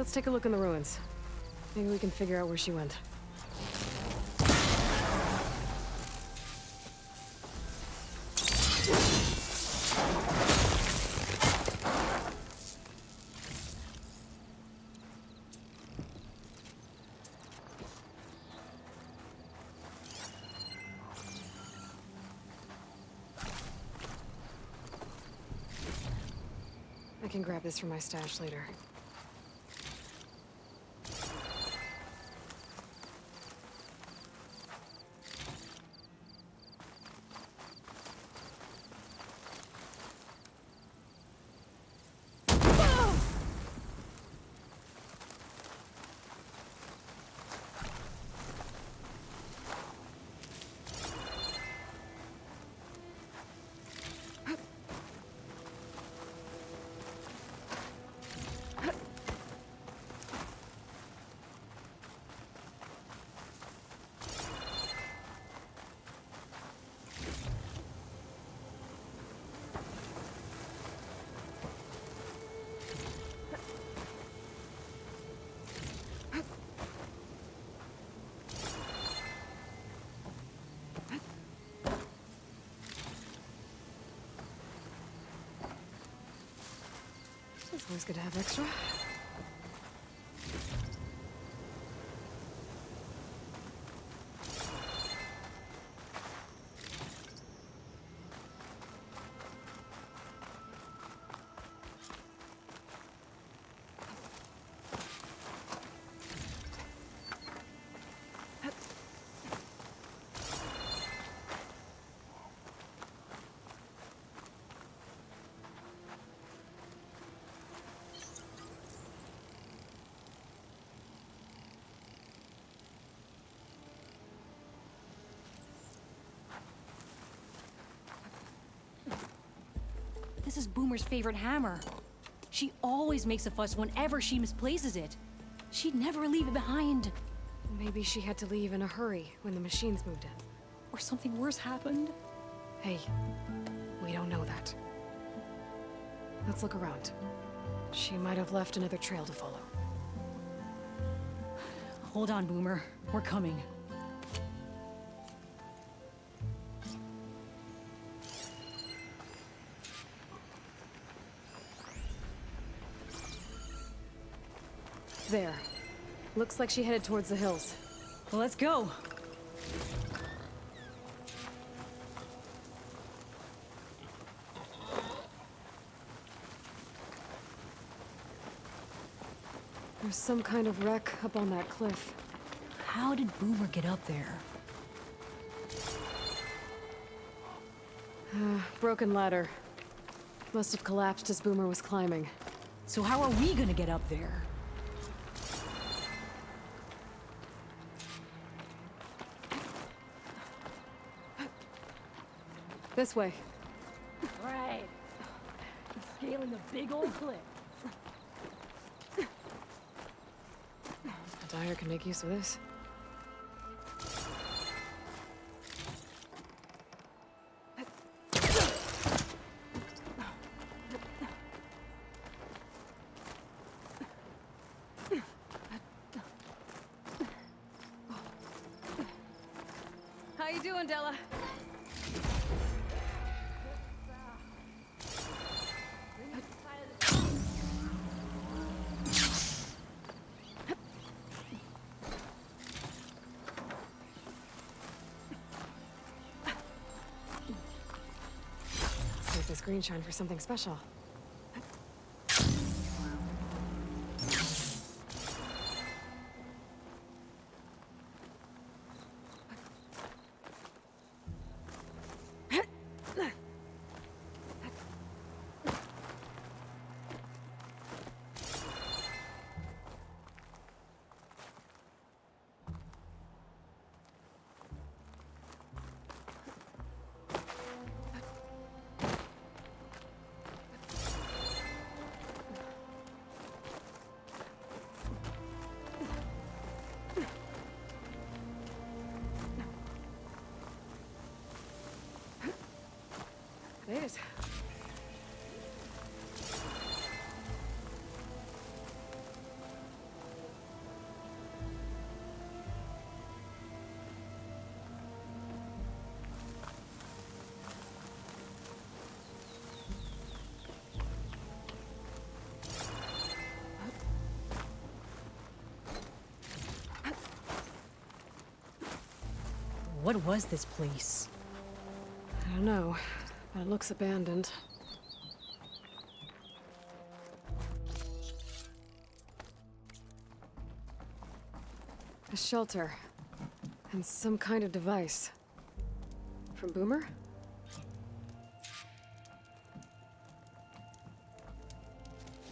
Let's take a look in the ruins. Maybe we can figure out where she went. I can grab this from my stash later. It's always good to have extra. This is Boomer's favorite hammer. She always makes a fuss whenever she misplaces it. She'd never leave it behind. Maybe she had to leave in a hurry when the machines moved in. Or something worse happened. Hey, we don't know that. Let's look around. She might have left another trail to follow. Hold on, Boomer. We're coming. There. Looks like she headed towards the hills. Well, let's go. There's some kind of wreck up on that cliff. How did Boomer get up there? Broken ladder. Must have collapsed as Boomer was climbing. So how are we gonna get up there? This way. Right. Scaling a big old cliff. A dyer can make use of this. How you doing, Della? Save this green shine for something special. It is. What was this place? I don't know, but it looks abandoned. A shelter. And some kind of device. From Boomer?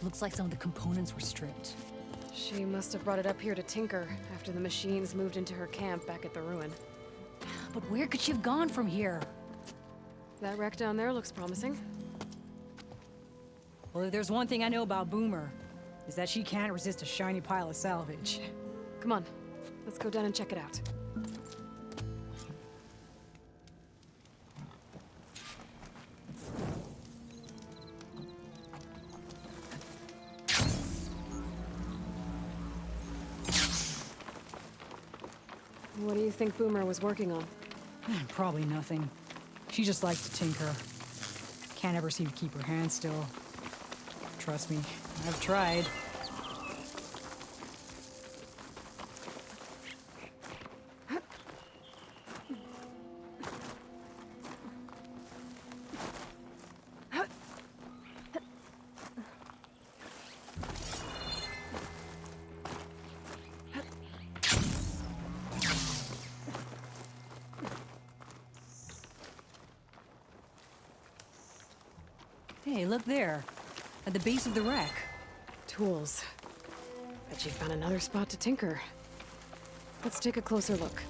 Looks like some of the components were stripped. She must have brought it up here to tinker after the machines moved into her camp back at the ruin. But where could she have gone from here? That wreck down there looks promising. Well, if there's one thing I know about Boomer, is that she can't resist a shiny pile of salvage. Come on, let's go down and check it out. What do you think Boomer was working on? Probably nothing. She just likes to tinker. Can't ever seem to keep her hands still. Trust me, I've tried. Hey, look there. At the base of the wreck. Tools. Bet you found another spot to tinker. Let's take a closer look.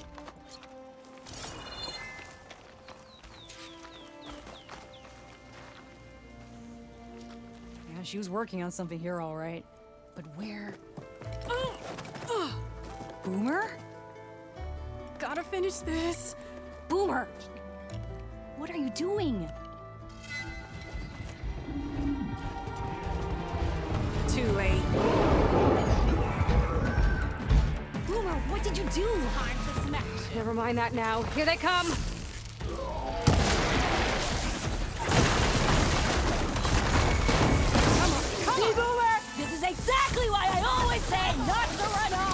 Yeah, she was working on something here, all right. But where? Boomer? Gotta finish this. Boomer! What are you doing? Too late. Boomer, what did you do? Time to smash. Never mind that now. Here they come. Come on, Boomer! This is exactly why I always say not to run off!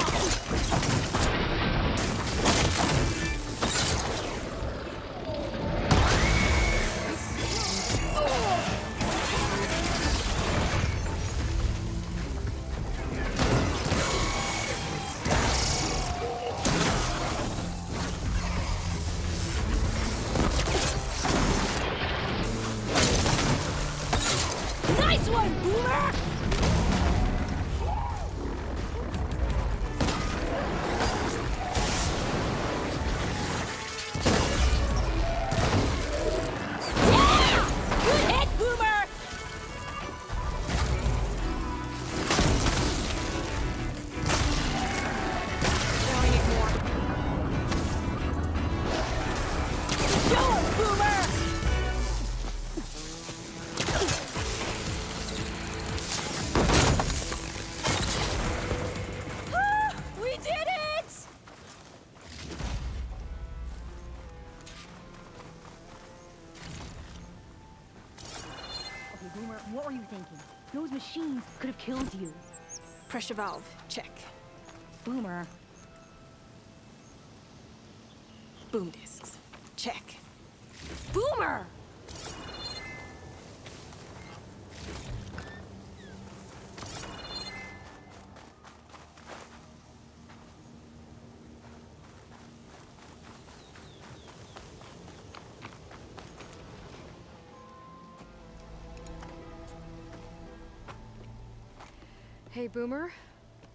Nice one, Boomer! Yeah! Good hit, Boomer! Throwing it more. Show him, Boomer! We did it! Okay, Boomer, what were you thinking? Those machines could have killed you. Pressure valve. Check. Boomer. Boom discs. Check. Boomer! Hey, Boomer.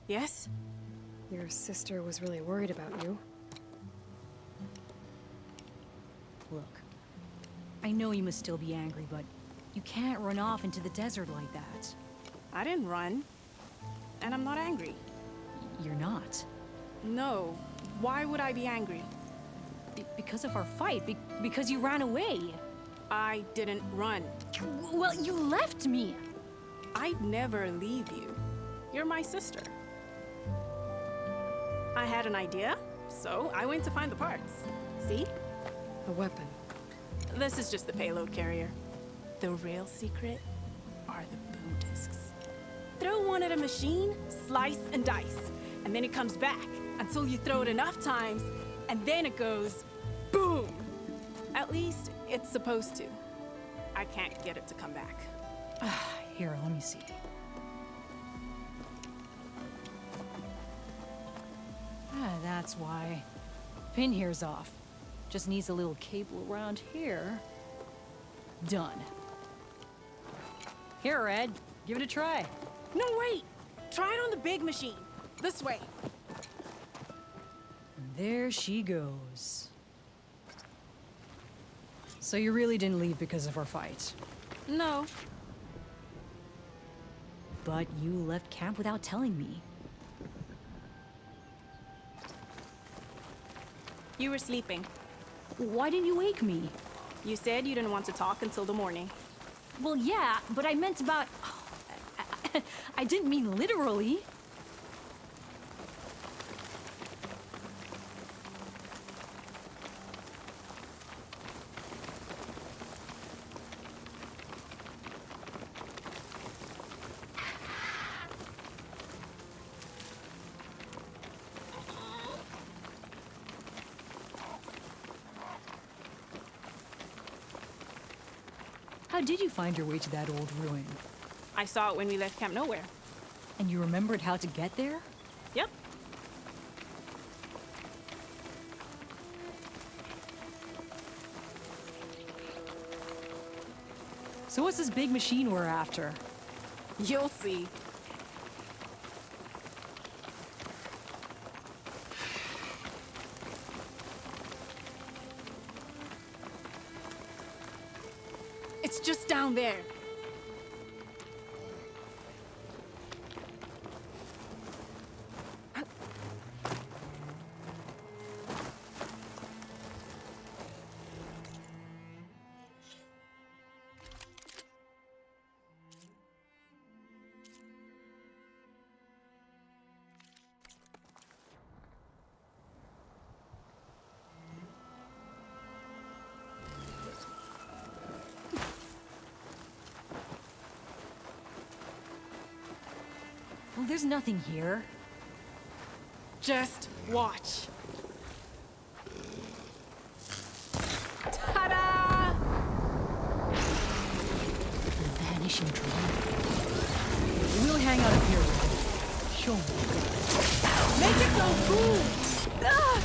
Yes? Your sister was really worried about you. Look, I know you must still be angry, but you can't run off into the desert like that. I didn't run. And I'm not angry. You're not. No. Why would I be angry? Because of our fight. Because you ran away. I didn't run. Well, you left me. I'd never leave you. You're my sister. I had an idea, so I went to find the parts. See? A weapon. This is just the payload carrier. The real secret are the boom discs. Throw one at a machine, slice and dice, and then it comes back until you throw it enough times, and then it goes least, it's supposed to. I can't get it to come back. Here, let me see. That's why. Pin here's off. Just needs a little cable around here. Done. Here, Red. Give it a try. No, wait! Try it on the big machine. This way. There she goes. So you really didn't leave because of our fight? No. But you left camp without telling me. You were sleeping. Why didn't you wake me? You said you didn't want to talk until the morning. Well, yeah, but I meant about... I didn't mean literally. How did you find your way to that old ruin? I saw it when we left Camp Nowhere. And you remembered how to get there? Yep. So what's this big machine we're after? You'll see. It's just down there. Well, there's nothing here. Just watch. Ta-da! The vanishing drone. We'll hang out up here. Show me. Make it go cool! Ah!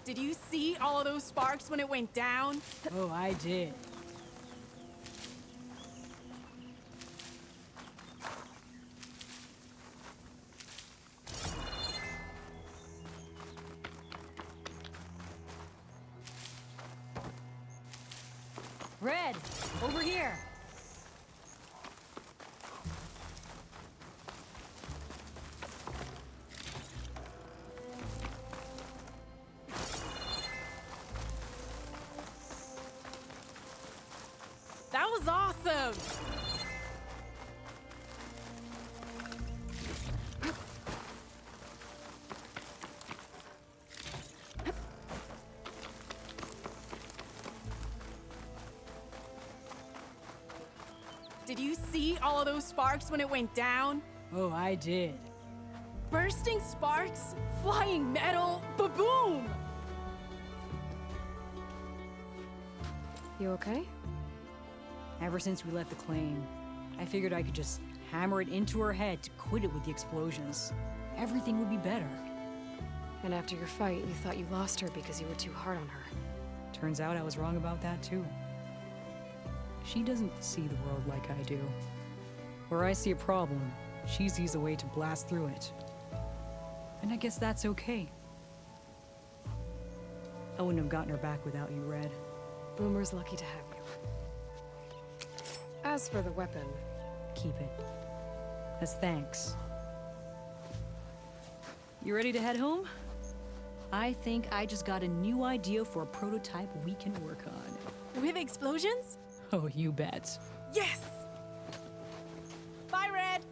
Did you see all of those sparks when it went down? Oh, I did. Red, over here. That was awesome! Did you see all of those sparks when it went down? Oh, I did. Bursting sparks, flying metal, ba-boom! You okay? Ever since we left the claim, I figured I could just hammer it into her head to quit it with the explosions. Everything would be better. And after your fight, you thought you lost her because you were too hard on her. Turns out I was wrong about that too. She doesn't see the world like I do. Where I see a problem, she sees a way to blast through it. And I guess that's okay. I wouldn't have gotten her back without you, Red. Boomer's lucky to have you. As for the weapon... Keep it. As thanks. You ready to head home? I think I just got a new idea for a prototype we can work on. With explosions? Oh, you bet. Yes! Bye, Red!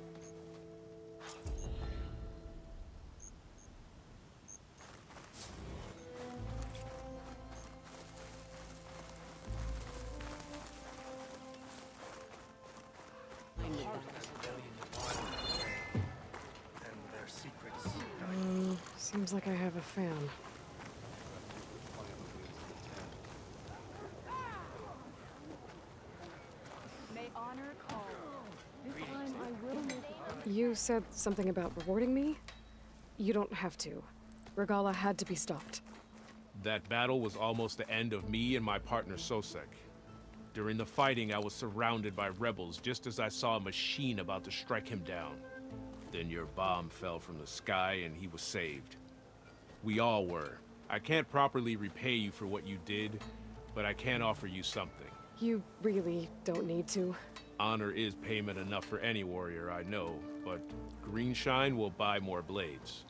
Seems like I have a fan. May honor call. This time I will make it. You said something about rewarding me? You don't have to. Regala had to be stopped. That battle was almost the end of me and my partner Sosek. During the fighting, I was surrounded by rebels just as I saw a machine about to strike him down. Then your bomb fell from the sky and he was saved. We all were. I can't properly repay you for what you did, but I can offer you something. You really don't need to. Honor is payment enough for any warrior I know, but Greenshine will buy more blades.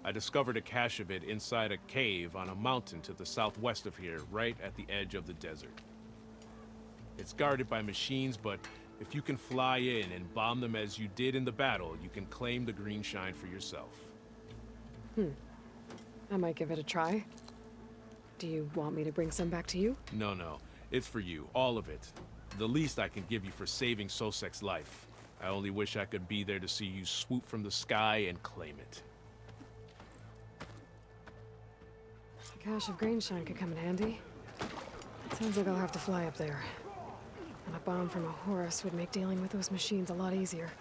I discovered a cache of it inside a cave on a mountain to the southwest of here, right at the edge of the desert. It's guarded by machines, but if you can fly in and bomb them as you did in the battle, you can claim the Greenshine for yourself. I might give it a try. Do you want me to bring some back to you? No, it's for you, all of it. The least I can give you for saving Sosek's life. I only wish I could be there to see you swoop from the sky and claim it. A cache of Greenshine could come in handy. Sounds like I'll have to fly up there. And a bomb from a Horus would make dealing with those machines a lot easier.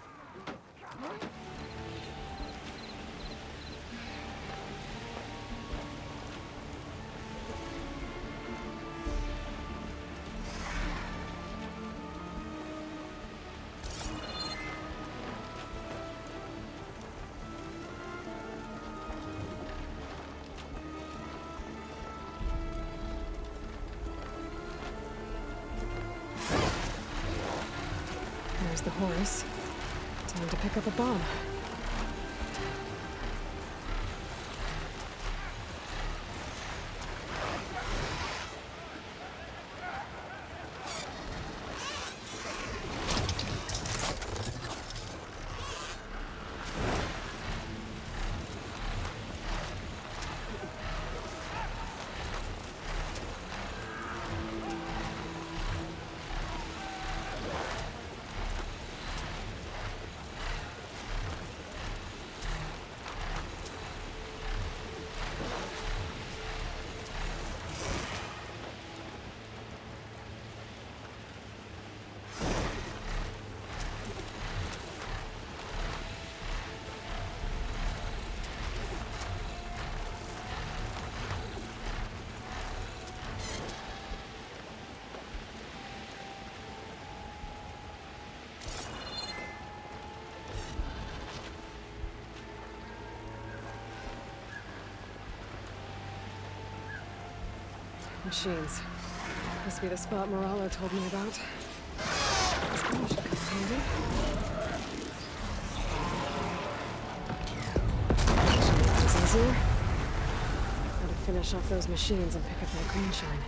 There's the Horus. Time to pick up a bomb. Machines. Must be the spot Moralo told me about. This car should come handy. It's easier. Gotta finish off those machines and pick up that green shine.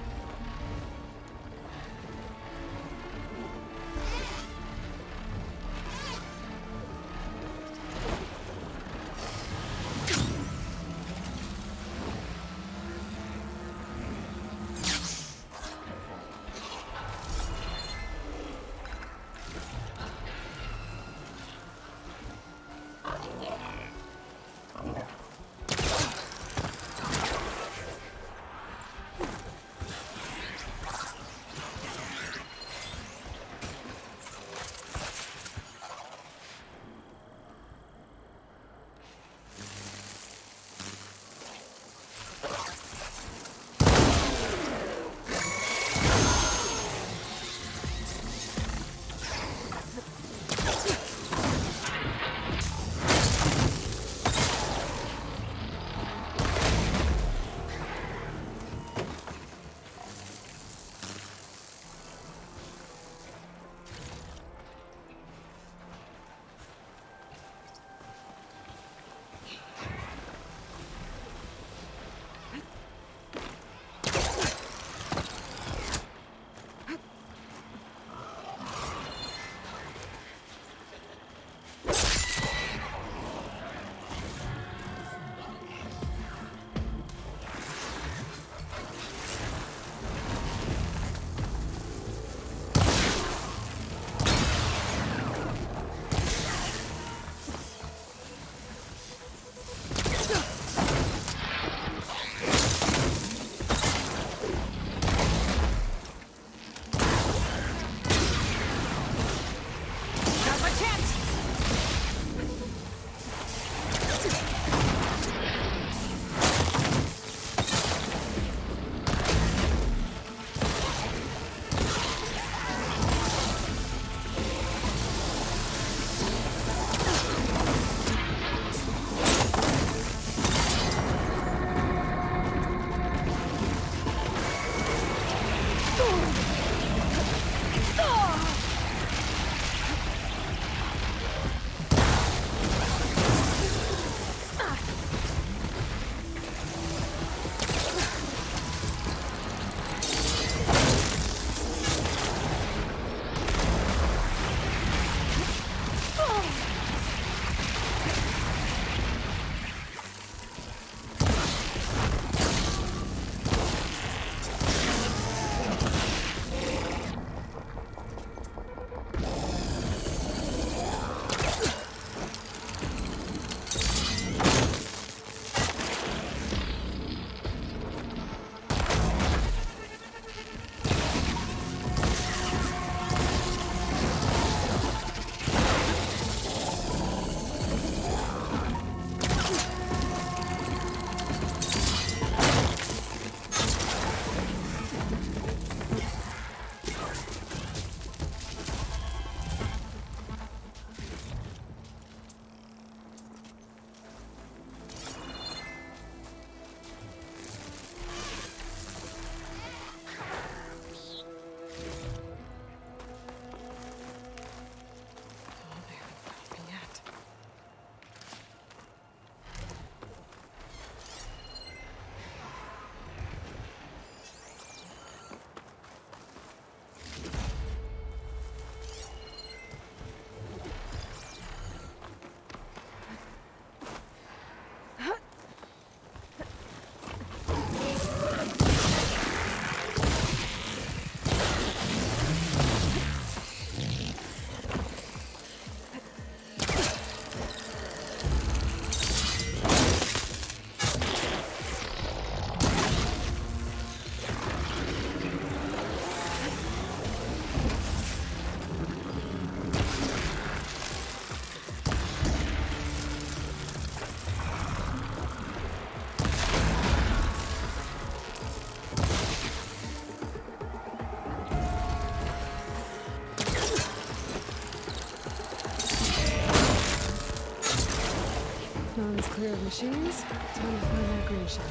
Clear of machines. Time to find that green shine.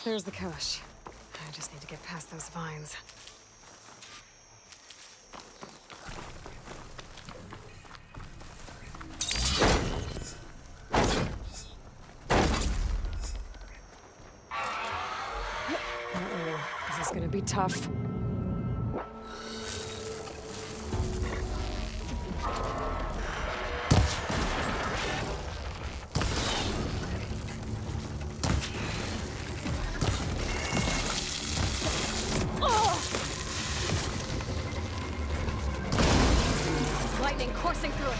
There's the cache. I just need to get past those vines. Uh-oh. This is gonna be tough. Lightning coursing through it.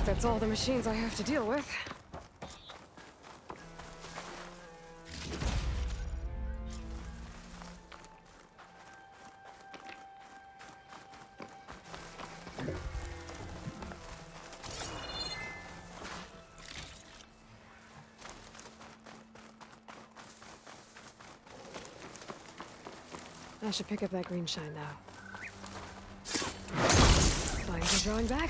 That's all the machines I have to deal with. I should pick up that green shine now. Vines are drawing back.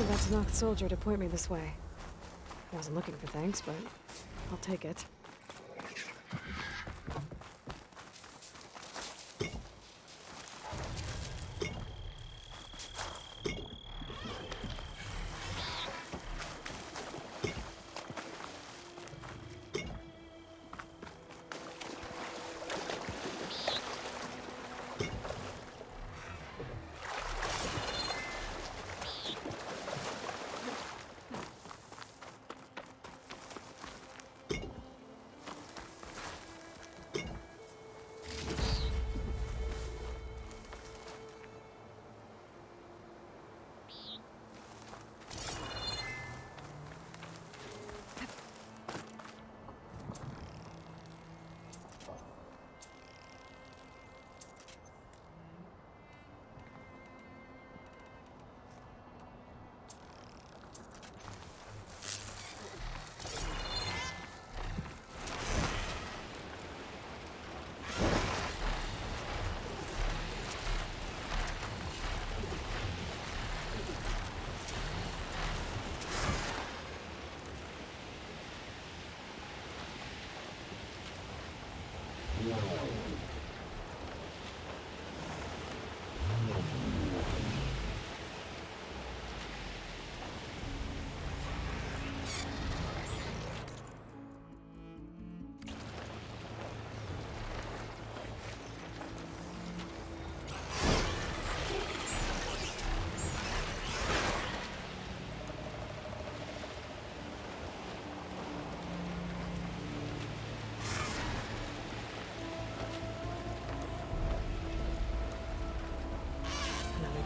of that Tanakh soldier to point me this way. I wasn't looking for thanks, but I'll take it.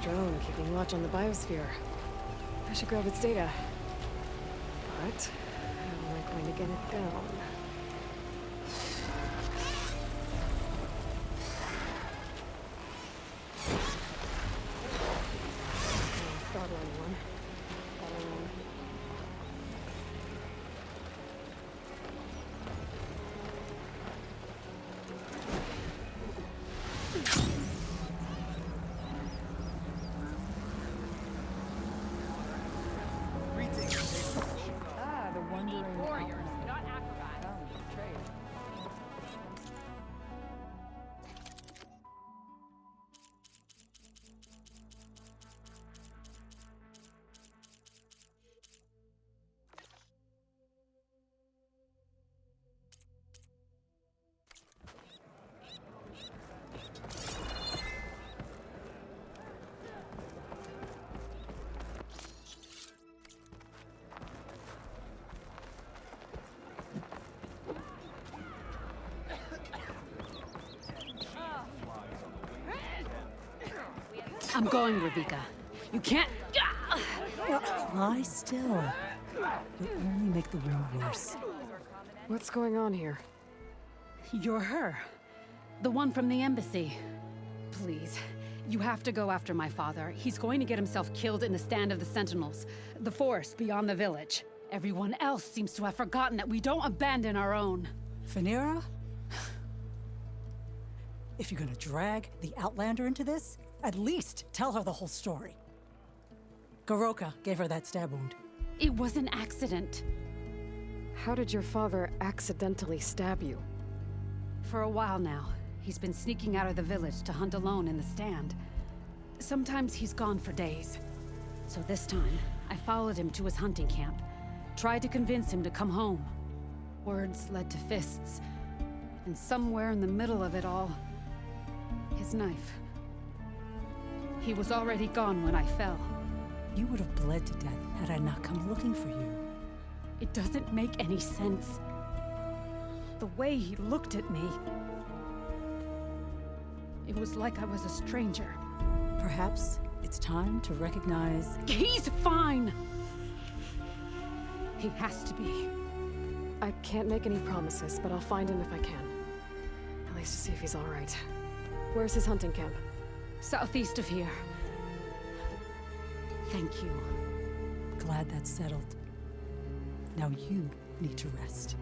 Drone keeping watch on the biosphere. I should grab its data. But how am I going to get it down? Throttle anyone. I'm going, Ravika. You can't... Lie still. You'll only make the wound worse. What's going on here? You're her. The one from the embassy. Please, you have to go after my father. He's going to get himself killed in the stand of the Sentinels. The forest beyond the village. Everyone else seems to have forgotten that we don't abandon our own. Phaneira? If you're gonna drag the Outlander into this, at least tell her the whole story. Goroka gave her that stab wound. It was an accident. How did your father accidentally stab you? For a while now, he's been sneaking out of the village to hunt alone in the stand. Sometimes he's gone for days. So this time, I followed him to his hunting camp. Tried to convince him to come home. Words led to fists. And somewhere in the middle of it all, his knife. He was already gone when I fell. You would have bled to death had I not come looking for you. It doesn't make any sense. The way he looked at me... It was like I was a stranger. Perhaps it's time to recognize... He's fine! He has to be. I can't make any promises, but I'll find him if I can. At least to see if he's all right. Where's his hunting camp? Southeast of here. Thank you. Glad that's settled. Now you need to rest.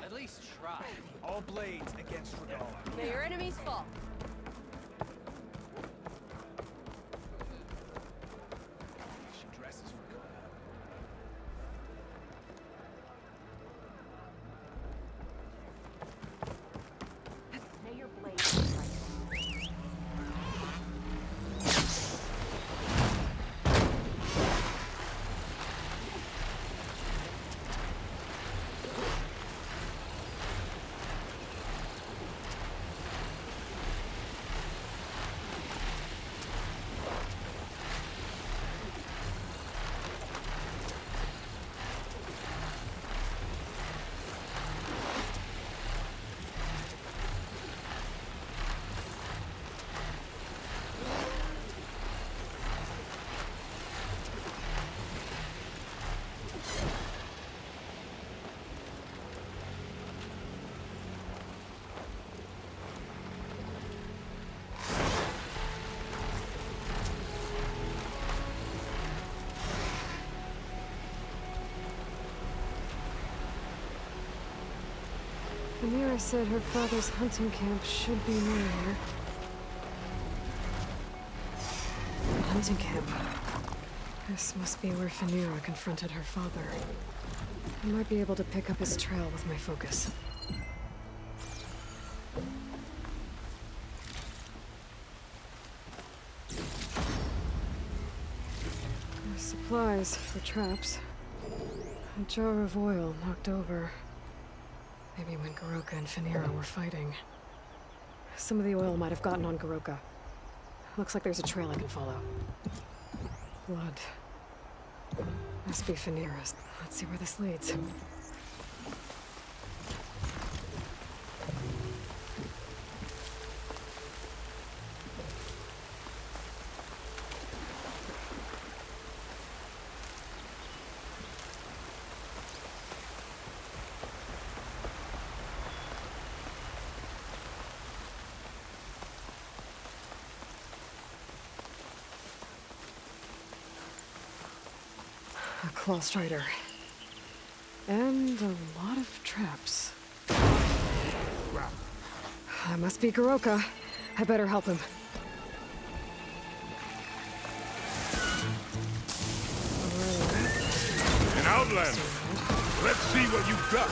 At least try. All blades against Regal. May your enemies fall. She dresses for collab. May your blade strike. Amira said her father's hunting camp should be near here. Hunting camp. This must be where Finira confronted her father. I might be able to pick up his trail with my focus. There's supplies for traps. A jar of oil knocked over. Maybe when Goroka and Finira were fighting. Some of the oil might have gotten on Goroka. Looks like there's a trail I can follow. Blood. Must be Finira's. Let's see where this leads. A claw strider. And a lot of traps. That must be Goroka. I better help him. An outlander. Let's see what you've got.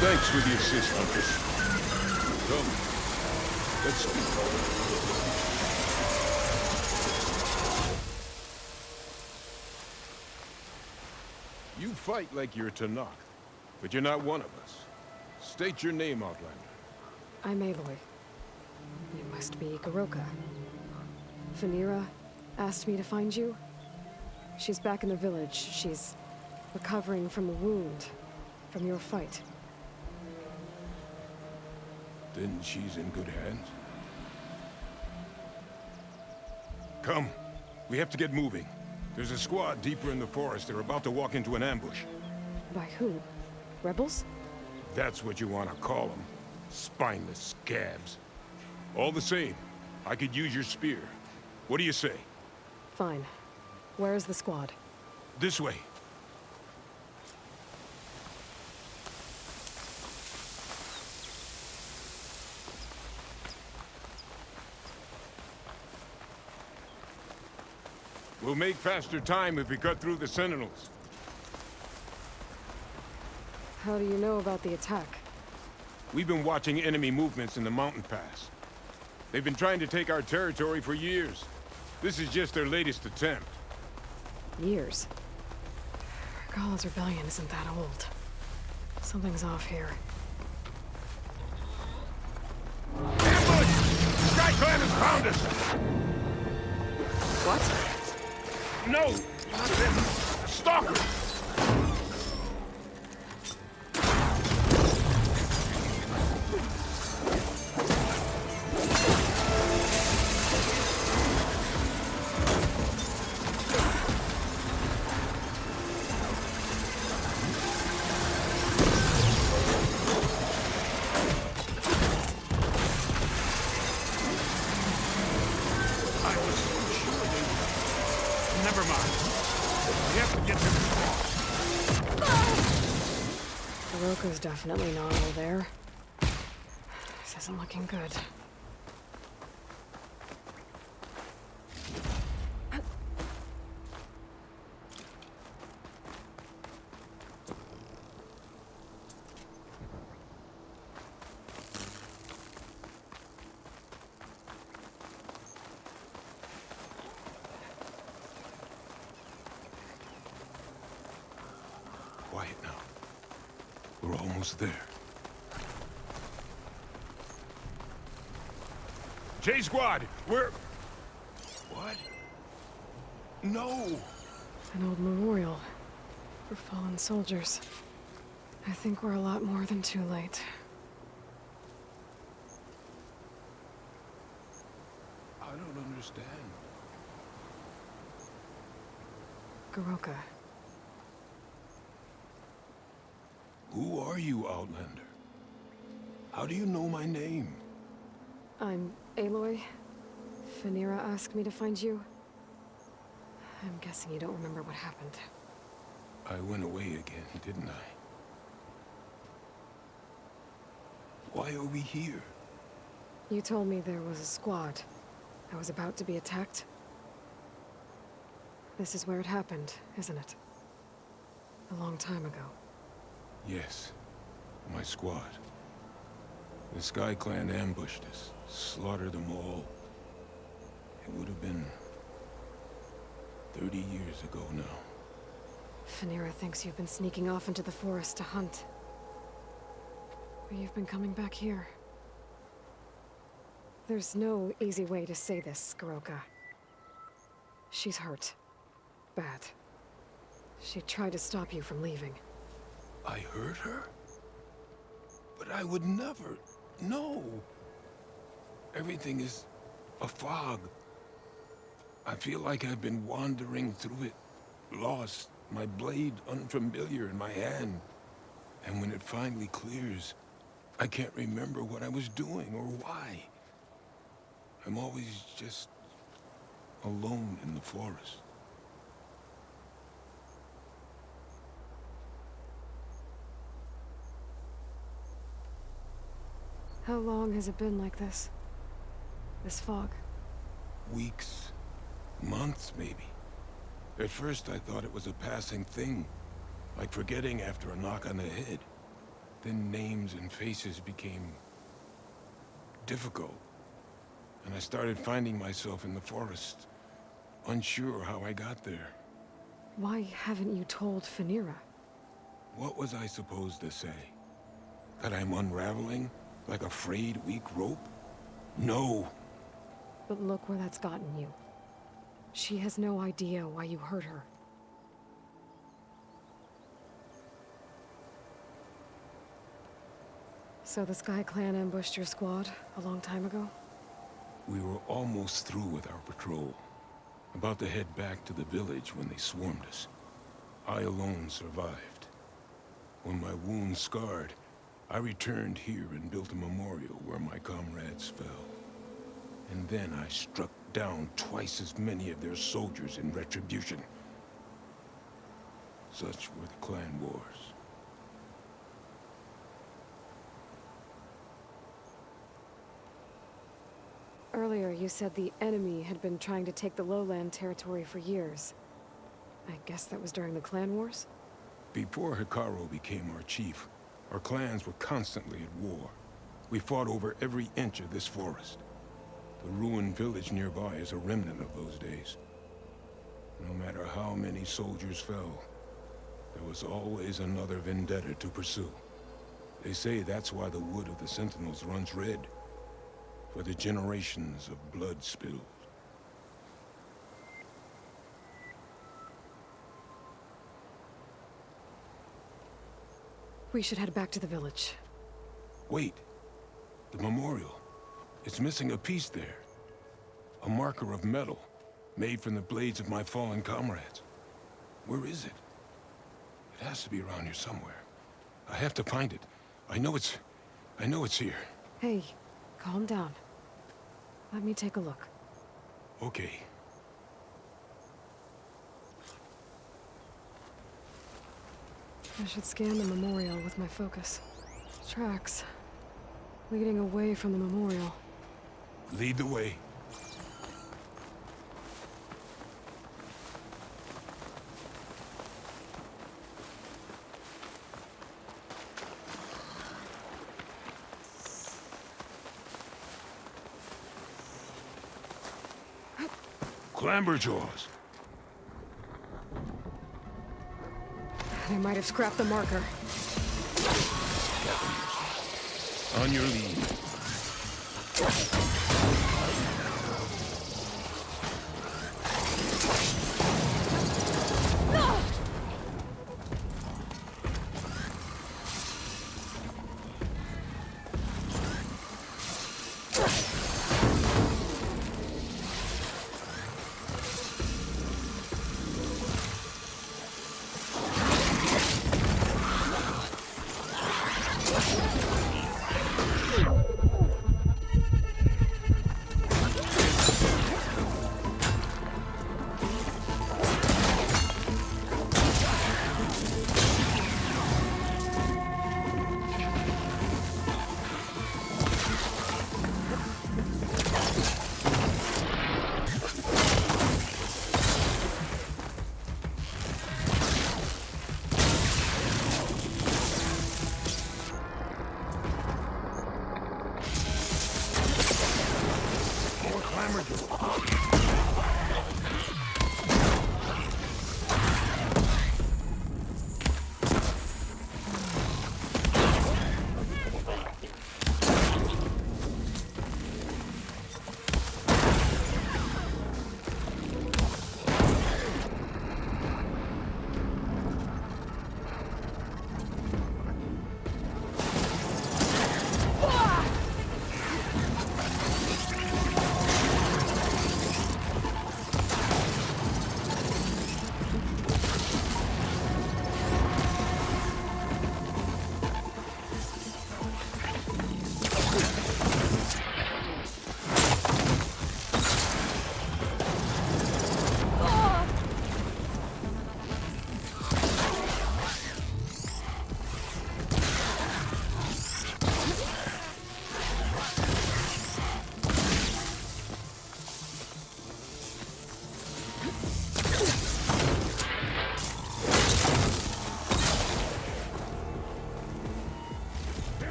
Thanks for the assist, Huntress. Come. Let's speak. You fight like you're Tanakh, but you're not one of us. State your name, Outlander. I'm Aloy. You must be Goroka. Finira asked me to find you. She's back in the village. She's recovering from a wound from your fight. Then she's in good hands. Come. We have to get moving. There's a squad deeper in the forest. They're about to walk into an ambush. By who? Rebels? That's what you want to call them. Spineless scabs. All the same, I could use your spear. What do you say? Fine. Where is the squad? This way. We'll make faster time if we cut through the sentinels. How do you know about the attack? We've been watching enemy movements in the mountain pass. They've been trying to take our territory for years. This is just their latest attempt. Years? Gala's rebellion isn't that old. Something's off here. Ambush! Sky Clan has found us! What? No! Not them! Stalkers! Never mind. have to get to the Hiroka's definitely not all there. This isn't looking good. Quiet now. We're almost there. J Squad, we're... What? No! An old memorial for fallen soldiers. I think we're a lot more than too late. I don't understand. Garoka. Who are you, Outlander? How do you know my name? I'm Aloy. Phaneera asked me to find you. I'm guessing you don't remember what happened. I went away again, didn't I? Why are we here? You told me there was a squad. I was about to be attacked. This is where it happened, isn't it? A long time ago. Yes, my squad. The Sky Clan ambushed us, slaughtered them all. It would have been 30 years ago now. Phaneera thinks you've been sneaking off into the forest to hunt. But you've been coming back here. There's no easy way to say this, Garoka. She's hurt. Bad. She tried to stop you from leaving. I hurt her? But I would never... No! Everything is a fog. I feel like I've been wandering through it, lost, my blade unfamiliar in my hand. And when it finally clears, I can't remember what I was doing or why. I'm always just alone in the forest. How long has it been like this? This fog? Weeks, months maybe. At first I thought it was a passing thing, like forgetting after a knock on the head. Then names and faces became difficult. And I started finding myself in the forest, unsure how I got there. Why haven't you told Phaneera? What was I supposed to say? That I'm unraveling? Like a frayed, weak rope? No! But look where that's gotten you. She has no idea why you hurt her. So the Sky Clan ambushed your squad a long time ago? We were almost through with our patrol. About to head back to the village when they swarmed us. I alone survived. When my wound scarred, I returned here and built a memorial where my comrades fell. And then I struck down twice as many of their soldiers in retribution. Such were the clan wars. Earlier, you said the enemy had been trying to take the lowland territory for years. I guess that was during the clan wars? Before Hikaru became our chief, our clans were constantly at war. We fought over every inch of this forest. The ruined village nearby is a remnant of those days. No matter how many soldiers fell, there was always another vendetta to pursue. They say that's why the wood of the Sentinels runs red, for the generations of blood spilled. We should head back to the village. Wait. The memorial. It's missing a piece there. A marker of metal, made from the blades of my fallen comrades. Where is it? It has to be around here somewhere. I have to find it. I know it's here. Hey, calm down. Let me take a look. Okay. I should scan the memorial with my focus. Tracks leading away from the memorial. Lead the way. Clamberjaws. They might have scrapped the marker. On your lead.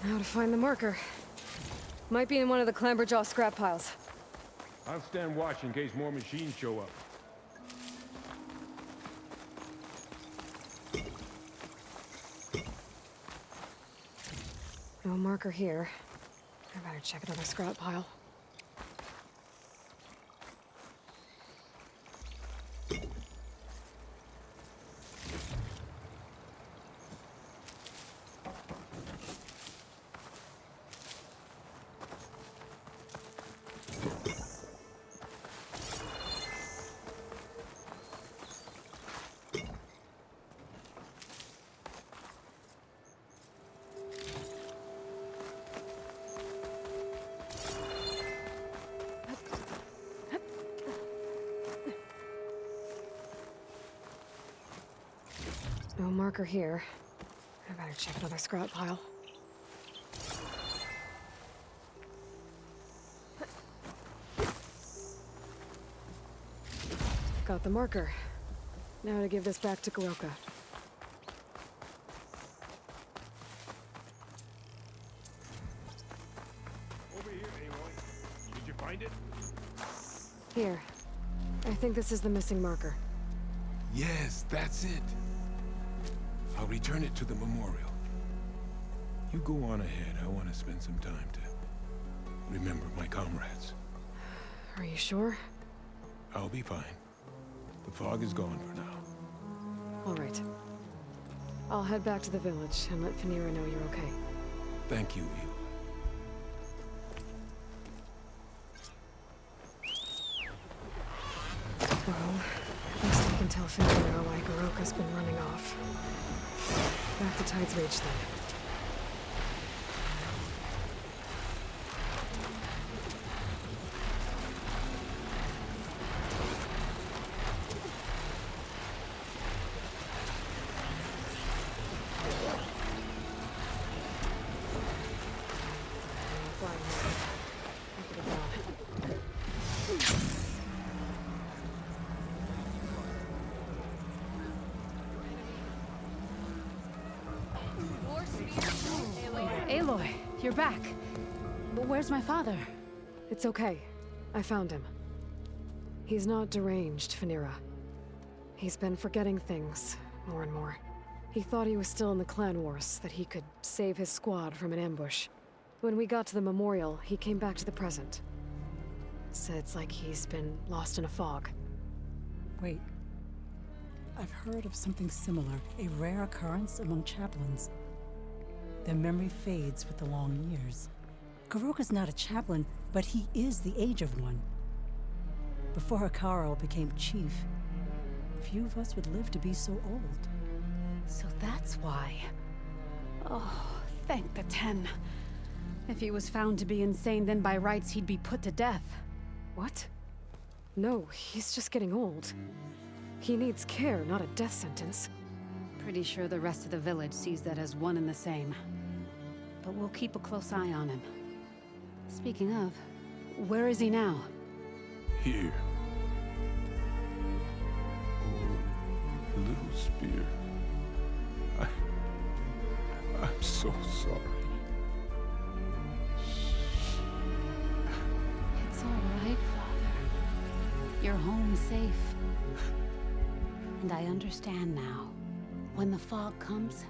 Now to find the marker. Might be in one of the Clamberjaw scrap piles. I'll stand watch in case more machines show up. No marker here. I better check another scrap pile. No marker here. I better check another scrap pile. Got the marker. Now to give this back to Kuroka. Over here, Aloy. Did you find it? Here. I think this is the missing marker. Yes, that's it. I'll return it to the memorial. You go on ahead. I want to spend some time to remember my comrades. Are you sure? I'll be fine. The fog is gone for now. All right. I'll head back to the village and let Finira know you're okay. Thank you, Aloy. Well, best I can tell Finira why Kuroka's been running off. Back to Tide's Reach, then. you're back. But where's my father? It's okay. I found him. He's not deranged, Phaneera. He's been forgetting things, more and more. He thought he was still in the clan wars, that he could save his squad from an ambush. When we got to the memorial, he came back to the present. Said it's like he's been lost in a fog. Wait. I've heard of something similar, a rare occurrence among chaplains. Their memory fades with the long years. Karoka's not a chaplain, but he is the age of one. Before Hikaru became chief, few of us would live to be so old. So that's why. Oh, thank the 10. If he was found to be insane, then by rights he'd be put to death. What? No, he's just getting old. He needs care, not a death sentence. Pretty sure the rest of the village sees that as one and the same. But we'll keep a close eye on him. Speaking of, where is he now? Here. Oh, little spear. I'm so sorry. It's all right, Father. You're home safe. And I understand now. When the fog comes,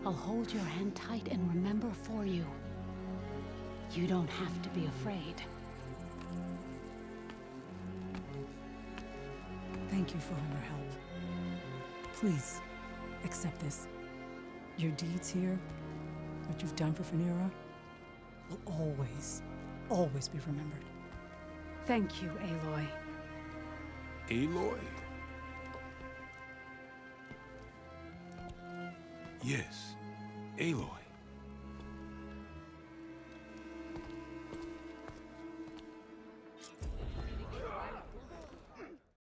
I'll hold your hand tight and remember for you. You don't have to be afraid. Thank you for all your help. Please, accept this. Your deeds here, what you've done for Phaneera, will always, always be remembered. Thank you, Aloy. Aloy? Yes, Aloy.